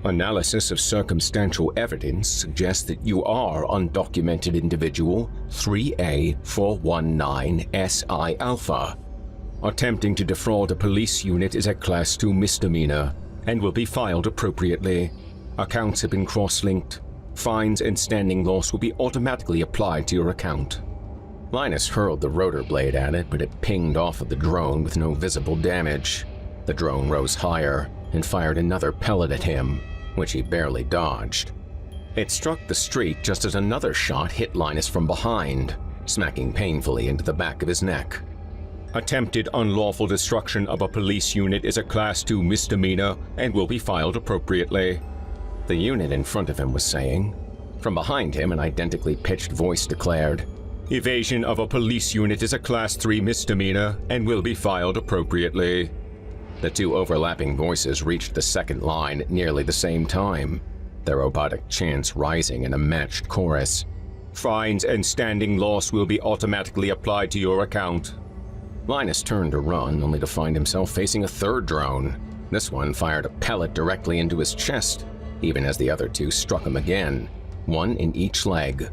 [SPEAKER 3] Analysis of circumstantial evidence suggests that you are undocumented individual 3A419SI Alpha. Attempting to defraud a police unit is a Class 2 misdemeanor and will be filed appropriately. Accounts have been cross-linked. Fines and standing loss will be automatically applied to your account. Linus hurled the rotor blade at it, but it pinged off of the drone with no visible damage. The drone rose higher and fired another pellet at him, which he barely dodged. It struck the street just as another shot hit Linus from behind, smacking painfully into the back of his neck. Attempted unlawful destruction of a police unit is a Class 2 misdemeanor and will be filed appropriately, the unit in front of him was saying. From behind him, an identically pitched voice declared, Evasion of a police unit is a Class 3 misdemeanor and will be filed appropriately. The two overlapping voices reached the second line at nearly the same time, their robotic chants rising in a matched chorus. Fines and standing loss will be automatically applied to your account. Linus turned to run, only to find himself facing a third drone. This one fired a pellet directly into his chest, even as the other two struck him again, one in each leg.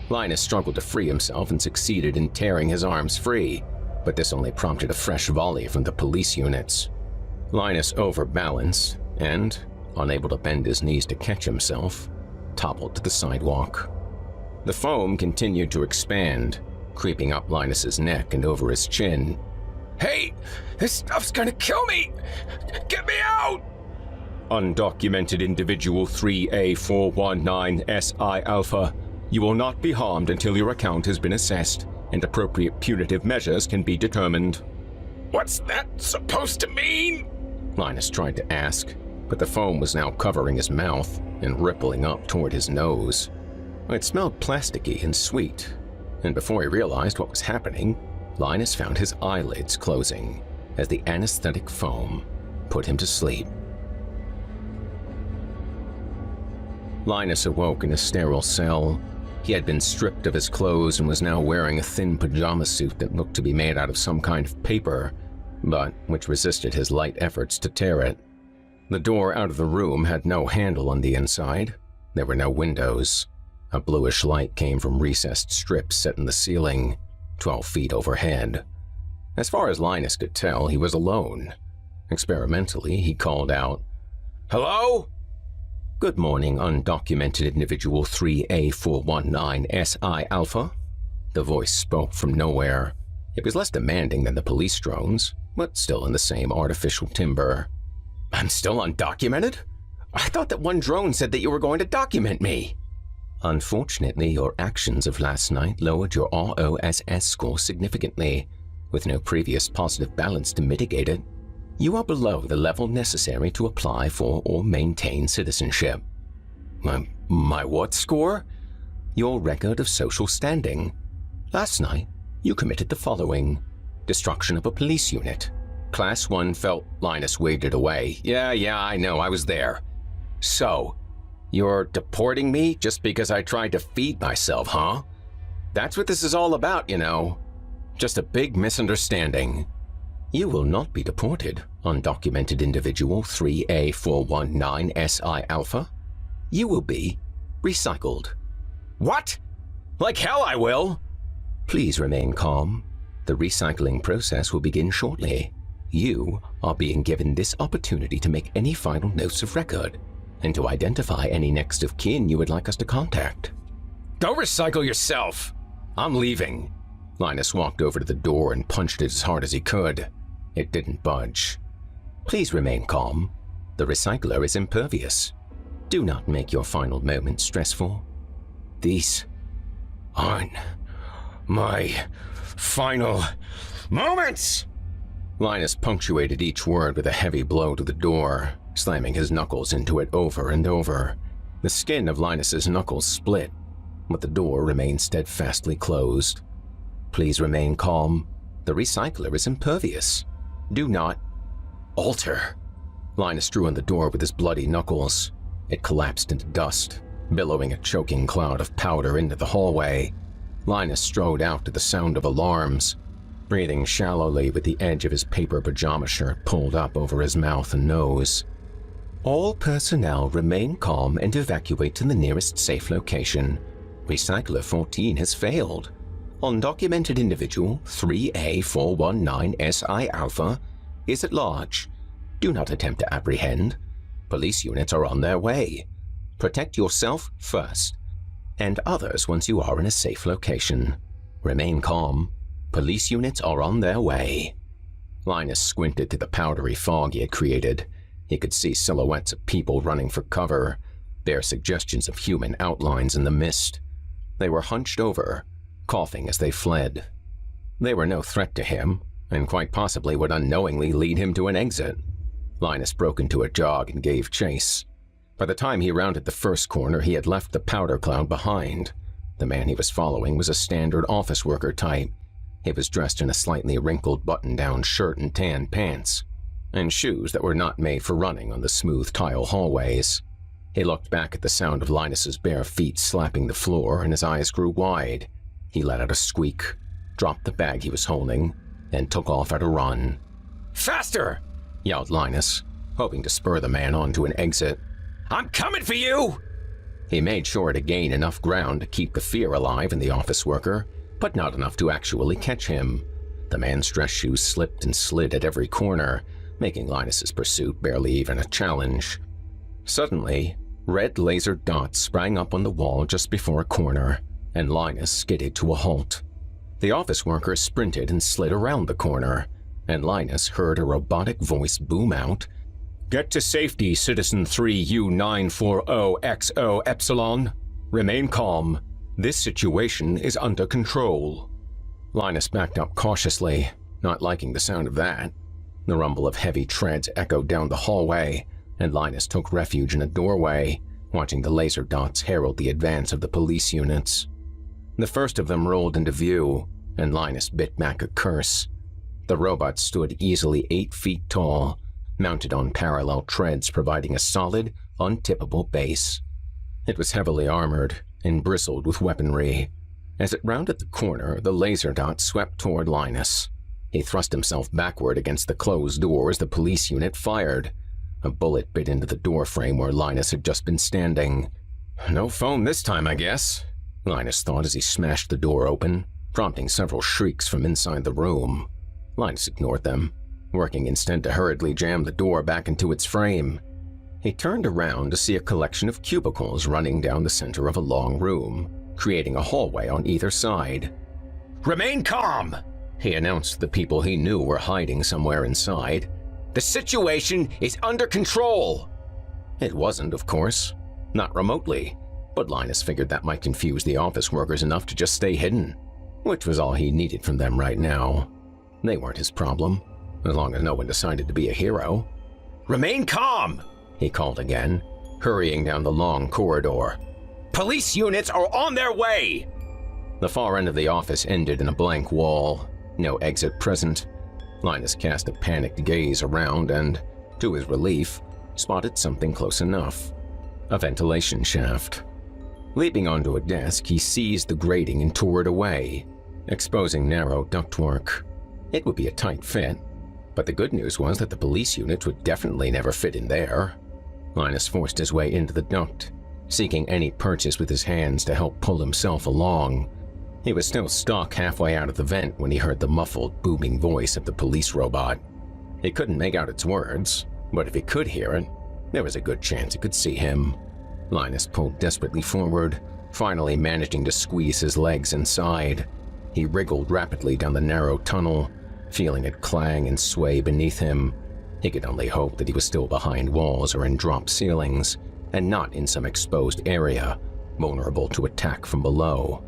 [SPEAKER 3] Linus struggled to free himself and succeeded in tearing his arms free, but this only prompted a fresh volley from the police units. Linus overbalanced and, unable to bend his knees to catch himself, toppled to the sidewalk. The foam continued to expand, creeping up Linus's neck and over his chin. Hey! This stuff's gonna kill me! Get me out! Undocumented individual 3A419SI Alpha. You will not be harmed until your account has been assessed, and appropriate punitive measures can be determined. What's that supposed to mean? Linus tried to ask, but the foam was now covering his mouth and rippling up toward his nose. It smelled plasticky and sweet, and before he realized what was happening, Linus found his eyelids closing as the anesthetic foam put him to sleep. Linus awoke in a sterile cell. He had been stripped of his clothes and was now wearing a thin pajama suit that looked to be made out of some kind of paper, but which resisted his light efforts to tear it. The door out of the room had no handle on the inside. There were no windows. A bluish light came from recessed strips set in the ceiling, 12 feet overhead. As far as Linus could tell, he was alone. Experimentally, he called out, "Hello? Good morning, undocumented individual 3A419SI Alpha. The voice spoke from nowhere. It was less demanding than the police drones, but still in the same artificial timbre. I'm still undocumented? I thought that one drone said that you were going to document me. Unfortunately, your actions of last night lowered your ROSS score significantly, with no previous positive balance to mitigate it. You are below the level necessary to apply for or maintain citizenship. My what score? Your record of social standing. Last night, you committed the following: destruction of a police unit. Class 1 felt. Linus waved it away. Yeah, I know, I was there. So, you're deporting me just because I tried to feed myself, huh? That's what this is all about, you know. Just a big misunderstanding. You will not be deported, undocumented individual 3A419SI Alpha. You will be recycled. What? Like hell I will! Please remain calm. The recycling process will begin shortly. You are being given this opportunity to make any final notes of record and to identify any next of kin you would like us to contact. Go recycle yourself! I'm leaving. Linus walked over to the door and punched it as hard as he could. It didn't budge. Please remain calm. The recycler is impervious. Do not make your final moments stressful. These aren't my final moments! Linus punctuated each word with a heavy blow to the door, slamming his knuckles into it over and over. The skin of Linus's knuckles split, but the door remained steadfastly closed. Please remain calm. The recycler is impervious. Do not alter. Linus drew on the door with his bloody knuckles. It collapsed into dust, billowing a choking cloud of powder into the hallway. Linus strode out to the sound of alarms, breathing shallowly with the edge of his paper pajama shirt pulled up over his mouth and nose. All personnel remain calm and evacuate to the nearest safe location. Recycler 14 has failed. Undocumented individual 3A419SI Alpha is at large. Do not attempt to apprehend. Police units are on their way. Protect yourself first, and others once you are in a safe location. Remain calm. Police units are on their way. Linus squinted through the powdery fog he had created. He could see silhouettes of people running for cover, bare suggestions of human outlines in the mist. They were hunched over, coughing as they fled. They were no threat to him, and quite possibly would unknowingly lead him to an exit. Linus broke into a jog and gave chase. By the time he rounded the first corner, he had left the powder cloud behind. The man he was following was a standard office worker type. He was dressed in a slightly wrinkled button-down shirt and tan pants, and shoes that were not made for running on the smooth tile hallways. He looked back at the sound of Linus's bare feet slapping the floor, and his eyes grew wide. He let out a squeak, dropped the bag he was holding, and took off at a run. Faster! Yelled Linus, hoping to spur the man on to an exit. I'm coming for you! He made sure to gain enough ground to keep the fear alive in the office worker, but not enough to actually catch him. The man's dress shoes slipped and slid at every corner, making Linus's pursuit barely even a challenge. Suddenly, red laser dots sprang up on the wall just before a corner, and Linus skidded to a halt. The office worker sprinted and slid around the corner, and Linus heard a robotic voice boom out, Get to safety, Citizen 3U940XO Epsilon. Remain calm. This situation is under control. Linus backed up cautiously, not liking the sound of that. The rumble of heavy treads echoed down the hallway, and Linus took refuge in a doorway, watching the laser dots herald the advance of the police units. The first of them rolled into view, and Linus bit back a curse. The robot stood easily 8 feet tall, mounted on parallel treads providing a solid, untippable base. It was heavily armored and bristled with weaponry. As it rounded the corner, the laser dot swept toward Linus. He thrust himself backward against the closed door as the police unit fired. A bullet bit into the doorframe where Linus had just been standing. No phone this time, I guess, Linus thought as he smashed the door open, prompting several shrieks from inside the room. Linus ignored them, working instead to hurriedly jam the door back into its frame. He turned around to see a collection of cubicles running down the center of a long room, creating a hallway on either side. "Remain calm," he announced to the people he knew were hiding somewhere inside. "The situation is under control." It wasn't, of course. Not remotely. But Linus figured that might confuse the office workers enough to just stay hidden, which was all he needed from them right now. They weren't his problem, as long as no one decided to be a hero. "Remain calm," he called again, hurrying down the long corridor. "Police units are on their way!" The far end of the office ended in a blank wall. No exit present. Linus cast a panicked gaze around and, to his relief, spotted something close enough. A ventilation shaft. Leaping onto a desk, he seized the grating and tore it away, exposing narrow ductwork. It would be a tight fit, but the good news was that the police units would definitely never fit in there. Linus forced his way into the duct, seeking any purchase with his hands to help pull himself along. He was still stuck halfway out of the vent when he heard the muffled, booming voice of the police robot. He couldn't make out its words, but if he could hear it, there was a good chance he could see him. Linus pulled desperately forward, finally managing to squeeze his legs inside. He wriggled rapidly down the narrow tunnel, feeling it clang and sway beneath him. He could only hope that he was still behind walls or in drop ceilings, and not in some exposed area, vulnerable to attack from below.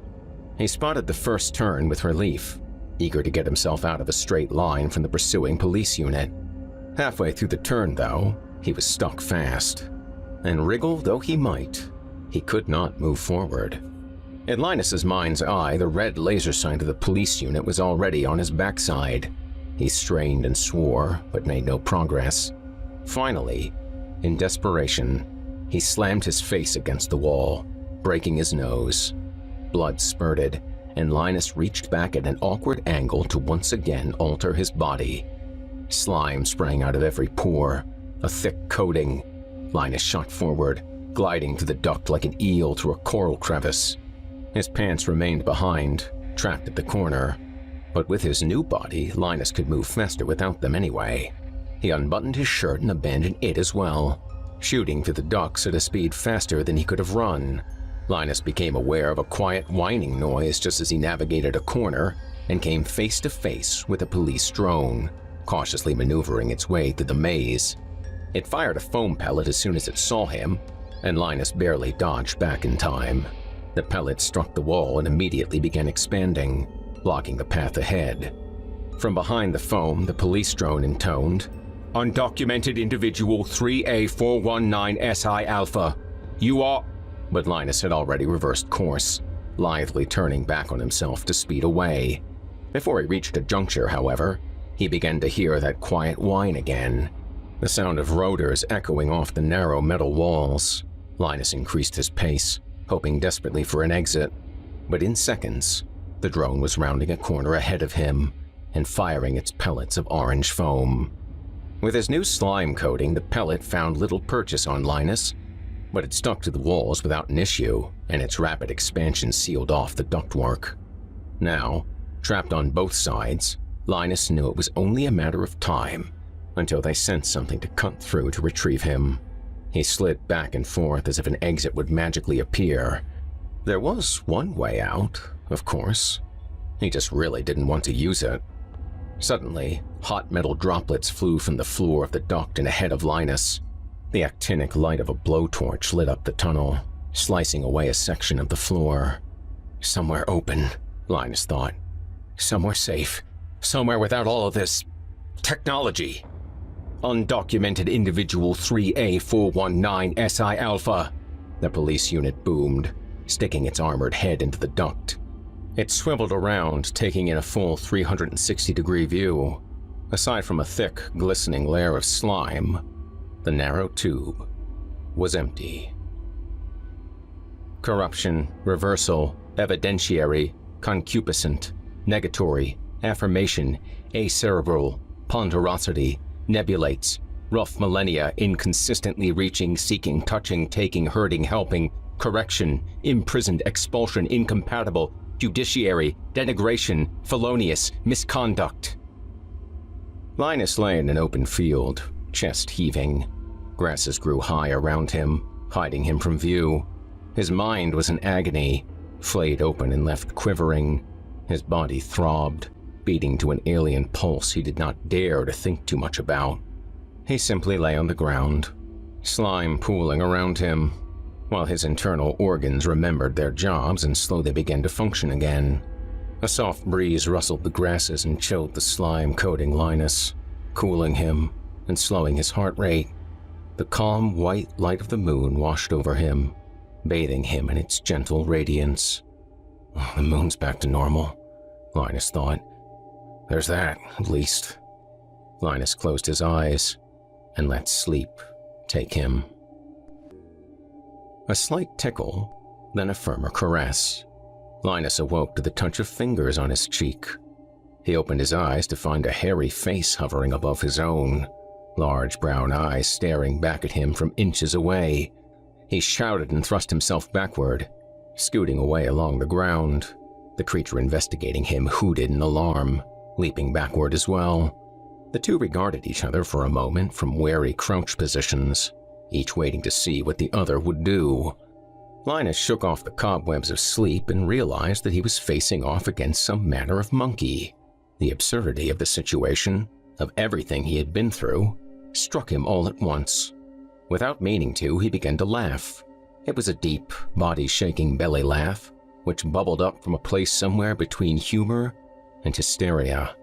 [SPEAKER 3] He spotted the first turn with relief, eager to get himself out of a straight line from the pursuing police unit. Halfway through the turn, though, he was stuck fast, and wriggle though he might, he could not move forward. In Linus's mind's eye, the red laser sight of the police unit was already on his backside. He strained and swore, but made no progress. Finally, in desperation, he slammed his face against the wall, breaking his nose. Blood spurted, and Linus reached back at an awkward angle to once again alter his body. Slime sprang out of every pore, a thick coating. Linus shot forward, gliding through the duct like an eel through a coral crevice. His pants remained behind, trapped at the corner. But with his new body, Linus could move faster without them anyway. He unbuttoned his shirt and abandoned it as well, shooting through the ducts at a speed faster than he could have run. Linus became aware of a quiet whining noise just as he navigated a corner and came face to face with a police drone, cautiously maneuvering its way through the maze. It fired a foam pellet as soon as it saw him, and Linus barely dodged back in time. The pellet struck the wall and immediately began expanding, blocking the path ahead. From behind the foam, the police drone intoned, "Undocumented individual 3A419SI Alpha. You are..." But Linus had already reversed course, lithely turning back on himself to speed away. Before he reached a juncture, however, he began to hear that quiet whine again, the sound of rotors echoing off the narrow metal walls. Linus increased his pace, hoping desperately for an exit, but in seconds, the drone was rounding a corner ahead of him and firing its pellets of orange foam. With his new slime coating, the pellet found little purchase on Linus, but it stuck to the walls without an issue, and its rapid expansion sealed off the ductwork. Now, trapped on both sides, Linus knew it was only a matter of time until they sent something to cut through to retrieve him. He slid back and forth as if an exit would magically appear. There was one way out, of course. He just really didn't want to use it. Suddenly, hot metal droplets flew from the floor of the duct and ahead of Linus. The actinic light of a blowtorch lit up the tunnel, slicing away a section of the floor. Somewhere open, Linus thought. Somewhere safe. Somewhere without all of this technology. Undocumented individual 3A419SI Alpha. The police unit boomed, sticking its armored head into the duct. It swiveled around, taking in a full 360-degree view. Aside from a thick, glistening layer of slime, the narrow tube was empty. Corruption, reversal, evidentiary, concupiscent, negatory, affirmation, acerebral, ponderosity, nebulates, rough millennia, inconsistently reaching, seeking, touching, taking, hurting, helping, correction, imprisoned, expulsion, incompatible, judiciary, denigration, felonious, misconduct. Linus lay in an open field, chest heaving. Grasses grew high around him, hiding him from view. His mind was in agony, flayed open and left quivering. His body throbbed, beating to an alien pulse he did not dare to think too much about. He simply lay on the ground, slime pooling around him, while his internal organs remembered their jobs and slowly began to function again. A soft breeze rustled the grasses and chilled the slime-coating Linus, cooling him and slowing his heart rate. The calm white light of the moon washed over him, bathing him in its gentle radiance. The moon's back to normal, Linus thought. There's that, at least. Linus closed his eyes and let sleep take him. A slight tickle, then a firmer caress. Linus awoke to the touch of fingers on his cheek. He opened his eyes to find a hairy face hovering above his own, large brown eyes staring back at him from inches away. He shouted and thrust himself backward, scooting away along the ground. The creature investigating him hooted in alarm, leaping backward as well. The two regarded each other for a moment from wary crouch positions, each waiting to see what the other would do. Linus shook off the cobwebs of sleep and realized that he was facing off against some manner of monkey. The absurdity of the situation, of everything he had been through, struck him all at once. Without meaning to, he began to laugh. It was a deep, body-shaking belly laugh, which bubbled up from a place somewhere between humor and hysteria,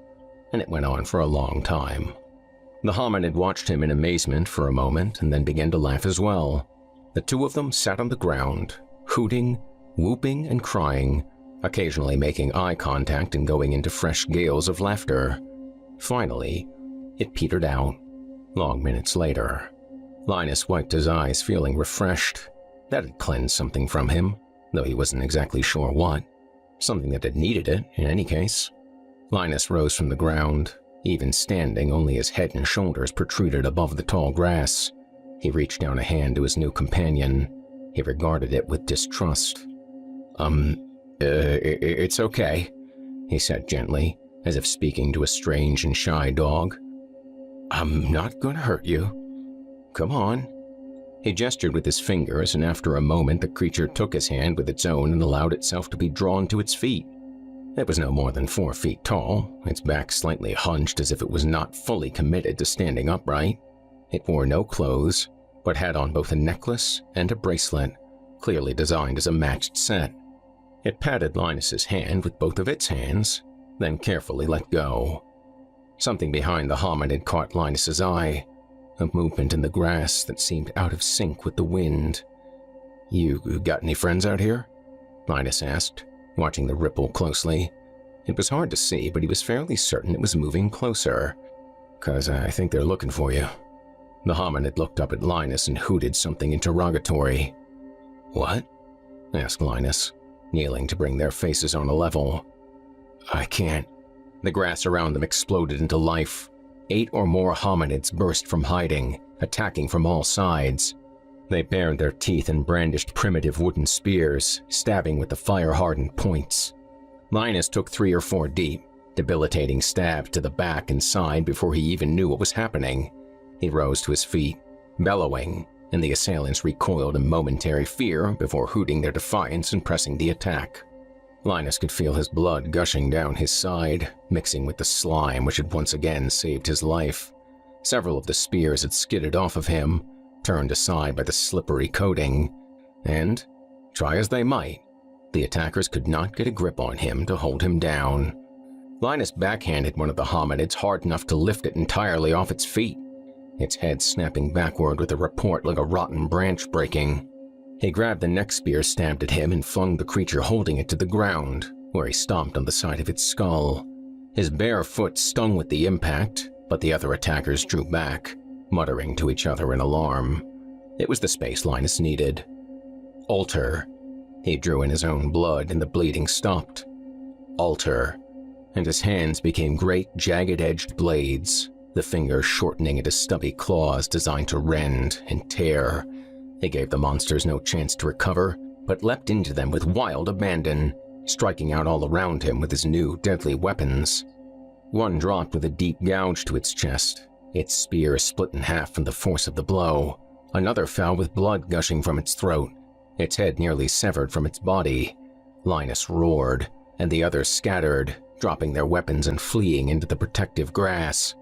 [SPEAKER 3] and it went on for a long time. The hominid watched him in amazement for a moment and then began to laugh as well. The two of them sat on the ground, hooting, whooping, and crying, occasionally making eye contact and going into fresh gales of laughter. Finally, it petered out. Long minutes later, Linus wiped his eyes, feeling refreshed. That had cleansed something from him, though he wasn't exactly sure what. Something that had needed it, in any case. Linus rose from the ground. Even standing, only his head and shoulders protruded above the tall grass. He reached down a hand to his new companion. He regarded it with distrust. It's okay, he said gently, as if speaking to a strange and shy dog. I'm not going to hurt you. Come on. He gestured with his fingers, and after a moment the creature took his hand with its own and allowed itself to be drawn to its feet. It was no more than 4 feet tall, its back slightly hunched as if it was not fully committed to standing upright. It wore no clothes, but had on both a necklace and a bracelet, clearly designed as a matched set. It patted Linus's hand with both of its hands, then carefully let go. Something behind the hominid caught Linus's eye, a movement in the grass that seemed out of sync with the wind. You got any friends out here? Linus asked, watching the ripple closely. It was hard to see, but he was fairly certain it was moving closer. 'Cause I think they're looking for you. The hominid looked up at Linus and hooted something interrogatory. What? Asked Linus, kneeling to bring their faces on a level. I can't. The grass around them exploded into life. 8 or more hominids burst from hiding, attacking from all sides. They bared their teeth and brandished primitive wooden spears, stabbing with the fire-hardened points. Linus took 3 or 4 deep, debilitating stabs to the back and side before he even knew what was happening. He rose to his feet, bellowing, and the assailants recoiled in momentary fear before hooting their defiance and pressing the attack. Linus could feel his blood gushing down his side, mixing with the slime which had once again saved his life. Several of the spears had skidded off of him, turned aside by the slippery coating, and, try as they might, the attackers could not get a grip on him to hold him down. Linus backhanded one of the hominids hard enough to lift it entirely off its feet, its head snapping backward with a report like a rotten branch breaking. He grabbed the next spear stabbed at him and flung the creature holding it to the ground, where he stomped on the side of its skull. His bare foot stung with the impact, but the other attackers drew back, muttering to each other in alarm. It was the space Linus needed. Alter. He drew in his own blood and the bleeding stopped. Alter. And his hands became great jagged-edged blades, the fingers shortening into stubby claws designed to rend and tear. He gave the monsters no chance to recover, but leapt into them with wild abandon, striking out all around him with his new deadly weapons. One dropped with a deep gouge to its chest, its spear split in half from the force of the blow. Another fell with blood gushing from its throat, its head nearly severed from its body. Linus roared, and the others scattered, dropping their weapons and fleeing into the protective grass.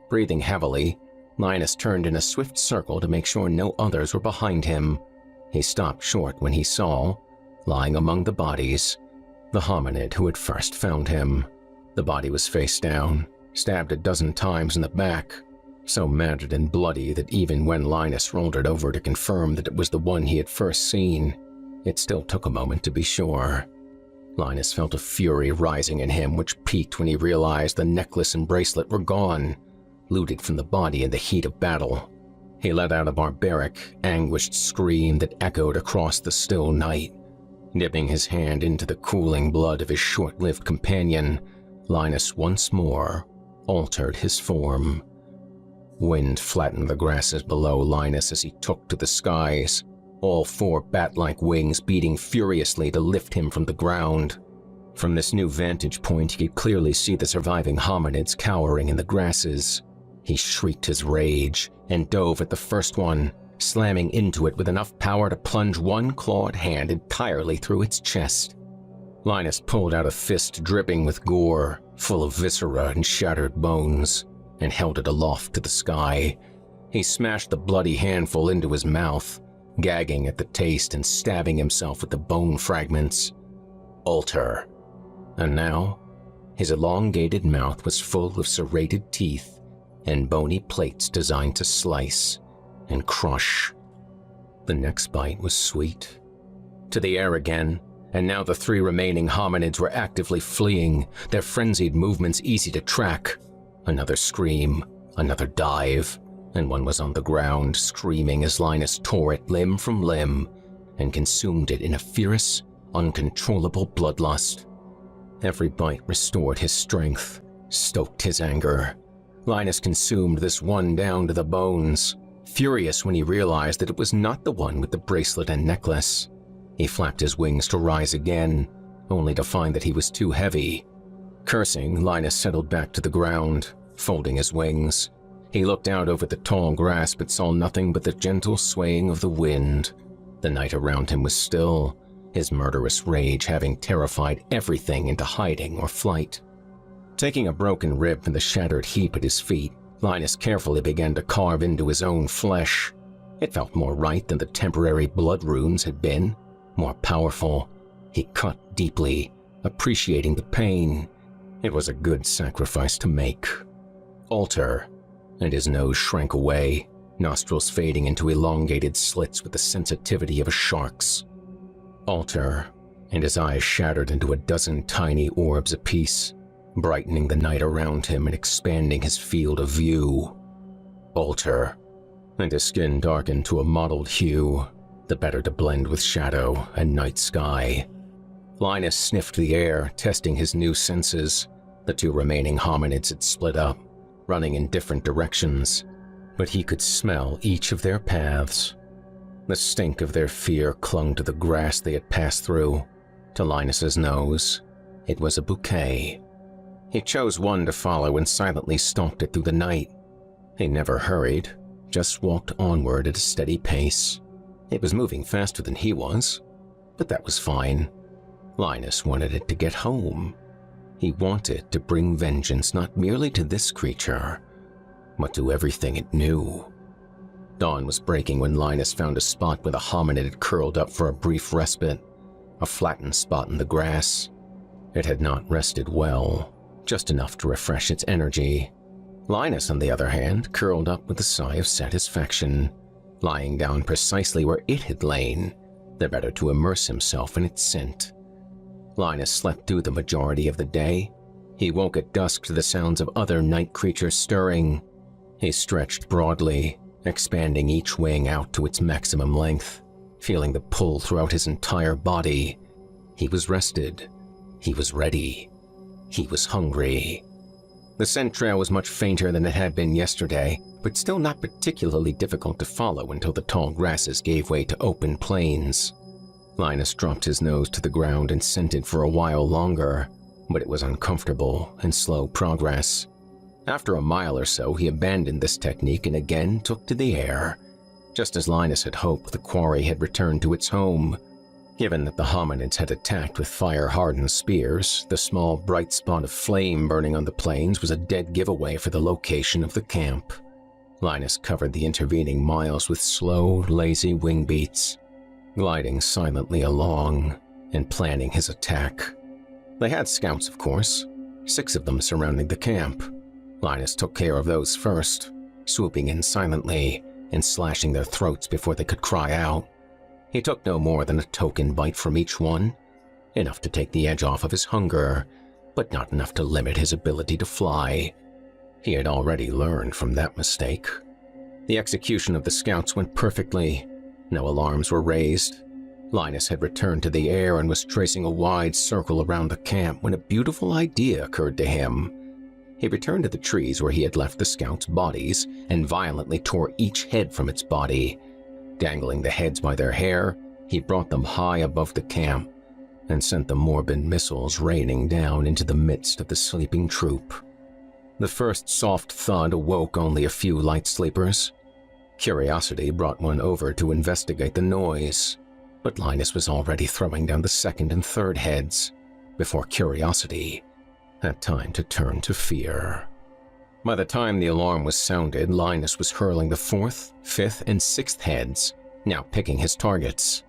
[SPEAKER 3] Breathing heavily, Linus turned in a swift circle to make sure no others were behind him. He stopped short when he saw, lying among the bodies, the hominid who had first found him. The body was face down, stabbed a dozen times in the back, so matted and bloody that even when Linus rolled it over to confirm that it was the one he had first seen, it still took a moment to be sure. Linus felt a fury rising in him which peaked when he realized the necklace and bracelet were gone, looted from the body in the heat of battle. He let out a barbaric, anguished scream that echoed across the still night. Dipping his hand into the cooling blood of his short-lived companion, Linus once more altered his form. Wind flattened the grasses below Linus as he took to the skies, all four bat-like wings beating furiously to lift him from the ground. From this new vantage point, he could clearly see the surviving hominids cowering in the grasses. He shrieked his rage and dove at the first one, slamming into it with enough power to plunge one clawed hand entirely through its chest. Linus pulled out a fist dripping with gore, full of viscera and shattered bones, and held it aloft to the sky. He smashed the bloody handful into his mouth, gagging at the taste and stabbing himself with the bone fragments. Alter. And now, his elongated mouth was full of serrated teeth and bony plates designed to slice and crush. The next bite was sweet. To the air again, and now the three remaining hominids were actively fleeing, their frenzied movements easy to track. Another scream, another dive, and one was on the ground, screaming as Linus tore it limb from limb and consumed it in a fierce, uncontrollable bloodlust. Every bite restored his strength, stoked his anger. Linus consumed this one down to the bones, furious when he realized that it was not the one with the bracelet and necklace. He flapped his wings to rise again, only to find that he was too heavy. Cursing, Linus settled back to the ground, folding his wings. He looked out over the tall grass but saw nothing but the gentle swaying of the wind. The night around him was still, his murderous rage having terrified everything into hiding or flight. Taking a broken rib from the shattered heap at his feet, Linus carefully began to carve into his own flesh. It felt more right than the temporary blood runes had been, more powerful. He cut deeply, appreciating the pain. It was a good sacrifice to make. Alter, and his nose shrank away, nostrils fading into elongated slits with the sensitivity of a shark's. Alter, and his eyes shattered into a dozen tiny orbs apiece, brightening the night around him and expanding his field of view. Alter, and his skin darkened to a mottled hue, the better to blend with shadow and night sky. Linus sniffed the air, testing his new senses. The two remaining hominids had split up, running in different directions, but he could smell each of their paths. The stink of their fear clung to the grass they had passed through. To Linus's nose, it was a bouquet. He chose one to follow and silently stalked it through the night. He never hurried, just walked onward at a steady pace. It was moving faster than he was, but that was fine. Linus wanted it to get home. He wanted to bring vengeance not merely to this creature, but to everything it knew. Dawn was breaking when Linus found a spot where the hominid had curled up for a brief respite, a flattened spot in the grass. It had not rested well, just enough to refresh its energy. Linus, on the other hand, curled up with a sigh of satisfaction, lying down precisely where it had lain, the better to immerse himself in its scent. Linus slept through the majority of the day. He woke at dusk to the sounds of other night creatures stirring. He stretched broadly, expanding each wing out to its maximum length, feeling the pull throughout his entire body. He was rested. He was ready. He was hungry. The scent trail was much fainter than it had been yesterday, but still not particularly difficult to follow until the tall grasses gave way to open plains. Linus dropped his nose to the ground and scented for a while longer, but it was uncomfortable and slow progress. After a mile or so, he abandoned this technique and again took to the air. Just as Linus had hoped, the quarry had returned to its home. Given that the hominids had attacked with fire-hardened spears, the small bright spot of flame burning on the plains was a dead giveaway for the location of the camp. Linus covered the intervening miles with slow, lazy wing beats, gliding silently along and planning his attack. They had scouts, of course, 6 of them surrounding the camp. Linus took care of those first, swooping in silently and slashing their throats before they could cry out. He took no more than a token bite from each one, enough to take the edge off of his hunger, but not enough to limit his ability to fly. He had already learned from that mistake. The execution of the scouts went perfectly. No alarms were raised. Linus had returned to the air and was tracing a wide circle around the camp when a beautiful idea occurred to him. He returned to the trees where he had left the scouts' bodies and violently tore each head from its body. Dangling the heads by their hair, he brought them high above the camp and sent the morbid missiles raining down into the midst of the sleeping troop. The first soft thud awoke only a few light sleepers. Curiosity brought one over to investigate the noise, but Linus was already throwing down the second and third heads before curiosity had time to turn to fear. By the time the alarm was sounded, Linus was hurling the 4th, 5th, and 6th heads, now picking his targets.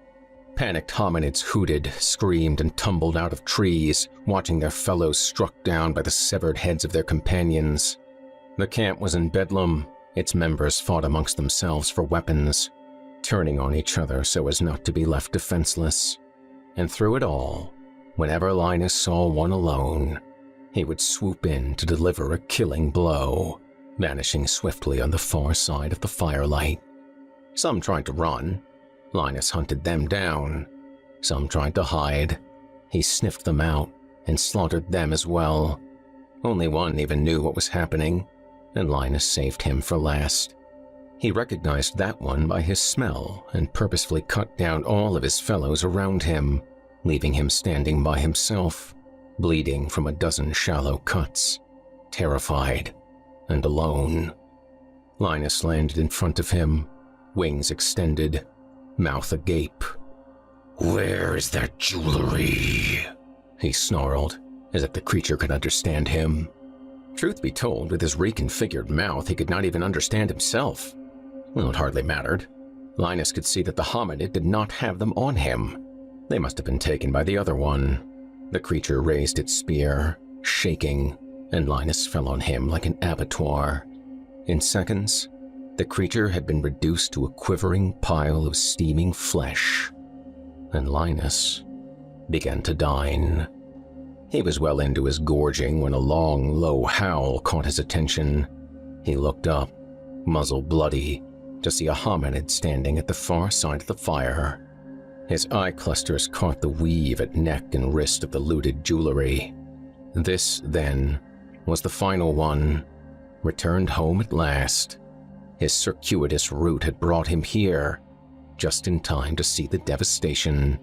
[SPEAKER 3] Panicked hominids hooted, screamed, and tumbled out of trees, watching their fellows struck down by the severed heads of their companions. The camp was in bedlam. Its members fought amongst themselves for weapons, turning on each other so as not to be left defenseless. And through it all, whenever Linus saw one alone, he would swoop in to deliver a killing blow, vanishing swiftly on the far side of the firelight. Some tried to run. Linus hunted them down. Some tried to hide. He sniffed them out and slaughtered them as well. Only one even knew what was happening, and Linus saved him for last. He recognized that one by his smell and purposefully cut down all of his fellows around him, leaving him standing by himself, bleeding from a dozen shallow cuts, terrified and alone. Linus landed in front of him, wings extended, mouth agape.
[SPEAKER 4] "Where is that jewelry?"
[SPEAKER 3] he snarled, as if the creature could understand him. Truth be told, with his reconfigured mouth, he could not even understand himself. Well, it hardly mattered. Linus could see that the hominid did not have them on him. They must have been taken by the other one. The creature raised its spear, shaking, and Linus fell on him like an abattoir. In seconds, the creature had been reduced to a quivering pile of steaming flesh, and Linus began to dine. He was well into his gorging when a long, low howl caught his attention. He looked up, muzzle bloody, to see a hominid standing at the far side of the fire. His eye clusters caught the weave at neck and wrist of the looted jewelry. This, then, was the final one, returned home at last. His circuitous route had brought him here, just in time to see the devastation.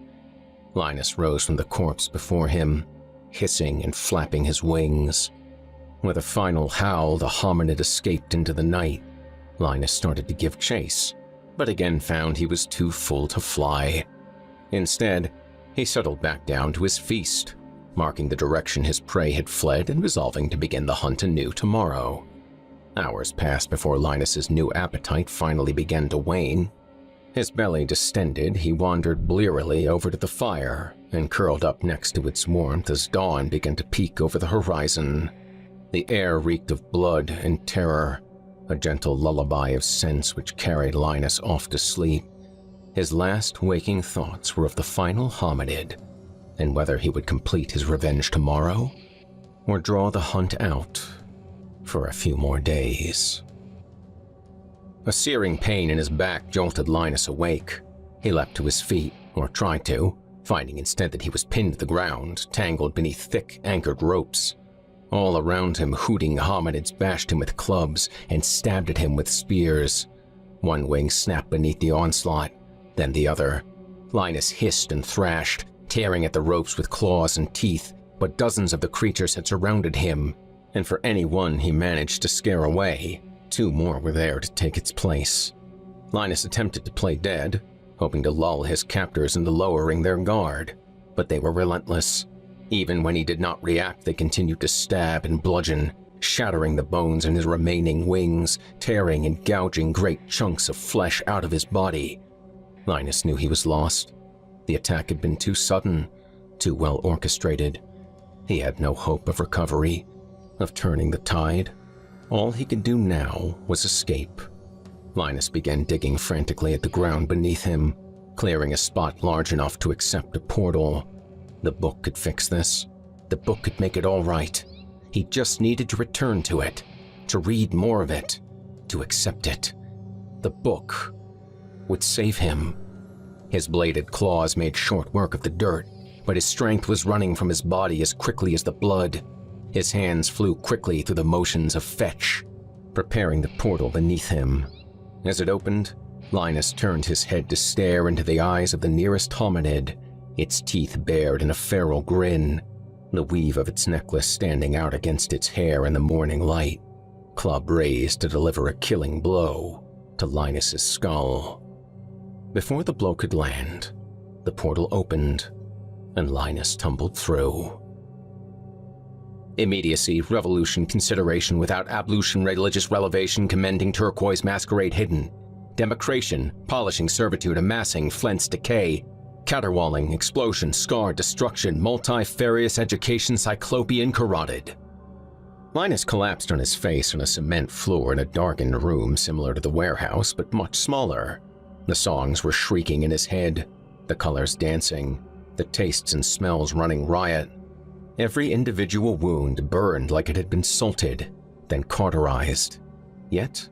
[SPEAKER 3] Linus rose from the corpse before him, hissing and flapping his wings. With a final howl, the hominid escaped into the night. Linus started to give chase, but again found he was too full to fly. Instead, he settled back down to his feast, marking the direction his prey had fled and resolving to begin the hunt anew tomorrow. Hours passed before Linus's new appetite finally began to wane. His belly distended, he wandered blearily over to the fire and curled up next to its warmth as dawn began to peek over the horizon. The air reeked of blood and terror, a gentle lullaby of scents which carried Linus off to sleep. His last waking thoughts were of the final hominid, and whether he would complete his revenge tomorrow or draw the hunt out for a few more days. A searing pain in his back jolted Linus awake. He leapt to his feet, or tried to, finding instead that he was pinned to the ground, tangled beneath thick, anchored ropes. All around him, hooting hominids bashed him with clubs and stabbed at him with spears. One wing snapped beneath the onslaught, then the other. Linus hissed and thrashed, tearing at the ropes with claws and teeth, but dozens of the creatures had surrounded him, and for any one he managed to scare away, 2 more were there to take its place. Linus attempted to play dead, hoping to lull his captors into lowering their guard, but they were relentless. Even when he did not react, they continued to stab and bludgeon, shattering the bones in his remaining wings, tearing and gouging great chunks of flesh out of his body. Linus knew he was lost. The attack had been too sudden, too well orchestrated. He had no hope of recovery, of turning the tide. All he could do now was escape. Linus began digging frantically at the ground beneath him, clearing a spot large enough to accept a portal. The book could fix this. The book could make it all right. He just needed to return to it, to read more of it, to accept it. The book would save him. His bladed claws made short work of the dirt, but his strength was running from his body as quickly as the blood. His hands flew quickly through the motions of fetch, preparing the portal beneath him. As it opened, Linus turned his head to stare into the eyes of the nearest hominid, its teeth bared in a feral grin, the weave of its necklace standing out against its hair in the morning light, club raised to deliver a killing blow to Linus's skull. Before the blow could land, the portal opened, and Linus tumbled through. Immediacy, revolution, consideration without ablution, religious relevation, commending turquoise masquerade hidden, democration, polishing servitude, amassing, flint's decay, caterwauling, explosion, scar, destruction, multifarious education, cyclopean carotid. Linus collapsed on his face on a cement floor in a darkened room similar to the warehouse, but much smaller. The songs were shrieking in his head, the colors dancing, the tastes and smells running riot. Every individual wound burned like it had been salted, then cauterized. Yet,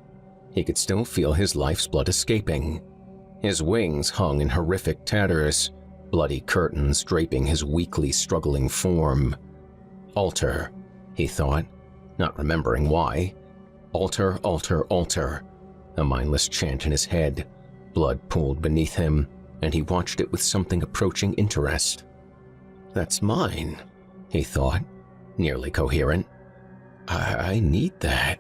[SPEAKER 3] he could still feel his life's blood escaping. His wings hung in horrific tatters, bloody curtains draping his weakly struggling form. Altar, he thought, not remembering why. Altar, altar, altar. A mindless chant in his head. Blood pooled beneath him, and he watched it with something approaching interest. That's mine, he thought, nearly coherent. I need that.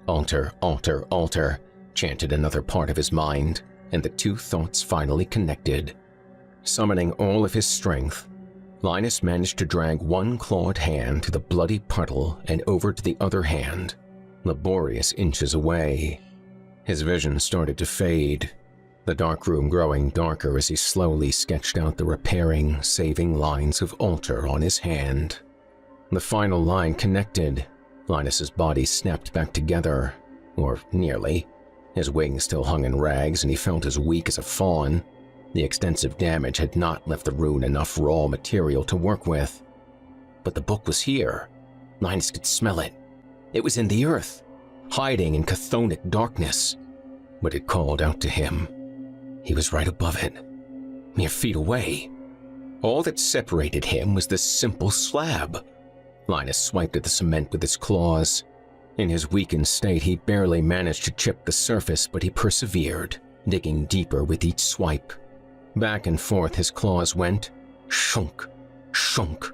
[SPEAKER 3] Altar, altar, altar, chanted another part of his mind, and the two thoughts finally connected. Summoning all of his strength, Linus managed to drag one clawed hand to the bloody puddle and over to the other hand, laborious inches away. His vision started to fade, the dark room growing darker as he slowly sketched out the repairing, saving lines of altar on his hand. The final line connected. Linus's body snapped back together, or nearly. His wings still hung in rags and he felt as weak as a fawn. The extensive damage had not left the rune enough raw material to work with. But the book was here. Linus could smell it. It was in the earth, hiding in chthonic darkness. But it called out to him. He was right above it, mere feet away. All that separated him was this simple slab. Linus swiped at the cement with his claws. In his weakened state, he barely managed to chip the surface, but he persevered, digging deeper with each swipe. Back and forth his claws went, shunk, shunk.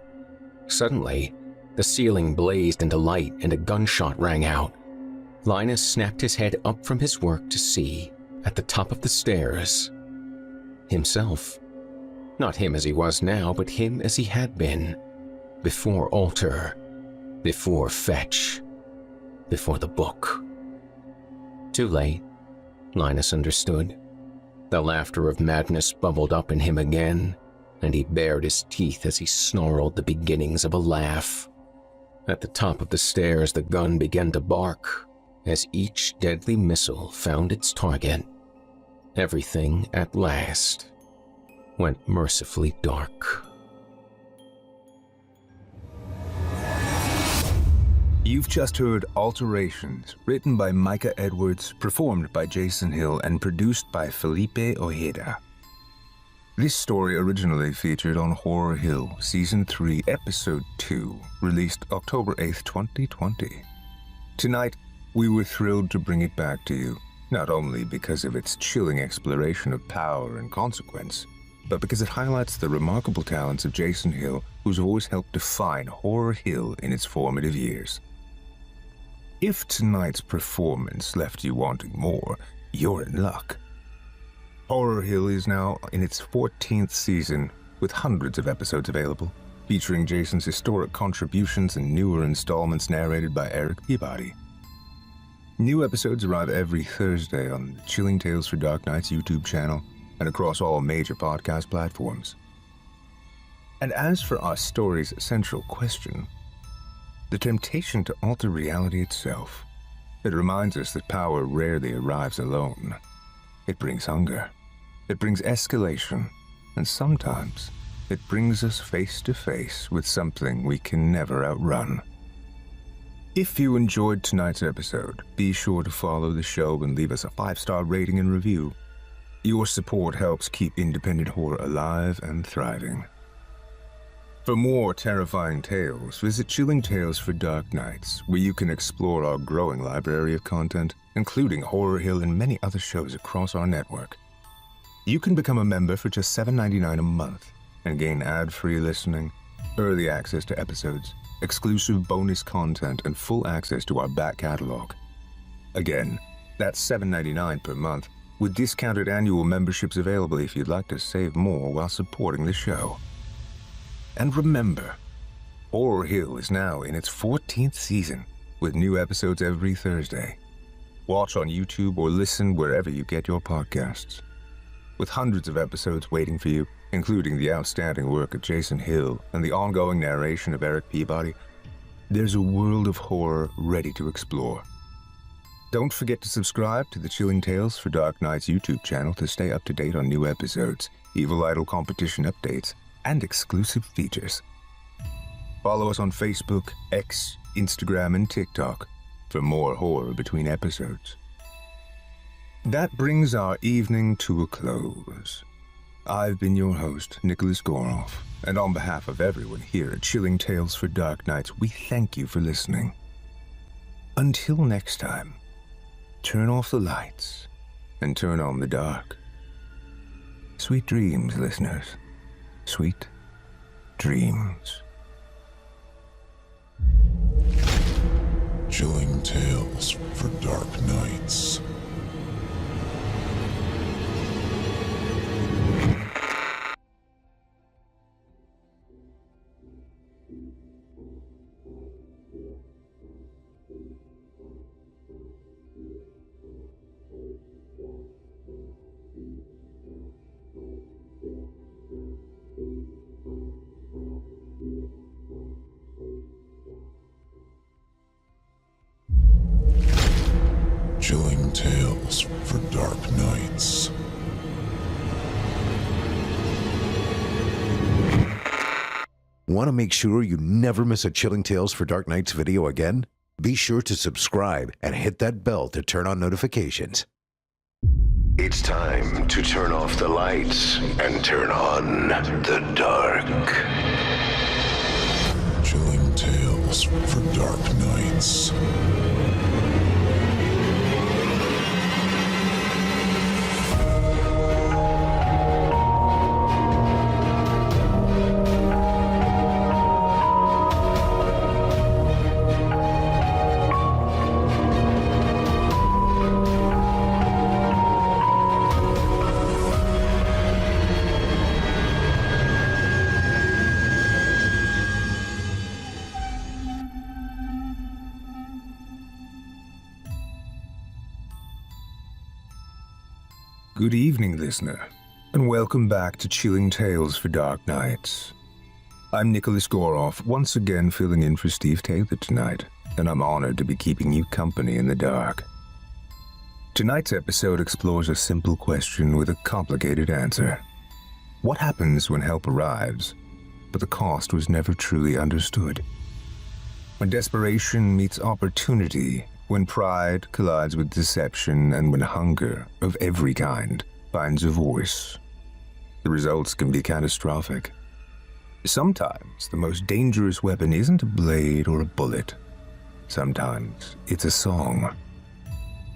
[SPEAKER 3] Suddenly, the ceiling blazed into light and a gunshot rang out. Linus snapped his head up from his work to see, at the top of the stairs, himself. Not him as he was now, but him as he had been. Before altar, before fetch, before the book. Too late, Linus understood. The laughter of madness bubbled up in him again, and he bared his teeth as he snarled the beginnings of a laugh. At the top of the stairs, the gun began to bark, as each deadly missile found its target. Everything, at last, went mercifully dark.
[SPEAKER 8] You've just heard Alterations, written by Micah Edwards, performed by Jason Hill, and produced by Felipe Ojeda. This story originally featured on Horror Hill, Season 3, Episode 2, released October 8th, 2020. Tonight, we were thrilled to bring it back to you, not only because of its chilling exploration of power and consequence, but because it highlights the remarkable talents of Jason Hill, whose voice helped define Horror Hill in its formative years. If tonight's performance left you wanting more, you're in luck. Horror Hill is now in its 14th season, with hundreds of episodes available, featuring Jason's historic contributions and newer installments narrated by Eric Peabody. New episodes arrive every Thursday on the Chilling Tales for Dark Nights YouTube channel and across all major podcast platforms. And as for our story's central question, the temptation to alter reality itself, it reminds us that power rarely arrives alone. It brings hunger, it brings escalation, and sometimes it brings us face to face with something we can never outrun. If you enjoyed tonight's episode, be sure to follow the show and leave us a 5-star rating and review. Your support helps keep independent horror alive and thriving. For more terrifying tales, visit Chilling Tales for Dark Nights, where you can explore our growing library of content, including Horror Hill and many other shows across our network. You can become a member for just $7.99 a month and gain ad-free listening, early access to episodes, exclusive bonus content, and full access to our back catalog. Again, that's $7.99 per month, with discounted annual memberships available if you'd like to save more while supporting the show. And remember, Horror Hill is now in its 14th season, with new episodes every Thursday. Watch on YouTube or listen wherever you get your podcasts. With hundreds of episodes waiting for you, including the outstanding work of Jason Hill and the ongoing narration of Eric Peabody, there's a world of horror ready to explore. Don't forget to subscribe to the Chilling Tales for Dark Nights YouTube channel to stay up to date on new episodes, Evil Idol competition updates, and exclusive features. Follow us on Facebook, X, Instagram, and TikTok for more horror between episodes. That brings our evening to a close. I've been your host, Nicholas Goroff, and on behalf of everyone here at Chilling Tales for Dark Nights, we thank you for listening. Until next time, turn off the lights and turn on the dark. Sweet dreams, listeners. Sweet dreams.
[SPEAKER 1] Chilling Tales for Dark Nights. Chilling Tales for Dark Nights.
[SPEAKER 2] Want to make sure you never miss a Chilling Tales for Dark Nights video again? Be sure to subscribe and hit that bell to turn on notifications. It's time to turn off the lights and turn on the dark.
[SPEAKER 1] Chilling Tales for Dark Nights.
[SPEAKER 8] Good evening, listener, and welcome back to Chilling Tales for Dark Nights. I'm Nicholas Goroff, once again filling in for Steve Taylor tonight, and I'm honored to be keeping you company in the dark. Tonight's episode explores a simple question with a complicated answer. What happens when help arrives, but the cost was never truly understood? When desperation meets opportunity, when pride collides with deception, and when hunger of every kind finds a voice, the results can be catastrophic. Sometimes the most dangerous weapon isn't a blade or a bullet. Sometimes it's a song.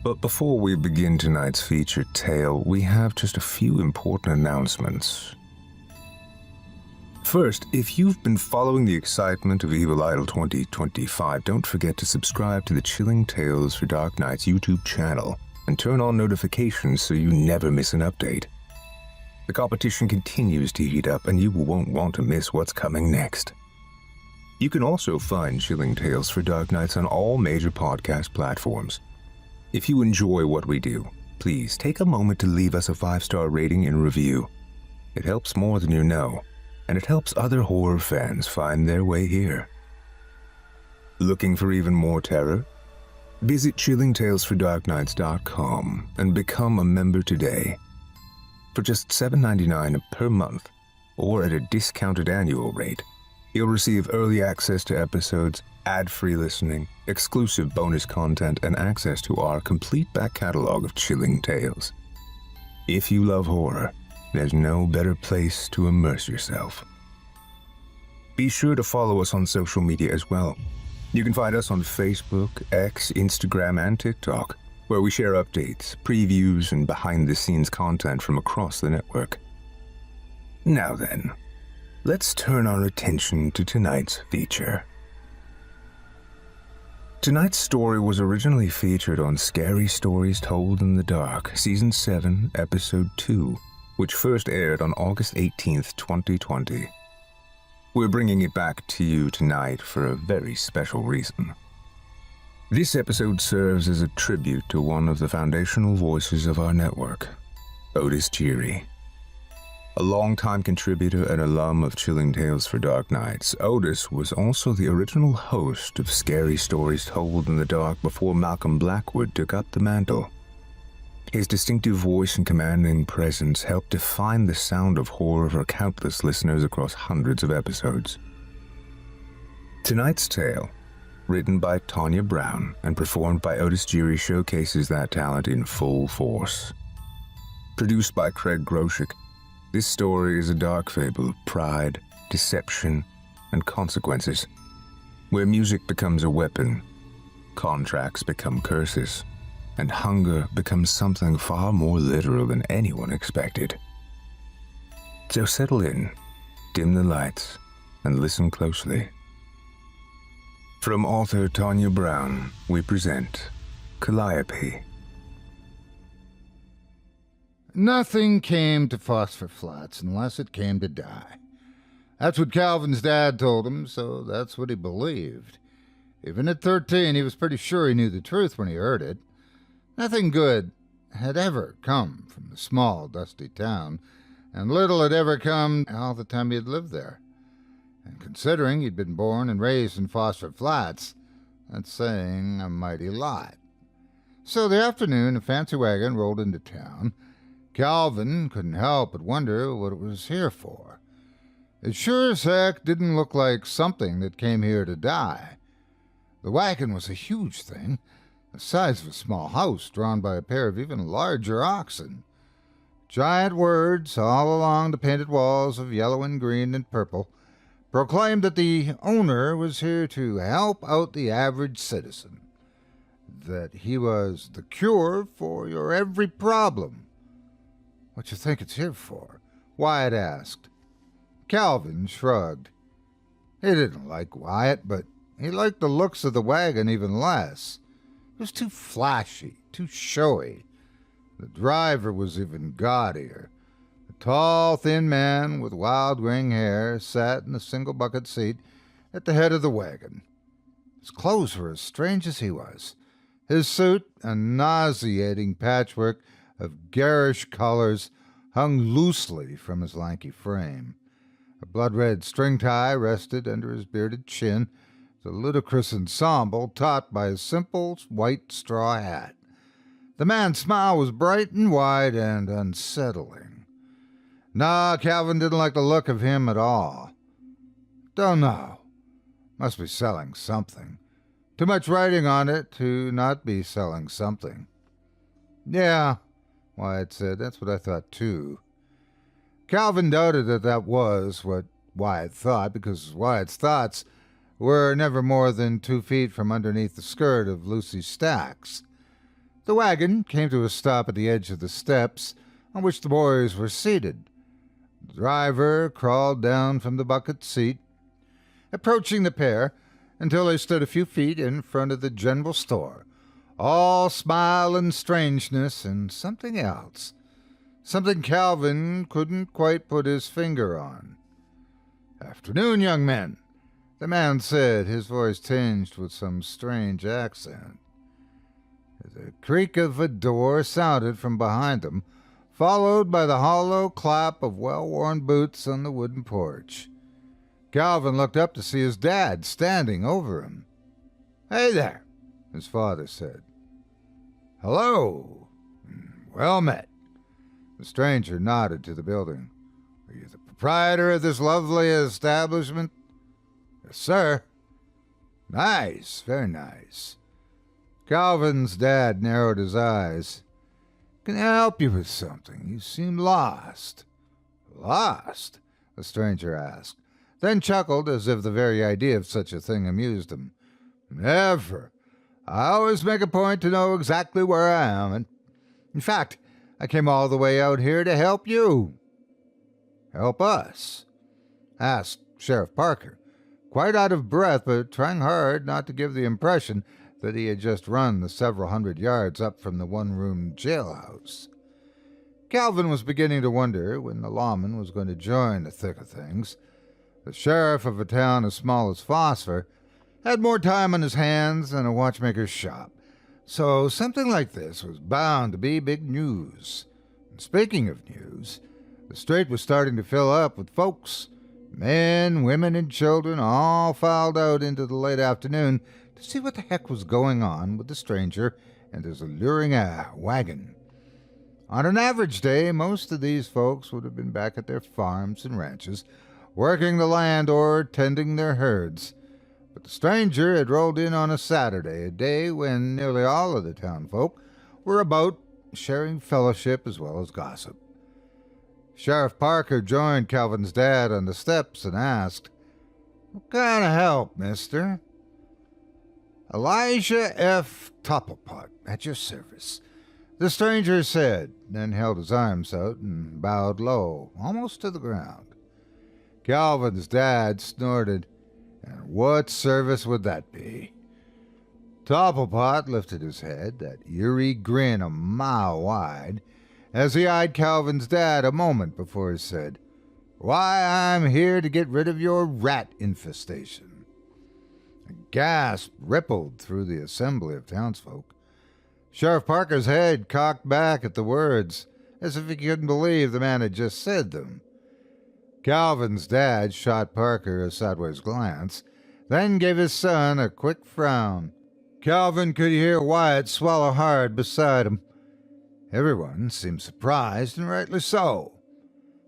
[SPEAKER 8] But before we begin tonight's featured tale, we have just a few important announcements. First, if you've been following the excitement of Evil Idol 2025, don't forget to subscribe to the Chilling Tales for Dark Nights YouTube channel and turn on notifications so you never miss an update. The competition continues to heat up, and you won't want to miss what's coming next. You can also find Chilling Tales for Dark Nights on all major podcast platforms. If you enjoy what we do, please take a moment to leave us a 5-star rating and review. It helps more than you know, and it helps other horror fans find their way here. Looking for even more terror? Visit chillingtalesfordarknights.com and become a member today. For just $7.99 per month, or at a discounted annual rate, you'll receive early access to episodes, ad-free listening, exclusive bonus content, and access to our complete back catalog of chilling tales. If you love horror, there's no better place to immerse yourself. Be sure to follow us on social media as well. You can find us on Facebook, X, Instagram, and TikTok, where we share updates, previews, and behind-the-scenes content from across the network. Now then, let's turn our attention to tonight's feature. Tonight's story was originally featured on Scary Stories Told in the Dark, Season 7, Episode 2, which first aired on August 18th, 2020. We're bringing it back to you tonight for a very special reason. This episode serves as a tribute to one of the foundational voices of our network, Otis Geary. A longtime contributor and alum of Chilling Tales for Dark Nights, Otis was also the original host of Scary Stories Told in the Dark before Malcolm Blackwood took up the mantle. His distinctive voice and commanding presence helped define the sound of horror for countless listeners across hundreds of episodes. Tonight's tale, written by Tanya Brown and performed by Otis Geary, showcases that talent in full force. Produced by Craig Groshek, this story is a dark fable of pride, deception, and consequences, where music becomes a weapon, contracts become curses, and hunger becomes something far more literal than anyone expected. So settle in, dim the lights, and listen closely. From author Tanya Brown, we present Calliope.
[SPEAKER 9] Nothing came to Phosphor Flats unless it came to die. That's what Calvin's dad told him, so that's what he believed. Even at 13, he was pretty sure he knew the truth when he heard it. Nothing good had ever come from the small, dusty town, and little had ever come all the time he had lived there. And considering he'd been born and raised in Phosphor Flats, that's saying a mighty lot. So the afternoon, a fancy wagon rolled into town. Calvin couldn't help but wonder what it was here for. It sure as heck didn't look like something that came here to die. The wagon was a huge thing, the size of a small house drawn by a pair of even larger oxen. Giant words all along the painted walls of yellow and green and purple proclaimed that the owner was here to help out the average citizen, that he was the cure for your every problem. What you think it's here for? Wyatt asked. Calvin shrugged. He didn't like Wyatt, but he liked the looks of the wagon even less. It was too flashy, too showy. The driver was even gaudier. A tall, thin man with wild graying hair sat in a single bucket seat at the head of the wagon. His clothes were as strange as he was. His suit, a nauseating patchwork of garish colors, hung loosely from his lanky frame. A blood-red string tie rested under his bearded chin, the ludicrous ensemble topped by a simple white straw hat. The man's smile was bright and wide and unsettling. Nah, Calvin didn't like the look of him at all. Don't know. Must be selling something. Too much writing on it to not be selling something. Yeah, Wyatt said. That's what I thought, too. Calvin doubted that was what Wyatt thought, because Wyatt's thoughts were never more than 2 feet from underneath the skirt of Lucy Stacks. The wagon came to a stop at the edge of the steps on which the boys were seated. The driver crawled down from the bucket seat, approaching the pair until they stood a few feet in front of the general store, all smile and strangeness and something else. Something Calvin couldn't quite put his finger on. "Afternoon, young men," the man said, his voice tinged with some strange accent. The creak of a door sounded from behind them, followed by the hollow clap of well-worn boots on the wooden porch. Calvin looked up to see his dad standing over him. "Hey there," his father said. "Hello. Well met." The stranger nodded to the building. "Are you the proprietor of this lovely establishment?" "Yes, sir." "Nice, very nice." Calvin's dad narrowed his eyes. "Can I help you with something? You seem lost." "Lost?" the stranger asked, then chuckled as if the very idea of such a thing amused him. "Never. I always make a point to know exactly where I am, and in fact, I came all the way out here to help you." "Help us?" asked Sheriff Parker, quite out of breath, but trying hard not to give the impression that he had just run the several hundred yards up from the one-room jailhouse. Calvin was beginning to wonder when the lawman was going to join the thick of things. The sheriff of a town as small as Phosphor had more time on his hands than a watchmaker's shop, so something like this was bound to be big news. And speaking of news, the street was starting to fill up with folks. Men, women, and children all filed out into the late afternoon to see what the heck was going on with the stranger and his alluring wagon. On an average day, most of these folks would have been back at their farms and ranches, working the land or tending their herds. But the stranger had rolled in on a Saturday, a day when nearly all of the townfolk were about, sharing fellowship as well as gossip. Sheriff Parker joined Calvin's dad on the steps and asked, "What kind of help, mister?" "Elijah F. Topplepot, at your service," the stranger said, then held his arms out and bowed low, almost to the ground. Calvin's dad snorted. "And what service would that be?" Topplepot lifted his head, that eerie grin a mile wide, as he eyed Calvin's dad a moment before he said, "Why, I'm here to get rid of your rat infestation." A gasp rippled through the assembly of townsfolk. Sheriff Parker's head cocked back at the words, as if he couldn't believe the man had just said them. Calvin's dad shot Parker a sideways glance, then gave his son a quick frown. Calvin could hear Wyatt swallow hard beside him. Everyone seemed surprised, and rightly so.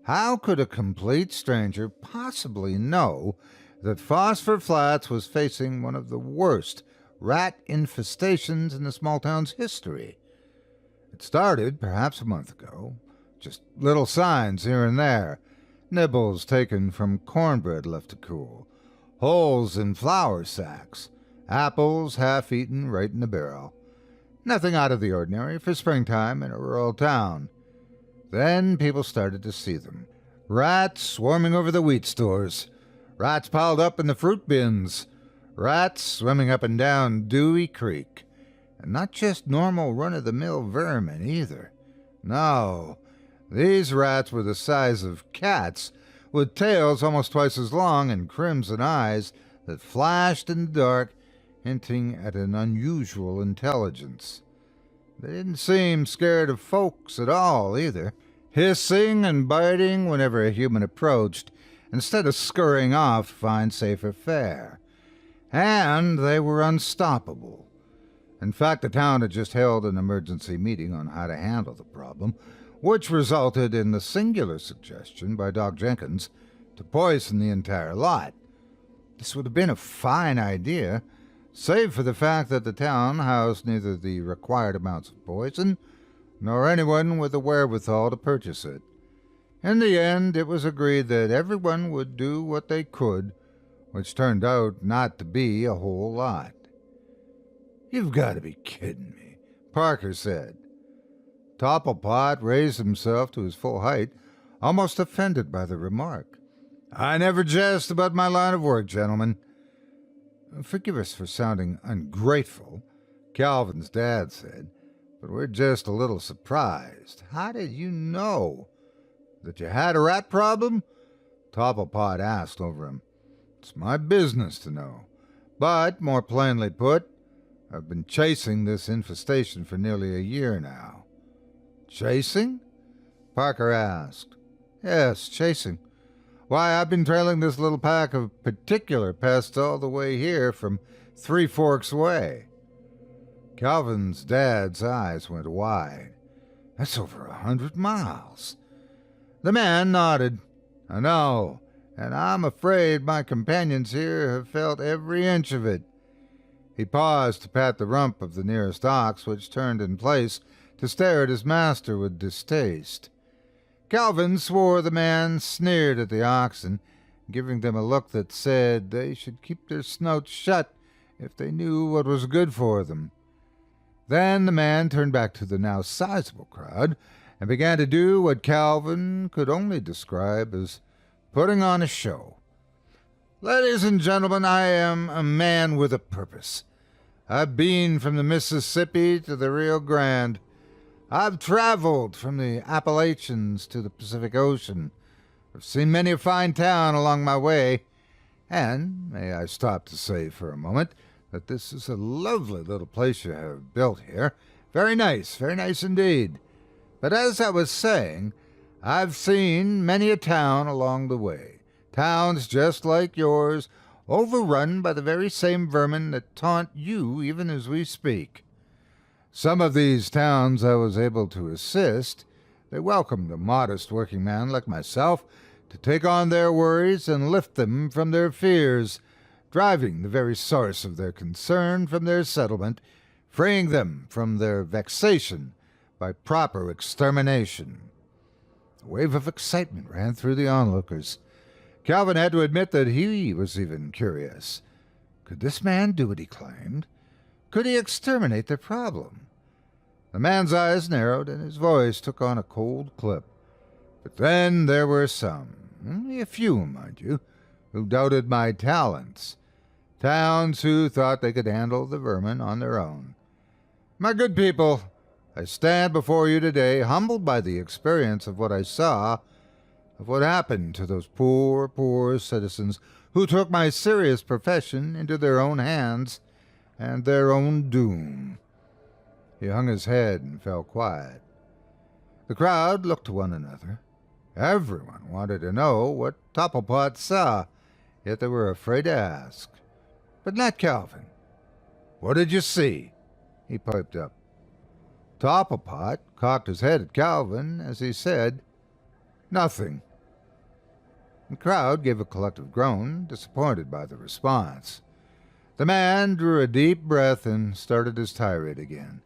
[SPEAKER 9] How could a complete stranger possibly know that Phosphor Flats was facing one of the worst rat infestations in the small town's history? It started perhaps a month ago, just little signs here and there, nibbles taken from cornbread left to cool, holes in flour sacks, apples half-eaten right in the barrel. Nothing out of the ordinary for springtime in a rural town. Then people started to see them. Rats swarming over the wheat stores, rats piled up in the fruit bins, rats swimming up and down Dewey Creek. And not just normal run-of-the-mill vermin either. No, these rats were the size of cats, with tails almost twice as long and crimson eyes that flashed in the dark, hinting at an unusual intelligence. They didn't seem scared of folks at all, either, hissing and biting whenever a human approached, instead of scurrying off to find safer fare. And they were unstoppable. In fact, the town had just held an emergency meeting on how to handle the problem, which resulted in the singular suggestion by Doc Jenkins to poison the entire lot. This would have been a fine idea, save for the fact that the town housed neither the required amounts of poison, nor anyone with the wherewithal to purchase it. In the end, it was agreed that everyone would do what they could, which turned out not to be a whole lot. "You've got to be kidding me," Parker said. Topplepot raised himself to his full height, almost offended by the remark. "I never jest about my line of work, gentlemen." "Forgive us for sounding ungrateful," Calvin's dad said, "but we're just a little surprised. How did you know? That you had a rat problem?" Topplepot asked over him. "It's my business to know. But, more plainly put, I've been chasing this infestation for nearly a year now." "Chasing?" Parker asked. "Yes, chasing. Why, I've been trailing this little pack of particular pests all the way here from Three Forks Way." Calvin's dad's eyes went wide. "That's over 100 miles. The man nodded. "I know, and I'm afraid my companions here have felt every inch of it." He paused to pat the rump of the nearest ox, which turned in place to stare at his master with distaste. Calvin swore the man sneered at the oxen, giving them a look that said they should keep their snouts shut if they knew what was good for them. Then the man turned back to the now sizable crowd and began to do what Calvin could only describe as putting on a show. "Ladies and gentlemen, I am a man with a purpose. I've been from the Mississippi to the Rio Grande. I've traveled from the Appalachians to the Pacific Ocean. I've seen many a fine town along my way. And may I stop to say for a moment that this is a lovely little place you have built here. Very nice indeed. But as I was saying, I've seen many a town along the way. Towns just like yours, overrun by the very same vermin that taunt you even as we speak. Some of these towns I was able to assist. They welcomed a modest working man like myself to take on their worries and lift them from their fears, driving the very source of their concern from their settlement, freeing them from their vexation by proper extermination." A wave of excitement ran through the onlookers. Calvin had to admit that he was even curious. Could this man do what he claimed? Could he exterminate the problem? The man's eyes narrowed and his voice took on a cold clip. But then there were some, only a few, mind you, who doubted my talents. Towns who thought they could handle the vermin on their own. My good people, I stand before you today humbled by the experience of what I saw, of what happened to those poor citizens who took my serious profession into their own hands and their own doom. He hung his head and fell quiet. The crowd looked to one another. Everyone wanted to know what Topplepot saw, yet they were afraid to ask. But not Calvin. "What did you see?" he piped up. Topplepot cocked his head at Calvin as he said, "Nothing." The crowd gave a collective groan, disappointed by the response. The man drew a deep breath and started his tirade again.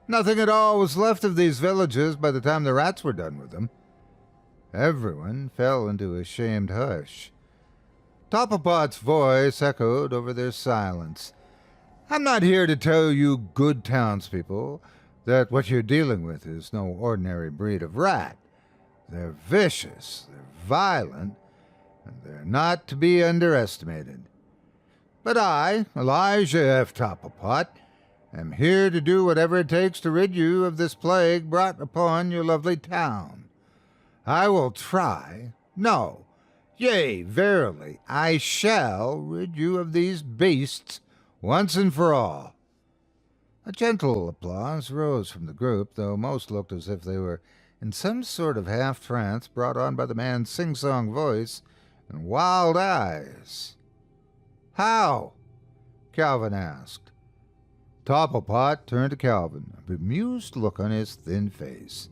[SPEAKER 9] Nothing at all was left of these villages by the time the rats were done with them. Everyone fell into a shamed hush. Topplepot's voice echoed over their silence. "I'm not here to tell you good townspeople that what you're dealing with is no ordinary breed of rat. They're vicious, they're violent, and they're not to be underestimated. But I, Elijah F. Topplepot, am here to do whatever it takes to rid you of this plague brought upon your lovely town. I will try, no, yea, verily, I shall rid you of these beasts once and for all." A gentle applause rose from the group, though most looked as if they were in some sort of half-trance brought on by the man's sing-song voice and wild eyes. "How?" Calvin asked. Topplepot turned to Calvin, a bemused look on his thin face.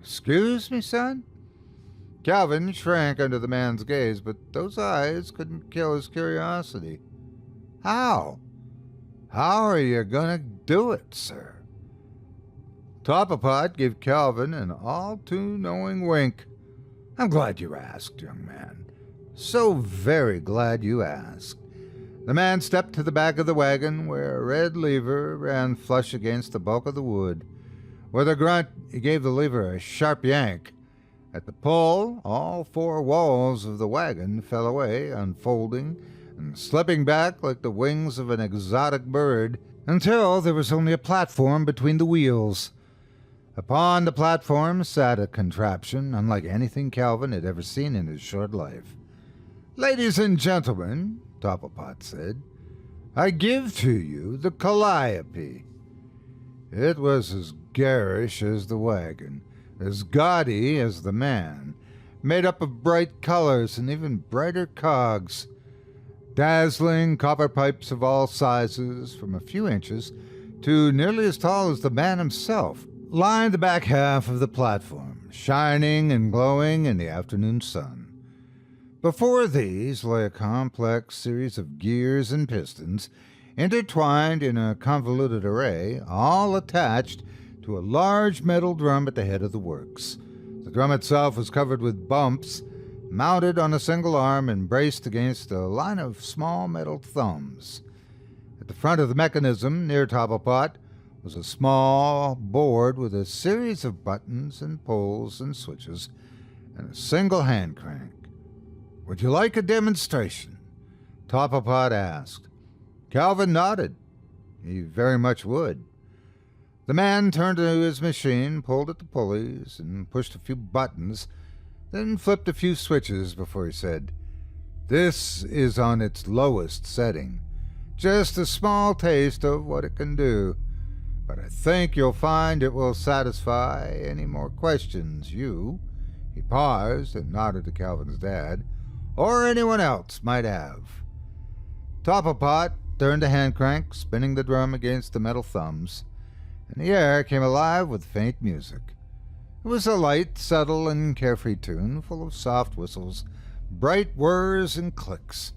[SPEAKER 9] "Excuse me, son?" Calvin shrank under the man's gaze, but those eyes couldn't kill his curiosity. "How? How are you going to do it, sir?" Topplepot gave Calvin an all-too-knowing wink. "I'm glad you asked, young man. So very glad you asked." The man stepped to the back of the wagon, where a red lever ran flush against the bulk of the wood. With a grunt, he gave the lever a sharp yank. At the pull, all four walls of the wagon fell away, unfolding and slipping back like the wings of an exotic bird, until there was only a platform between the wheels. Upon the platform sat a contraption unlike anything Calvin had ever seen in his short life. "Ladies and gentlemen," Topplepot said, "I give to you the Calliope." It was as garish as the wagon, as gaudy as the man, made up of bright colors and even brighter cogs. Dazzling copper pipes of all sizes, from a few inches to nearly as tall as the man himself, lined the back half of the platform, shining and glowing in the afternoon sun. Before these lay a complex series of gears and pistons, intertwined in a convoluted array, all attached to a large metal drum at the head of the works. The drum itself was covered with bumps, mounted on a single arm and braced against a line of small metal thumbs. At the front of the mechanism, near Topplepot, was a small board with a series of buttons and pulls and switches and a single hand crank. "Would you like a demonstration?" Topplepot asked. Calvin nodded. He very much would. The man turned to his machine, pulled at the pulleys, and pushed a few buttons, then flipped a few switches before he said, "This is on its lowest setting. Just a small taste of what it can do. But I think you'll find it will satisfy any more questions you," he paused and nodded to Calvin's dad, "or anyone else might have." Topplepot turned the hand crank, spinning the drum against the metal thumbs, and the air came alive with faint music. It was a light, subtle, and carefree tune, full of soft whistles, bright whirs, and clicks.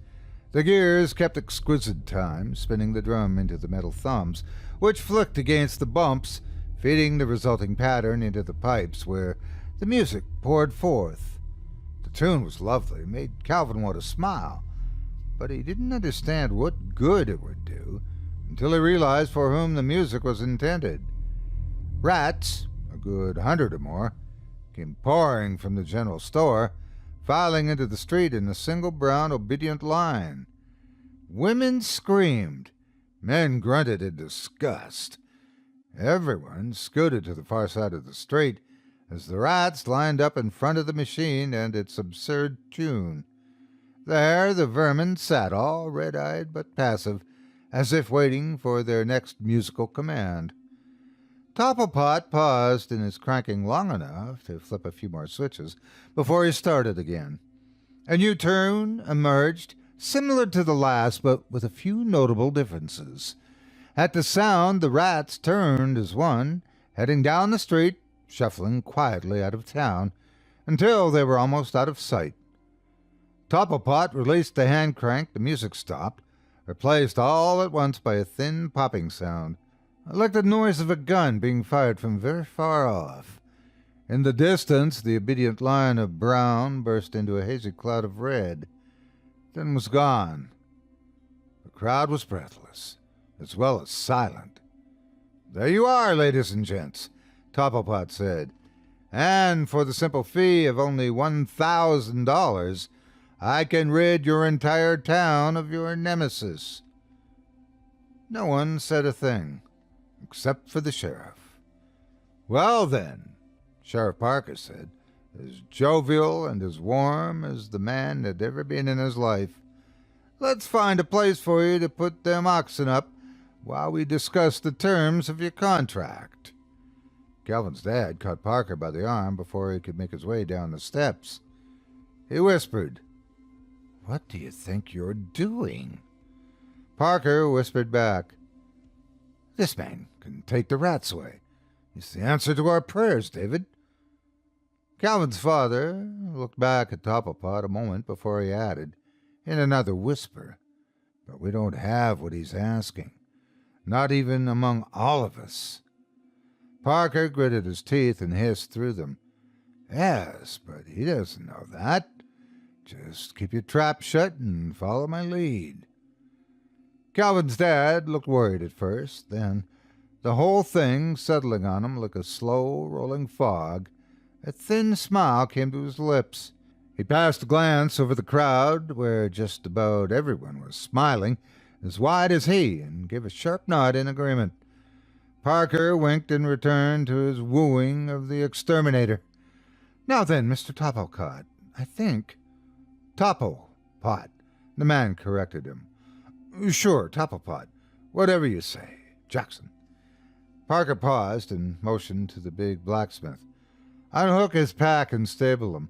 [SPEAKER 9] The gears kept exquisite time, spinning the drum into the metal thumbs, which flicked against the bumps, feeding the resulting pattern into the pipes where the music poured forth. The tune was lovely, made Calvin want to smile, but he didn't understand what good it would do until he realized for whom the music was intended. Rats, a good 100 or more, came pouring from the general store, filing into the street in a single brown, obedient line. Women screamed. Men grunted in disgust. Everyone scooted to the far side of the street as the rats lined up in front of the machine and its absurd tune. There the vermin sat, all red-eyed but passive, as if waiting for their next musical command. Topplepot paused in his cranking long enough to flip a few more switches before he started again. A new tune emerged, similar to the last, but with a few notable differences. At the sound, the rats turned as one, heading down the street, shuffling quietly out of town, until they were almost out of sight. Topplepot released the hand crank, the music stopped, replaced all at once by a thin popping sound, like the noise of a gun being fired from very far off. In the distance, the obedient line of brown burst into a hazy cloud of red, then was gone. The crowd was breathless, as well as silent. "There you are, ladies and gents," Topplepot said, "and for the simple fee of only $1,000, I can rid your entire town of your nemesis." No one said a thing, except for the sheriff. "Well, then," Sheriff Parker said, as jovial and as warm as the man had ever been in his life, "let's find a place for you to put them oxen up while we discuss the terms of your contract." Calvin's dad caught Parker by the arm before he could make his way down the steps. He whispered, "What do you think you're doing?" Parker whispered back, "This man can take the rats away. It's the answer to our prayers, David." Calvin's father looked back at Topplepot a moment before he added, in another whisper, "But we don't have what he's asking, not even among all of us." Parker gritted his teeth and hissed through them, "Yes, but he doesn't know that. Just keep your trap shut and follow my lead." Calvin's dad looked worried at first, then, the whole thing settling on him like a slow rolling fog, a thin smile came to his lips. He passed a glance over the crowd, where just about everyone was smiling, as wide as he, and gave a sharp nod in agreement. Parker winked in return to his wooing of the exterminator. "Now then, Mr. Topplecott, I think—" "Topplepot," the man corrected him. "Sure, Topplepot. Whatever you say, Jackson." Parker paused and motioned to the big blacksmith. "Unhook his pack and stable him."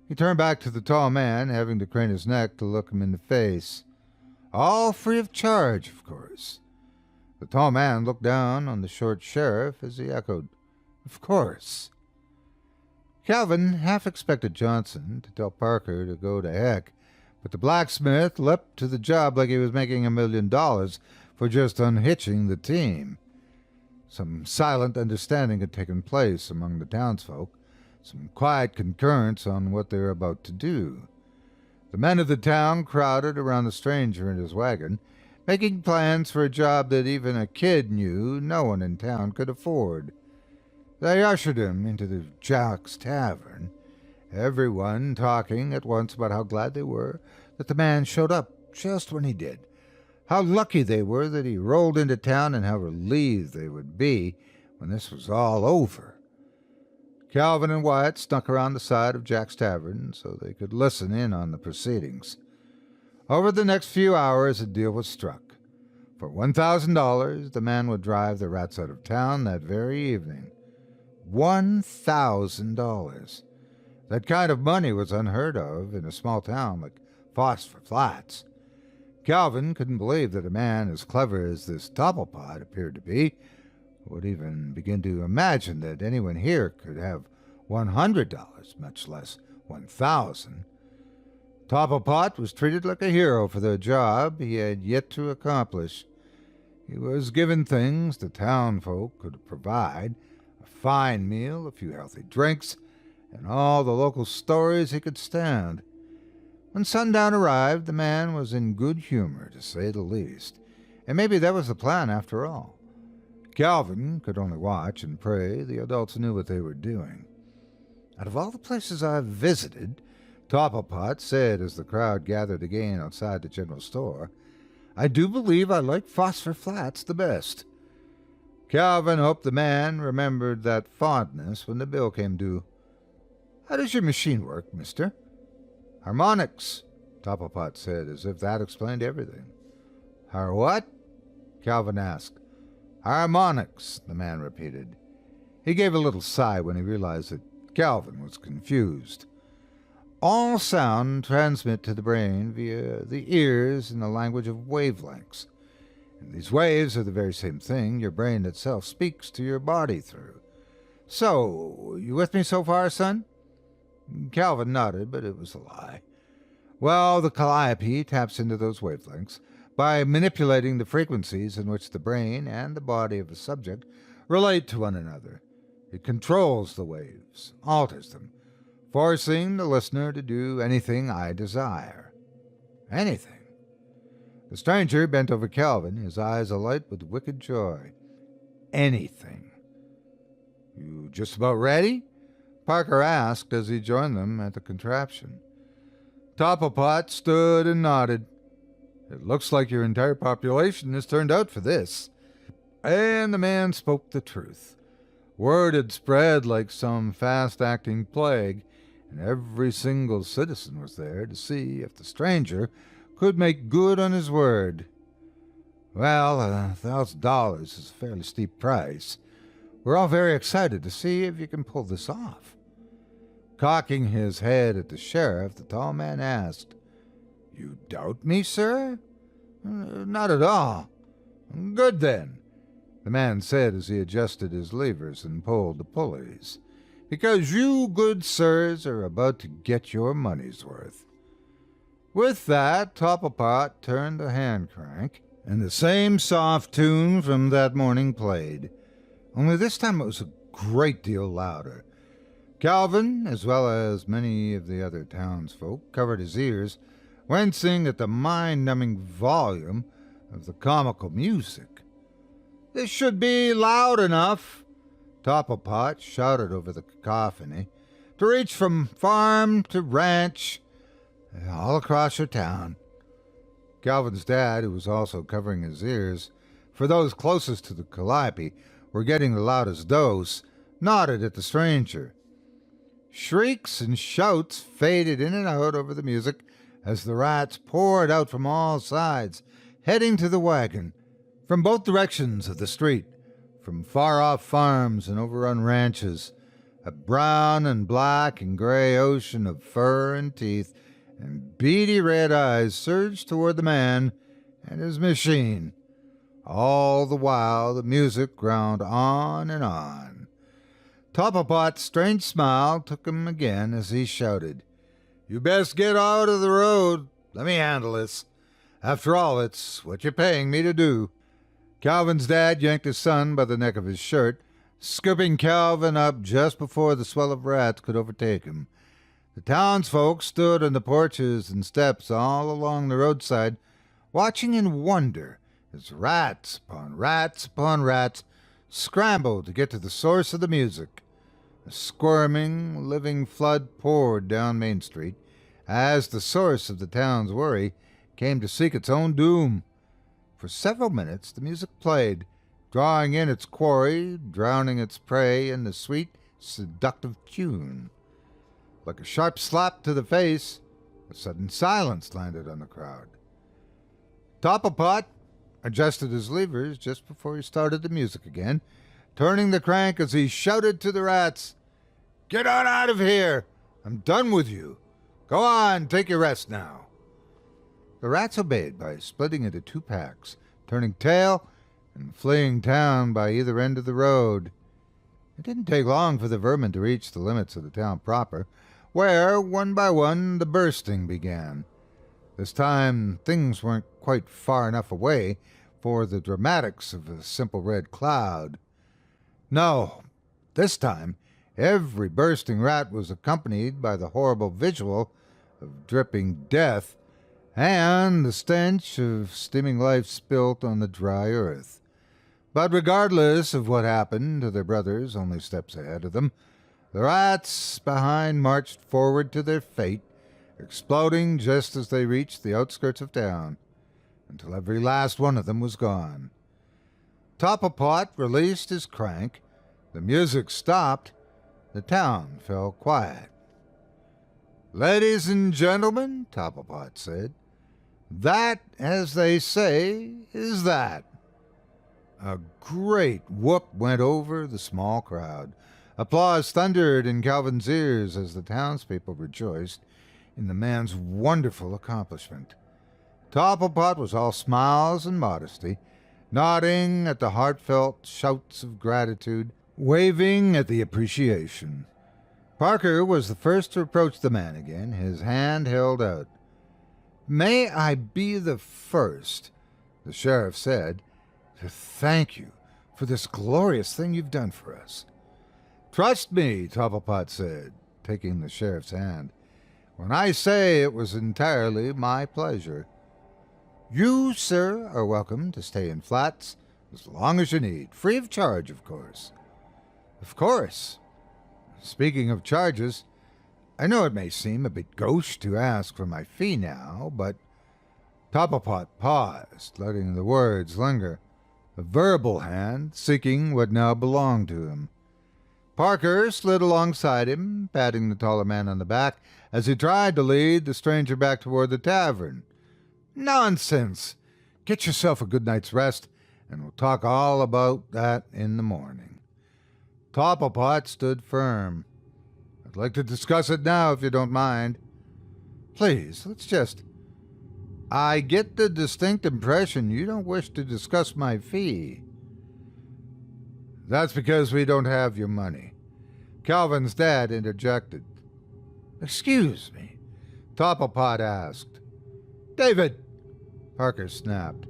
[SPEAKER 9] He turned back to the tall man, having to crane his neck to look him in the face. "All free of charge, of course." The tall man looked down on the short sheriff as he echoed, "Of course." Calvin half expected Johnson to tell Parker to go to heck, but the blacksmith leapt to the job like he was making $1 million for just unhitching the team. Some silent understanding had taken place among the townsfolk, some quiet concurrence on what they were about to do. The men of the town crowded around the stranger in his wagon, making plans for a job that even a kid knew no one in town could afford. They ushered him into the Jack's Tavern, everyone talking at once about how glad they were that the man showed up just when he did, how lucky they were that he rolled into town, and how relieved they would be when this was all over. Calvin and Wyatt snuck around the side of Jack's Tavern so they could listen in on the proceedings. Over the next few hours, a deal was struck. For $1,000, the man would drive the rats out of town that very evening. $1,000. That kind of money was unheard of in a small town like Phosphor Flats. Calvin couldn't believe that a man as clever as this Topplepot appeared to be would even begin to imagine that anyone here could have $100, much less $1,000. Topplepot was treated like a hero for the job he had yet to accomplish. He was given things the townfolk could provide, a fine meal, a few healthy drinks, and all the local stories he could stand. When sundown arrived, the man was in good humor, to say the least, and maybe that was the plan after all. Calvin could only watch and pray the adults knew what they were doing. "Out of all the places I've visited," Topplepot said as the crowd gathered again outside the general store, "I do believe I like Phosphor Flats the best." Calvin hoped the man remembered that fondness when the bill came due. "How does your machine work, mister?" "Harmonics," Topplepot said, as if that explained everything. "Har what?" Calvin asked. "Harmonics," the man repeated. He gave a little sigh when he realized that Calvin was confused. All sound transmit to the brain via the ears in the language of wavelengths. And these waves are the very same thing your brain itself speaks to your body through. "So, you with me so far, son?" Calvin nodded, but it was a lie. "Well, the calliope taps into those wavelengths by manipulating the frequencies in which the brain and the body of a subject relate to one another. It controls the waves, alters them, forcing the listener to do anything I desire." "Anything?" The stranger bent over Calvin, his eyes alight with wicked joy. "Anything." "You just about ready?" Parker asked as he joined them at the contraption. Topplepot stood and nodded. "It looks like your entire population has turned out for this." And the man spoke the truth. Word had spread like some fast-acting plague, and every single citizen was there to see if the stranger could make good on his word. "Well, $1,000 is a fairly steep price. We're all very excited to see if you can pull this off." Cocking his head at the sheriff, the tall man asked, "You doubt me, sir?" "Not at all." "Good, then," the man said as he adjusted his levers and pulled the pulleys, "because you good sirs are about to get your money's worth." With that, Topplepot turned the hand crank, and the same soft tune from that morning played, only this time it was a great deal louder. Calvin, as well as many of the other townsfolk, covered his ears, wincing at the mind-numbing volume of the comical music. "This should be loud enough," Topplepot shouted over the cacophony, "to reach from farm to ranch, all across your town." Calvin's dad, who was also covering his ears, for those closest to the calliope were getting the loudest dose, nodded at the stranger. Shrieks and shouts faded in and out over the music as the rats poured out from all sides, heading to the wagon, from both directions of the street, from far-off farms and overrun ranches. A brown and black and gray ocean of fur and teeth and beady red eyes surged toward the man and his machine. All the while the music ground on and on. Topplepot's strange smile took him again as he shouted, "You best get out of the road. Let me handle this. After all, it's what you're paying me to do." Calvin's dad yanked his son by the neck of his shirt, scooping Calvin up just before the swell of rats could overtake him. The townsfolk stood on the porches and steps all along the roadside, watching in wonder as rats upon rats upon rats scrambled to get to the source of the music. A squirming, living flood poured down Main Street as the source of the town's worry came to seek its own doom. For several minutes the music played, drawing in its quarry, drowning its prey in the sweet, seductive tune. Like a sharp slap to the face, a sudden silence landed on the crowd. Topplepot adjusted his levers just before he started the music again, turning the crank as he shouted to the rats, "Get on out of here! I'm done with you! Go on, take your rest now." The rats obeyed by splitting into two packs, turning tail and fleeing town by either end of the road. It didn't take long for the vermin to reach the limits of the town proper, where, one by one, the bursting began. This time things weren't quite far enough away for the dramatics of a simple red cloud. No, this time every bursting rat was accompanied by the horrible visual of dripping death and the stench of steaming life spilt on the dry earth. But regardless of what happened to their brothers only steps ahead of them, the rats behind marched forward to their fate, exploding just as they reached the outskirts of town, until every last one of them was gone. Topplepot released his crank, the music stopped, the town fell quiet. "Ladies and gentlemen," Topplepot said, "that, as they say, is that." A great whoop went over the small crowd. Applause thundered in Calvin's ears as the townspeople rejoiced in the man's wonderful accomplishment. Topplepot was all smiles and modesty, nodding at the heartfelt shouts of gratitude, waving at the appreciation. Parker was the first to approach the man again, his hand held out. "May I be the first," the sheriff said, "to thank you for this glorious thing you've done for us." "Trust me," Topplepot said, taking the sheriff's hand, "when I say it was entirely my pleasure. You, sir, are welcome to stay in Flats as long as you need, free of charge, of course." "Of course. Speaking of charges, I know it may seem a bit gauche to ask for my fee now, but—" Topplepot paused, letting the words linger, a verbal hand seeking what now belonged to him. Parker slid alongside him, patting the taller man on the back as he tried to lead the stranger back toward the tavern. "Nonsense! Get yourself a good night's rest, and we'll talk all about that in the morning." Topplepot stood firm. "I'd like to discuss it now, if you don't mind." "Please, let's just—" "I get the distinct impression you don't wish to discuss my fee." "That's because we don't have your money," Calvin's dad interjected. "Excuse me?" Topplepot asked. "David!" Parker snapped.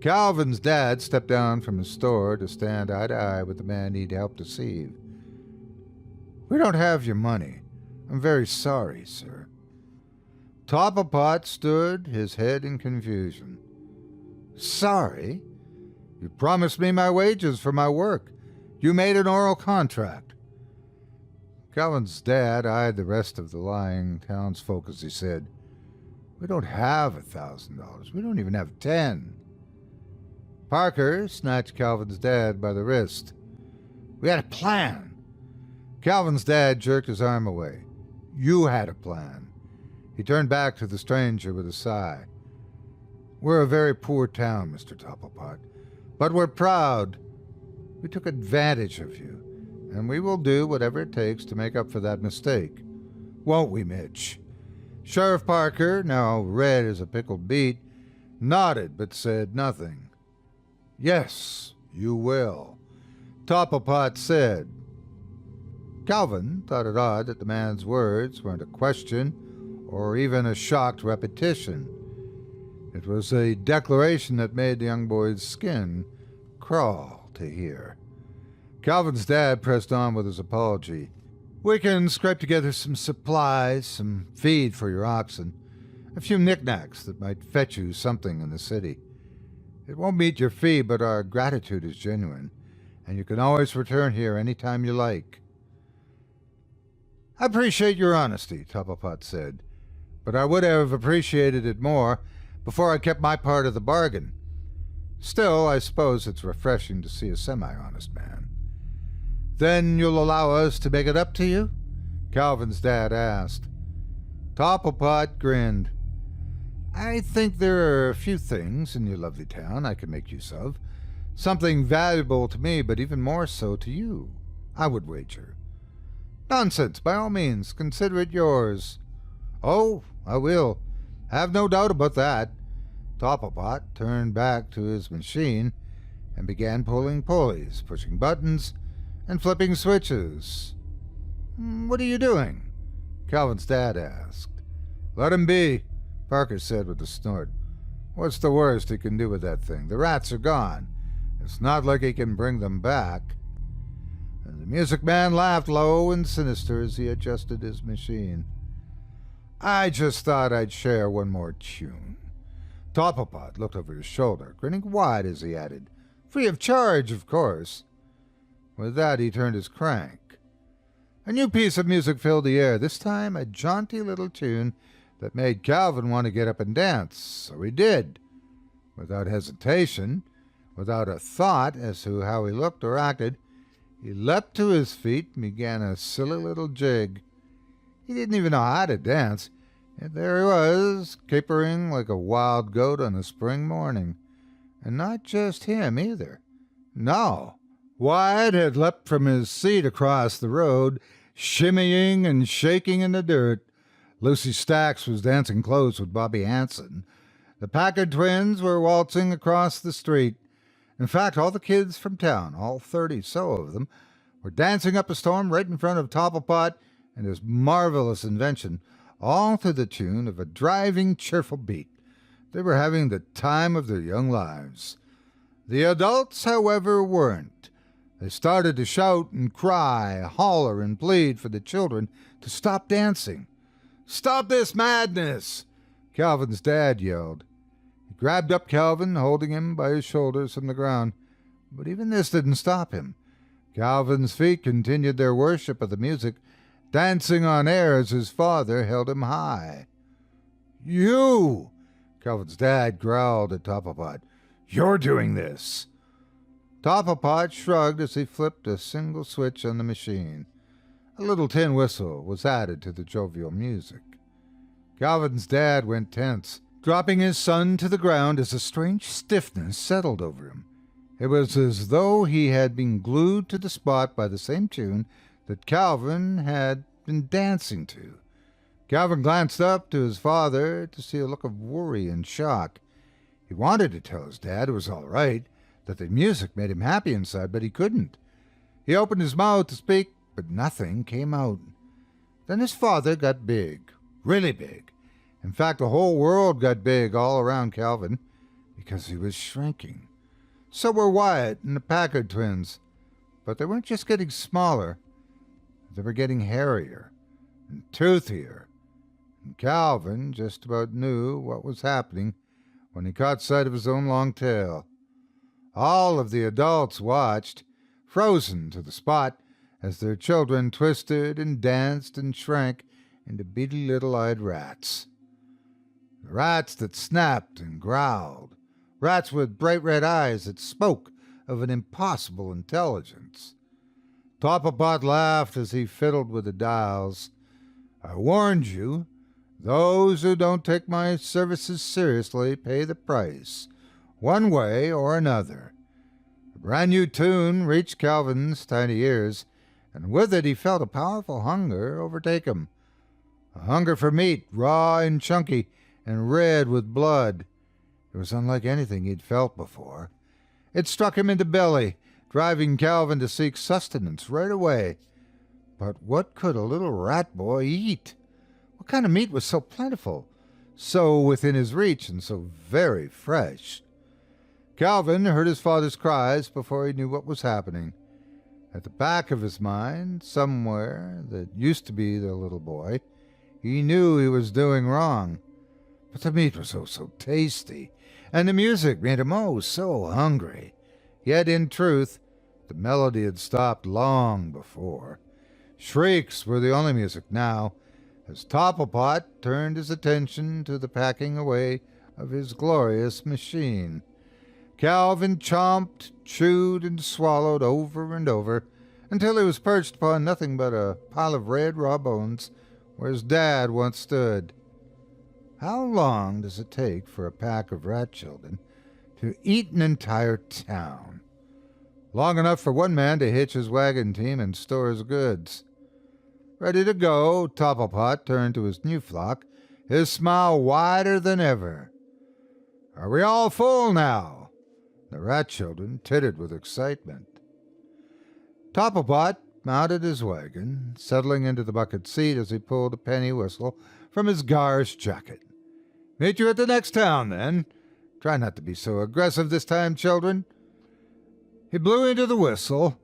[SPEAKER 9] Calvin's dad stepped down from his store to stand eye to eye with the man he'd helped deceive. "We don't have your money. I'm very sorry, sir." Topplepot stood, his head in confusion. "Sorry? You promised me my wages for my work. You made an oral contract." Calvin's dad eyed the rest of the lying townsfolk as he said, We don't have $1,000. We don't even have 10. Parker snatched Calvin's dad by the wrist. We had a plan. Calvin's dad jerked his arm away. You had a plan. He turned back to the stranger with a sigh. We're a very poor town, Mr. Topplepot, but we're proud. We took advantage of you, and we will do whatever it takes to make up for that mistake. Won't we, Mitch? Sheriff Parker, now red as a pickled beet, nodded but said nothing. Yes, you will, Topplepot said. Calvin thought it odd that the man's words weren't a question or even a shocked repetition. It was a declaration that made the young boy's skin crawl to hear. Calvin's dad pressed on with his apology. We can scrape together some supplies, some feed for your oxen, a few knickknacks that might fetch you something in the city. It won't meet your fee, but our gratitude is genuine, and you can always return here any time you like. I appreciate your honesty, Topplepot said, but I would have appreciated it more before I kept my part of the bargain. Still, I suppose it's refreshing to see a semi-honest man. Then you'll allow us to make it up to you? Calvin's dad asked. Topplepot grinned. I think there are a few things in your lovely town I can make use of. Something valuable to me, but even more so to you, I would wager. Nonsense, by all means, consider it yours. Oh, I will. Have no doubt about that. Topplepot turned back to his machine and began pulling pulleys, pushing buttons, and flipping switches. What are you doing? Calvin's dad asked. Let him be, Parker said with a snort. What's the worst he can do with that thing? The rats are gone. It's not like he can bring them back. And the music man laughed low and sinister as he adjusted his machine. I just thought I'd share one more tune. Topplepot looked over his shoulder, grinning wide as he added, Free of charge, of course. With that, he turned his crank. A new piece of music filled the air, this time a jaunty little tune that made Calvin want to get up and dance, so he did. Without hesitation, without a thought as to how he looked or acted, he leapt to his feet and began a silly little jig. He didn't even know how to dance, and there he was, capering like a wild goat on a spring morning. And not just him, either. No. Wyatt had leapt from his seat across the road, shimmying and shaking in the dirt. Lucy Stacks was dancing close with Bobby Hanson. The Packard twins were waltzing across the street. In fact, all the kids from town, all 30 so of them, were dancing up a storm right in front of Topplepot and his marvelous invention, all to the tune of a driving, cheerful beat. They were having the time of their young lives. The adults, however, weren't. They started to shout and cry, holler and plead for the children to stop dancing. Stop this madness! Calvin's dad yelled. He grabbed up Calvin, holding him by his shoulders from the ground. But even this didn't stop him. Calvin's feet continued their worship of the music, dancing on air as his father held him high. You! Calvin's dad growled at Topplepot. You're doing this! Topplepot shrugged as he flipped a single switch on the machine. A little tin whistle was added to the jovial music. Calvin's dad went tense, dropping his son to the ground as a strange stiffness settled over him. It was as though he had been glued to the spot by the same tune that Calvin had been dancing to. Calvin glanced up to his father to see a look of worry and shock. He wanted to tell his dad it was all right, that the music made him happy inside, but he couldn't. He opened his mouth to speak, but nothing came out. Then his father got big, really big. In fact, the whole world got big all around Calvin, because he was shrinking. So were Wyatt and the Packard twins. But they weren't just getting smaller. They were getting hairier and toothier. And Calvin just about knew what was happening when he caught sight of his own long tail. All of the adults watched, frozen to the spot, as their children twisted and danced and shrank into beady little-eyed rats. rats that snapped and growled, rats with bright red eyes that spoke of an impossible intelligence. Topplepot laughed as he fiddled with the dials. I warned you, those who don't take my services seriously pay the price, one way or another. A brand new tune reached Calvin's tiny ears, and with it he felt a powerful hunger overtake him. A hunger for meat, raw and chunky, and red with blood. It was unlike anything he'd felt before. It struck him in the belly, driving Calvin to seek sustenance right away. But what could a little rat boy eat? What kind of meat was so plentiful, so within his reach, and so very fresh? Calvin heard his father's cries before he knew what was happening. At the back of his mind, somewhere that used to be the little boy, he knew he was doing wrong. But the meat was so tasty, and the music made him so hungry. Yet, in truth, the melody had stopped long before. Shrieks were the only music now, as Topplepot turned his attention to the packing away of his glorious machine. Calvin chomped, chewed, and swallowed over and over, until he was perched upon nothing but a pile of red raw bones where his dad once stood. How long does it take for a pack of rat children to eat an entire town? Long enough for one man to hitch his wagon team and store his goods. Ready to go, Topplepot turned to his new flock, his smile wider than ever. Are we all full now? The rat children tittered with excitement. Topplepot mounted his wagon, settling into the bucket seat as he pulled a penny whistle from his garish jacket. Meet you at the next town, then. Try not to be so aggressive this time, children. He blew into the whistle,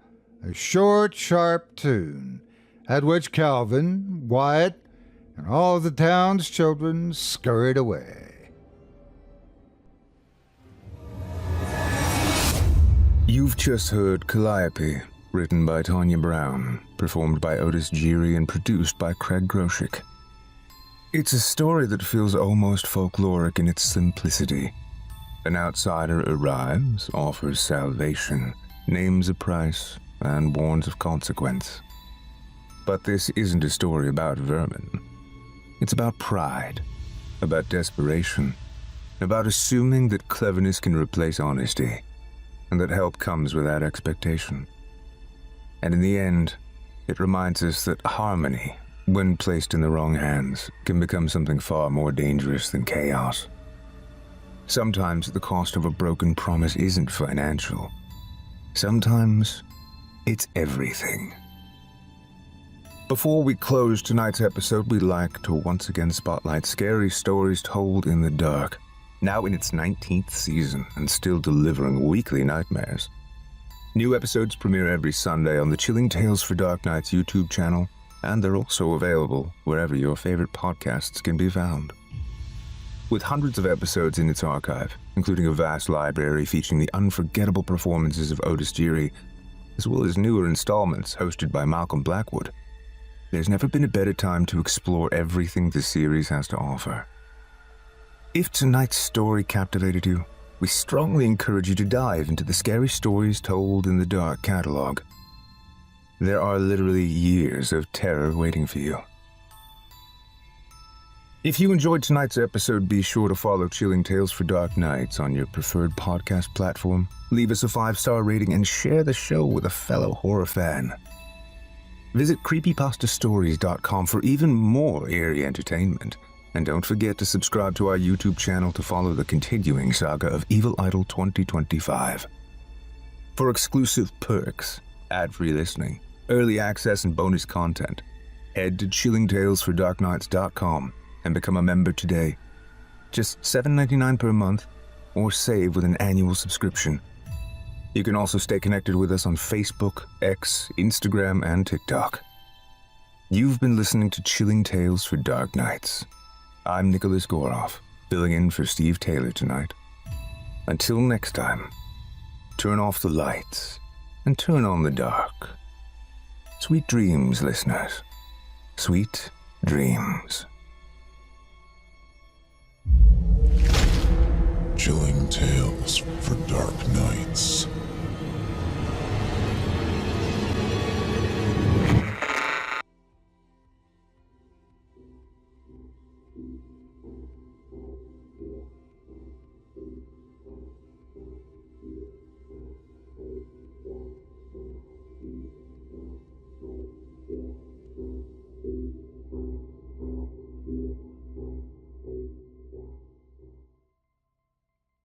[SPEAKER 9] a short, sharp tune, at which Calvin, Wyatt, and all of the town's children scurried away.
[SPEAKER 8] You've just heard Calliope, written by Tanya Brown, performed by Otis Geary, and produced by Craig Groshek. It's a story that feels almost folkloric in its simplicity. An outsider arrives, offers salvation, names a price, and warns of consequence. But this isn't a story about vermin. It's about pride, about desperation, about assuming that cleverness can replace honesty, and that help comes without expectation. And in the end, it reminds us that harmony, when placed in the wrong hands, can become something far more dangerous than chaos. Sometimes the cost of a broken promise isn't financial. Sometimes it's everything. Before we close tonight's episode, we'd like to once again spotlight Scary Stories Told in the Dark, now in its 19th season and still delivering weekly nightmares. New episodes premiere every Sunday on the Chilling Tales for Dark Nights YouTube channel, and they're also available wherever your favorite podcasts can be found. With hundreds of episodes in its archive, including a vast library featuring the unforgettable performances of Otis Geary, as well as newer installments hosted by Malcolm Blackwood, there's never been a better time to explore everything the series has to offer. If tonight's story captivated you, we strongly encourage you to dive into the Scary Stories Told in the Dark catalog. There are literally years of terror waiting for you. If you enjoyed tonight's episode, be sure to follow Chilling Tales for Dark Nights on your preferred podcast platform, leave us a 5-star rating, and share the show with a fellow horror fan. Visit creepypastastories.com for even more eerie entertainment, and don't forget to subscribe to our YouTube channel to follow the continuing saga of Evil Idol 2025. For exclusive perks, ad-free listening, early access, and bonus content, head to chillingtalesfordarknights.com and become a member today. Just $7.99 per month, or save with an annual subscription. You can also stay connected with us on Facebook, X, Instagram, and TikTok. You've been listening to Chilling Tales for Dark Nights. I'm Nicholas Goroff, filling in for Steve Taylor tonight. Until next time, turn off the lights and turn on the dark. Sweet dreams, listeners. Sweet dreams.
[SPEAKER 1] Chilling Tales for Dark Nights.